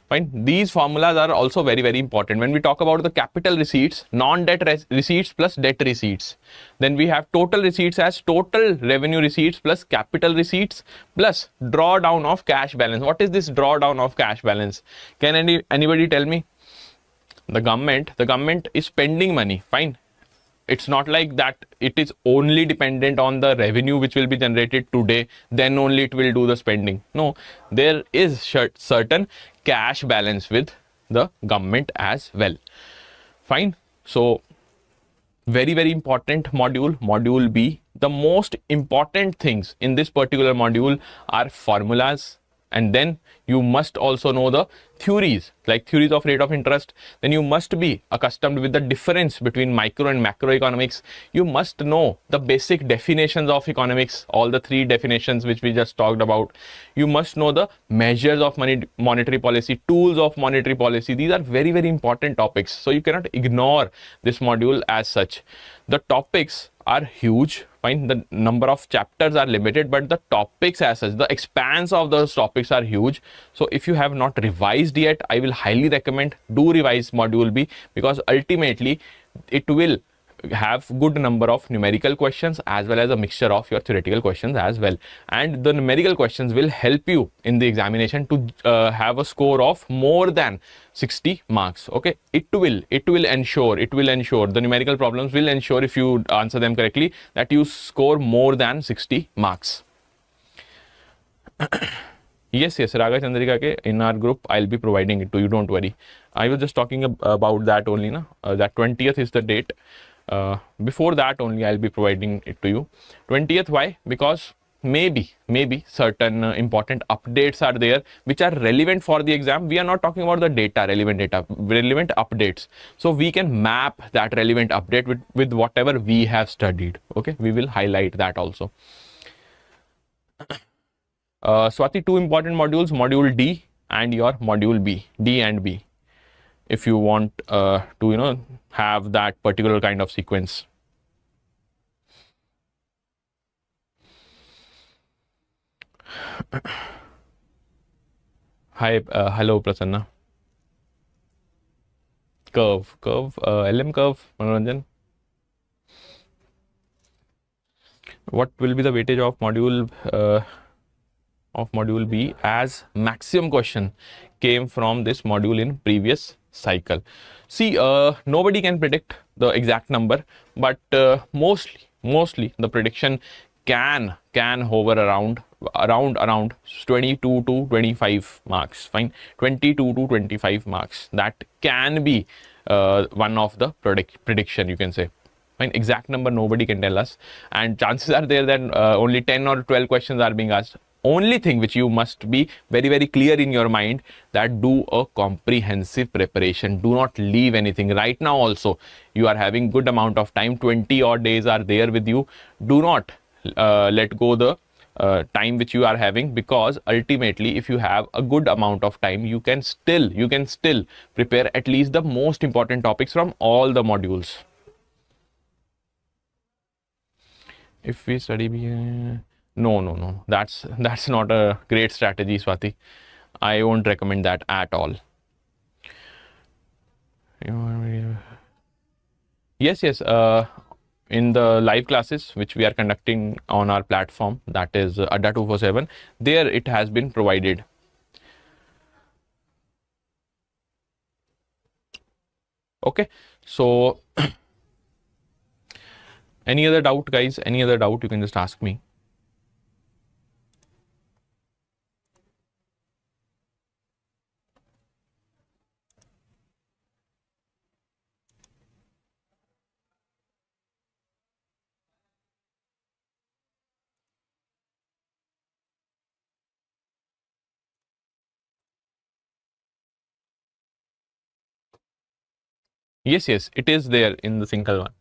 Fine. These formulas are also very, very important. When we talk about the capital receipts, non-debt receipts plus debt receipts, then we have total receipts as total revenue receipts plus capital receipts plus drawdown of cash balance. What is this drawdown of cash balance? Can anybody tell me? The government is spending money. Fine. It's not like that it is only dependent on the revenue which will be generated today, then only it will do the spending. No, there is certain cash balance with the government as well. Fine. So, very, very important module, module B. The most important things in this particular module are formulas, and then you must also know the theories, like theories of rate of interest. Then you must be accustomed with the difference between micro and macroeconomics. You must know the basic definitions of economics, all the three definitions which we just talked about. You must know the measures of monetary policy, tools of monetary policy. These are very, very important topics. So you cannot ignore this module as such. The topics are huge. Fine, the number of chapters are limited, but the topics as such, the expanse of those topics are huge. So if you have not revised yet, I will highly recommend do revise module B, because ultimately it will have good number of numerical questions as well as a mixture of your theoretical questions as well, and the numerical questions will help you in the examination to have a score of more than 60 marks. Okay, it will ensure the numerical problems will ensure, if you answer them correctly, that you score more than 60 marks. Yes, Raga Chandrika ke in our group I'll be providing it to you, don't worry. I was just talking about that only, na? That 20th is the date. Before that only I'll be providing it to you. 20th, why? Because maybe certain important updates are there which are relevant for the exam. We are not talking about the data, relevant updates. So we can map that relevant update with whatever we have studied. Okay, we will highlight that also. Swati, two important modules, module D and your module B, D and B, if you want to have that particular kind of sequence. Hi, hello Prasanna. Curve, LM curve, Manoranjan. What will be the weightage of module B, as maximum question came from this module in previous cycle? See, nobody can predict the exact number, but mostly the prediction can hover around 22 to 25 marks. Fine, 22 to 25 marks. That can be one of the prediction, you can say. Fine, exact number nobody can tell us, and chances are there that only 10 or 12 questions are being asked. Only thing which you must be very, very clear in your mind, that do a comprehensive preparation. Do not leave anything. Right now also you are having good amount of time, 20 odd days are there with you. Do not let go the time which you are having, because ultimately if you have a good amount of time, you can still prepare at least the most important topics from all the modules. If we study no, that's not a great strategy, Swati. I won't recommend that at all. Yes, in the live classes which we are conducting on our platform, that is Adda 247, there it has been provided. Okay, so any other doubt, guys? Any other doubt, you can just ask me. Yes, yes, it is there in the single one.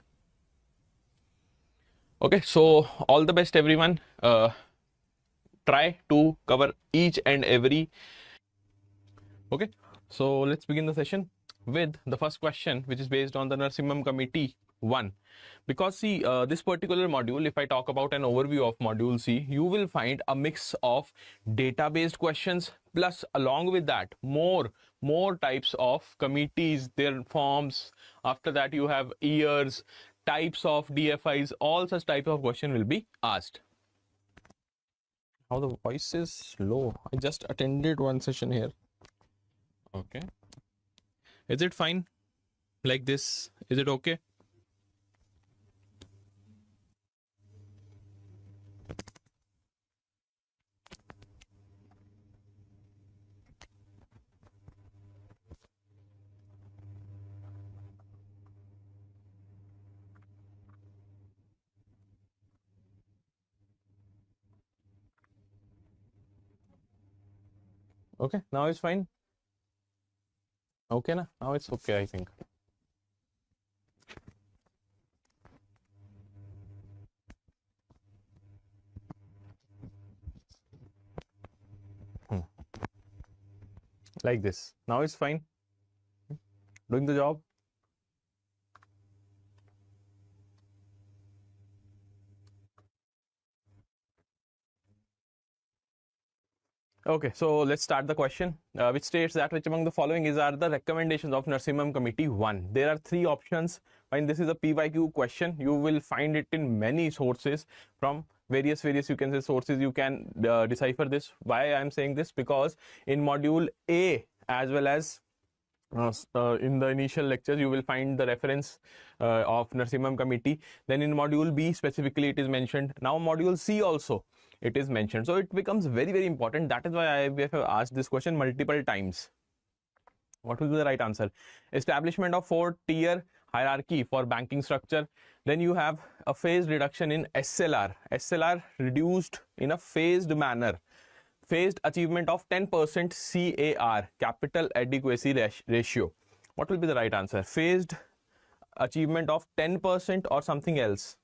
Okay, so all the best, everyone. Try to cover each and every. Okay, so let's begin the session with the first question, which is based on the Narsimham Committee 1. Because see, this particular module, if I talk about an overview of module C, you will find a mix of data-based questions, plus along with that, more types of committees, their forms. After that, you have years, types of DFIs, all such types of question will be asked. How the voice is low. I just attended one session here. Okay. Is it fine like this? Is it okay? Okay, now it's fine. Okay, now it's okay, I think. Like this. Now it's fine. Doing the job. Okay, so let's start the question, which states that which among the following are the recommendations of Narsimham Committee 1. There are three options, and this is a PYQ question. You will find it in many sources from various you can say sources. You can decipher this. Why I am saying this? Because in module A as well as in the initial lectures, you will find the reference of Narsimham Committee. Then in module B specifically it is mentioned. Now module C also it is mentioned. So it becomes very important. That is why I have asked this question multiple times. What will be the right answer? Establishment of 4-tier hierarchy for banking structure. Then you have a phased reduction in SLR. SLR reduced in a phased manner. Phased achievement of 10% CAR, capital adequacy ratio. What will be the right answer? Phased achievement of 10% or something else?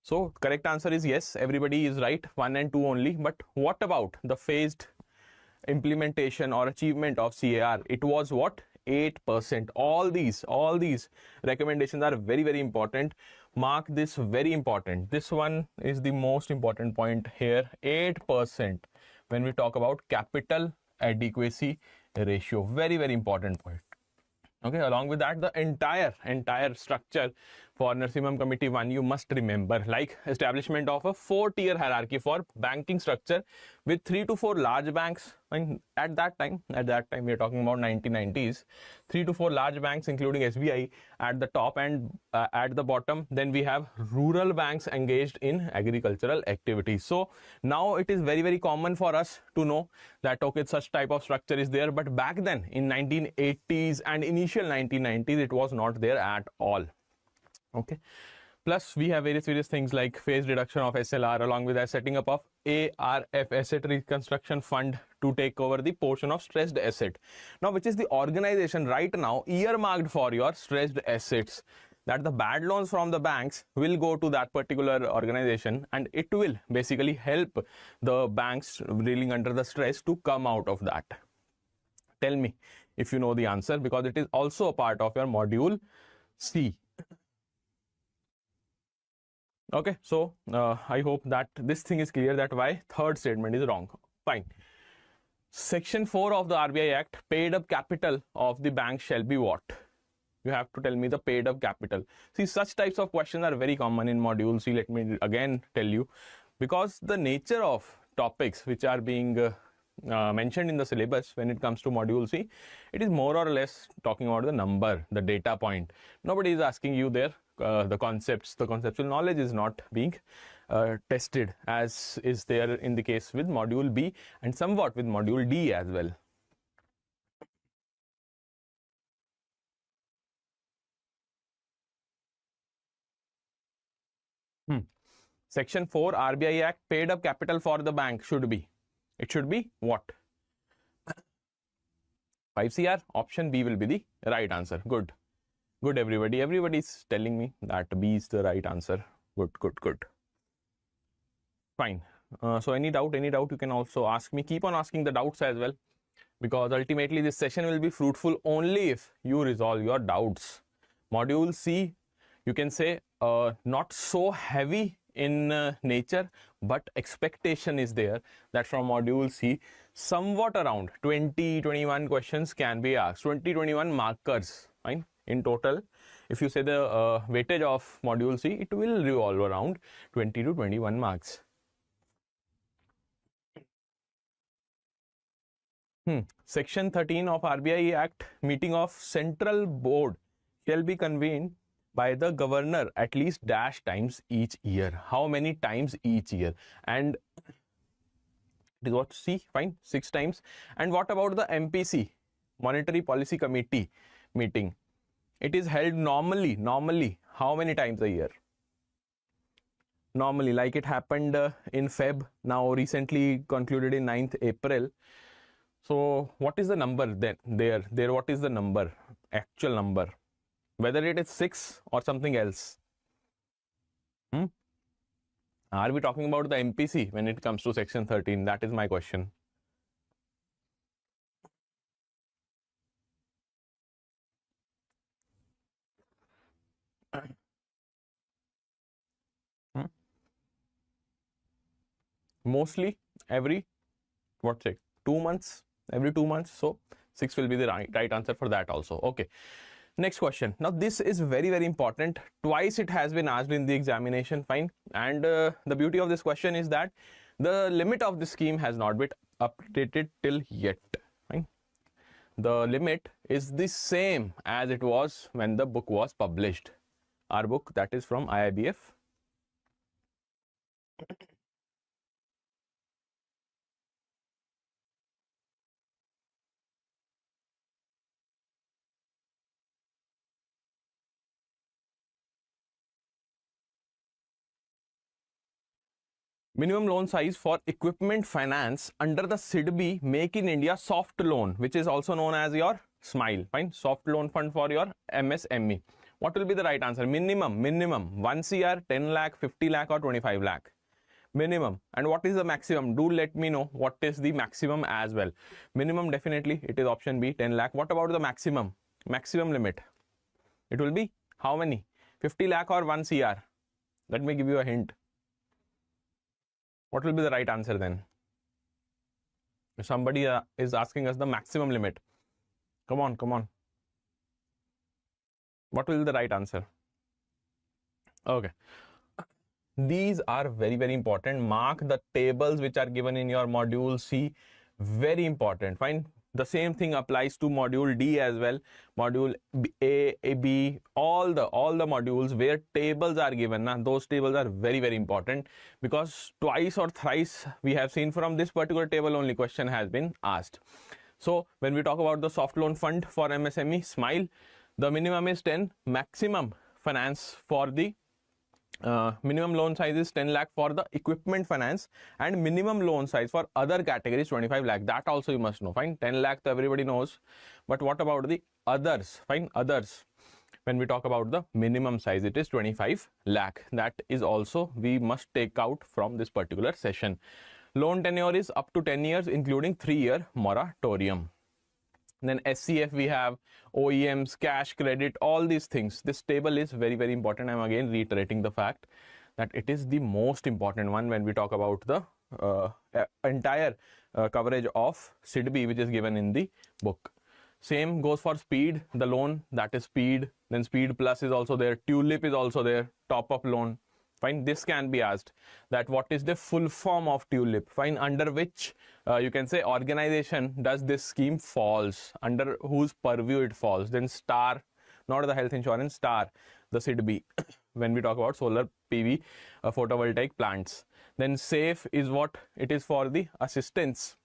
So correct answer is yes, everybody is right, 1 and 2 only. But what about the phased implementation or achievement of CAR? It was what? 8%. All these recommendations are very important. Mark this, very important. This one is the most important point here. 8% when we talk about capital adequacy ratio. Very important point. Okay, along with that, the entire structure for Narsimham Committee 1, you must remember, like establishment of a 4-tier hierarchy for banking structure with 3 to 4 large banks. And at that time we are talking about 1990s, 3 to 4 large banks including SBI at the top, and at the bottom then we have rural banks engaged in agricultural activities. So now it is very common for us to know that okay, such type of structure is there, but back then in 1980s and initial 1990s it was not there at all. Okay, plus we have various things like phase reduction of SLR, along with that setting up of ARF, asset reconstruction fund, to take over the portion of stressed asset. Now which is the organization right now earmarked for your stressed assets, that the bad loans from the banks will go to that particular organization, and it will basically help the banks reeling under the stress to come out of that. Tell me if you know the answer, because it is also a part of your module C. Okay, so I hope that this thing is clear, that why third statement is wrong. Fine. Section 4 of the RBI Act, paid up capital of the bank shall be what? You have to tell me the paid up capital. See, such types of questions are very common in module C. Let me again tell you, because the nature of topics which are being mentioned in the syllabus when it comes to module C, it is more or less talking about the number, the data point. Nobody is asking you there the concepts. The conceptual knowledge is not being tested, as is there in the case with module B and somewhat with module D as well. Section 4 RBI Act, paid up capital for the bank should be, it should be what? 5 CR, option B will be the right answer. Good. Good, everybody. Everybody is telling me that B is the right answer. Good, good, good. Fine. So any doubt, you can also ask me. Keep on asking the doubts as well, because ultimately this session will be fruitful only if you resolve your doubts. Module C, you can say not so heavy in nature, but expectation is there that from module C somewhat around 20-21 questions can be asked, 20-21 markers, fine. In total, if you say the weightage of module C, it will revolve around 20 to 21 marks. Section 13 of RBI Act, meeting of central board shall be convened by the governor at least dash times each year. How many times each year? And it is what? C, fine, 6 times. And what about the MPC, Monetary Policy Committee meeting? It is held normally how many times a year? Normally, like it happened in Feb, now recently concluded in 9th April. So what is the number then there? What is the number, actual number? Whether it is 6 or something else? Are we talking about the MPC when it comes to section 13? That is my question. Mostly every, what say, 2 months, every 2 months. So 6 will be the right answer for that also. Okay. Next question. Now this is very important. Twice it has been asked in the examination, fine. And the beauty of this question is that the limit of the scheme has not been updated till yet, fine. The limit is the same as it was when the book was published. Our book, that is from IIBF. Minimum loan size for equipment finance under the SIDBI Make in India soft loan, which is also known as your SMILE, fine, soft loan fund for your MSME. What will be the right answer? Minimum 1 CR, 10 lakh, 50 lakh or 25 lakh. Minimum. And what is the maximum? Do let me know what is the maximum as well. Minimum, definitely it is option B, 10 lakh. What about the maximum? Maximum limit. It will be how many? 50 lakh or 1 CR? Let me give you a hint. What will be the right answer then? If somebody is asking us the maximum limit, come on. What will be the right answer? Okay. These are very important. Mark the tables which are given in your module C. Very important. Fine. The same thing applies to module D as well. Module A, B, all the modules where tables are given. Those tables are very important, because twice or thrice we have seen from this particular table only question has been asked. So when we talk about the soft loan fund for MSME, SMILE, the minimum is 10, maximum finance for the minimum loan size is 10 lakh for the equipment finance, and minimum loan size for other categories 25 lakh. That also you must know, fine. 10 lakh everybody knows, but what about the others? Fine, others. When we talk about the minimum size, it is 25 lakh. That is also we must take out from this particular session. Loan tenure is up to 10 years, including 3-year moratorium. Then SCF we have, OEMs, cash, credit, all these things. This table is very important. I'm again reiterating the fact that it is the most important one when we talk about the entire coverage of SIDBI which is given in the book. Same goes for speed, the loan, that is speed. Then speed plus is also there, tulip is also there, top up loan. Fine, this can be asked that what is the full form of tulip, fine, under which you can say organization does this scheme falls, under whose purview it falls. Then star, not the health insurance, star, the SIDBI when we talk about solar PV photovoltaic plants. Then safe is what it is for the assistance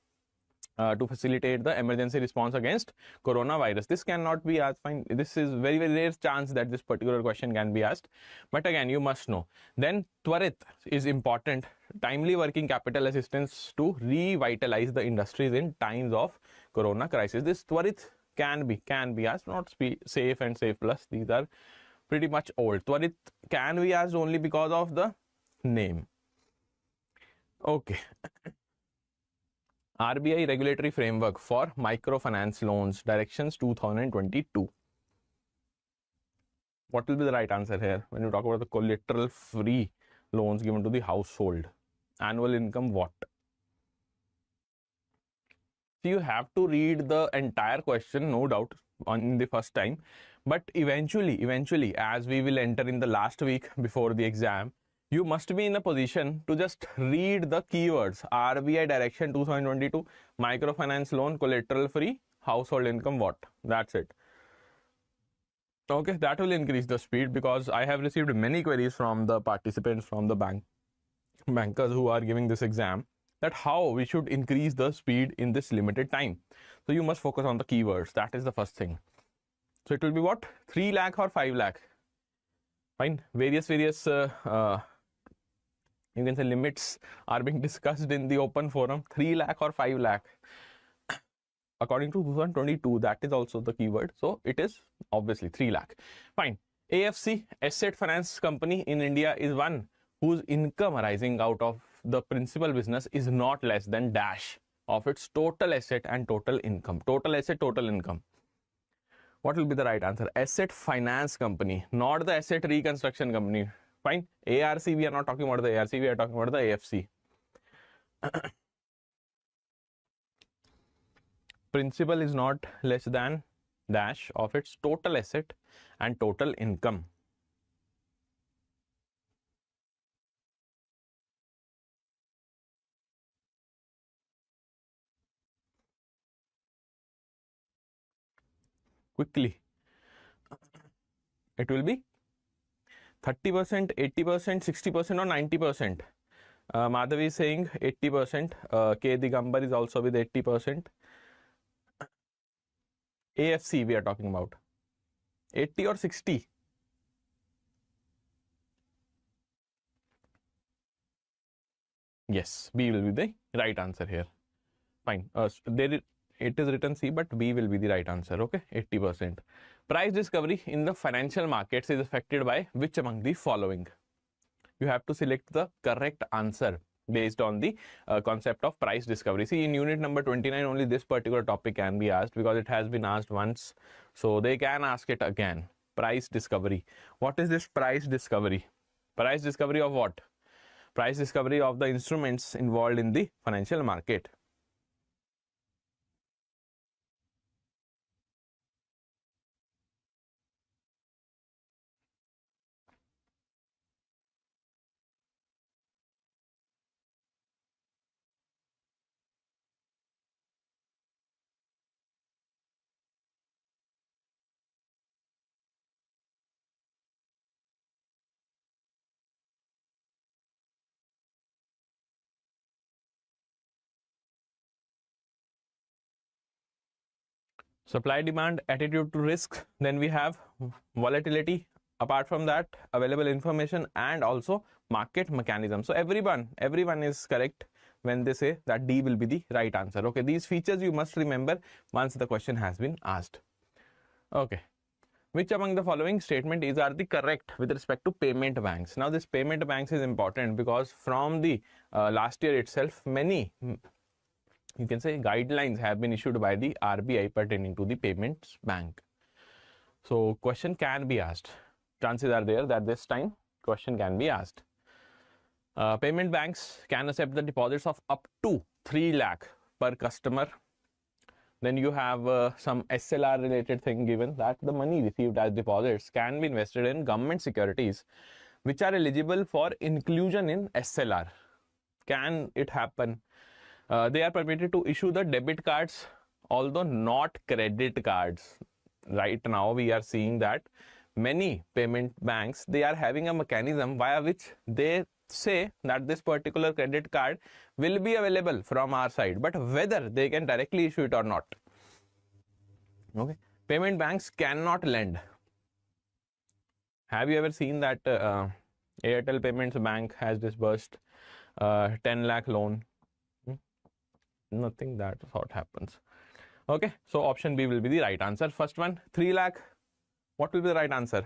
to facilitate the emergency response against coronavirus. This cannot be asked, fine. This is very rare chance that this particular question can be asked, but again you must know. Then Twarit is important, timely working capital assistance to revitalize the industries in times of corona crisis. This Twarit can be asked, not safe and safe plus. These are pretty much old. Twarit can be asked only because of the name. Okay. RBI regulatory framework for microfinance loans directions 2022. What will be the right answer here when you talk about the collateral free loans given to the household? Annual income what? So you have to read the entire question, no doubt, on the first time, but eventually, as we will enter in the last week before the exam, you must be in a position to just read the keywords. RBI direction 2022, microfinance loan, collateral free, household income what? That's it. Okay, that will increase the speed, because I have received many queries from the participants, from the bankers who are giving this exam, that how we should increase the speed in this limited time. So you must focus on the keywords. That is the first thing. So it will be what? 3 lakh or 5 lakh? Fine. Various you can say limits are being discussed in the open forum. 3 lakh or 5 lakh? According to 2022, that is also the keyword. So it is obviously 3 lakh. Fine. AFC, Asset Finance Company in India, is one whose income arising out of the principal business is not less than dash of its total asset and total income. Total asset, total income. What will be the right answer? Asset Finance Company, not the Asset Reconstruction Company. Fine. ARC, we are not talking about the ARC, we are talking about the AFC. Principal is not less than dash of its total asset and total income. Quickly. It will be 30%, 80%, 60% or 90%. Madhavi is saying 80%. K. Digambar is also with 80%. AFC we are talking about. 80 or 60? Yes, B will be the right answer here. Fine. It is written C, but B will be the right answer. Okay, 80%. Price discovery in the financial markets is affected by which among the following? You have to select the correct answer based on the concept of price discovery. See, in unit number 29, only this particular topic can be asked, because it has been asked once. So they can ask it again. Price discovery. What is this price discovery? Price discovery of what? Price discovery of the instruments involved in the financial market. Supply demand, attitude to risk. Then we have volatility. Apart from that, available information and also market mechanism. So everyone is correct when they say that D will be the right answer. Okay, these features you must remember once the question has been asked. Okay, which among the following statement are the correct with respect to payment banks? Now this payment banks is important, because from the last year itself, many, you can say, guidelines have been issued by the RBI pertaining to the payments bank. So question can be asked. Chances are there that this time question can be asked. Payment banks can accept the deposits of up to 3 lakh per customer. Then you have some SLR related thing given, that the money received as deposits can be invested in government securities which are eligible for inclusion in SLR. Can it happen? They are permitted to issue the debit cards, although not credit cards. Right now we are seeing that many payment banks, they are having a mechanism via which they say that this particular credit card will be available from our side, but whether they can directly issue it or not. Okay, payment banks cannot lend. Have you ever seen that Airtel Payments Bank has disbursed 10 lakh loan? Nothing that sort happens. Okay, so option B will be the right answer. First one, 3 lakh. What will be the right answer?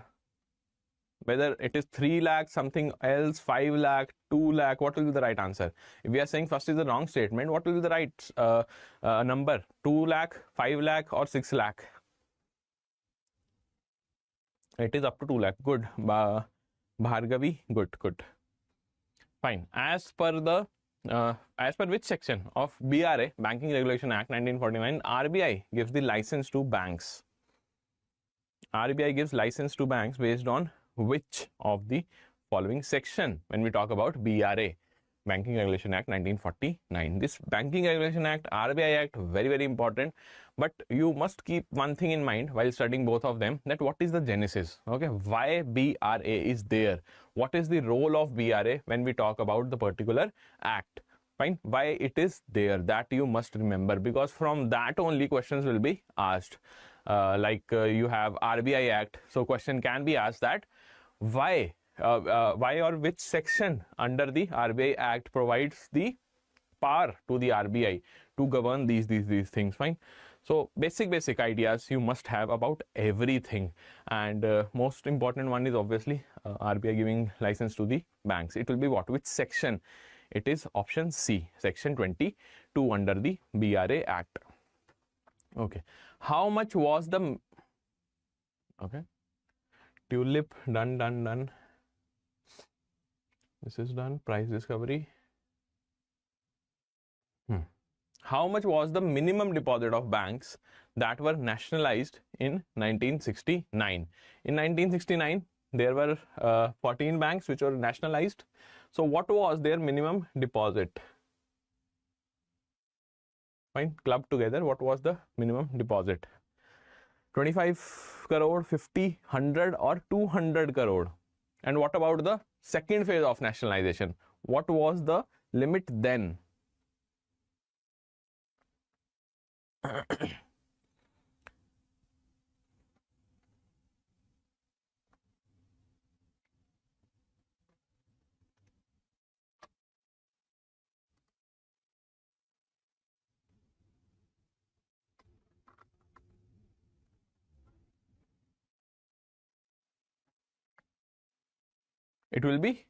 Whether it is 3 lakh, something else, 5 lakh, 2 lakh, what will be the right answer? If we are saying first is the wrong statement, what will be the right number? 2 lakh, 5 lakh, or 6 lakh? It is up to 2 lakh. Good. Bhargavi, good. Fine. As per which section of BRA, Banking Regulation Act 1949, RBI gives the license to banks? RBI gives license to banks based on which of the following section when we talk about BRA, Banking Regulation Act 1949? This Banking Regulation Act, RBI Act, very, very important. But you must keep one thing in mind while studying both of them, that what is the genesis? Okay, why BRA is there? What is the role of BRA when we talk about the particular act? Fine, why it is there, that you must remember, because from that only questions will be asked. You have RBI Act, so question can be asked that why or which section under the RBI Act provides the power to the RBI to govern these things. Fine. So basic ideas you must have about everything, and most important one is obviously RBI giving license to the banks. It will be what? Which section? It is option C, section 22 under the BRA Act. Okay, how much was the, okay, tulip, done. This is done. Price discovery. How much was the minimum deposit of banks that were nationalized in 1969? In 1969, there were 14 banks which were nationalized. So what was their minimum deposit? Fine, club together, what was the minimum deposit? 25 crore, 50, 100, or 200 crore? And what about the second phase of nationalization? What was the limit then? It will be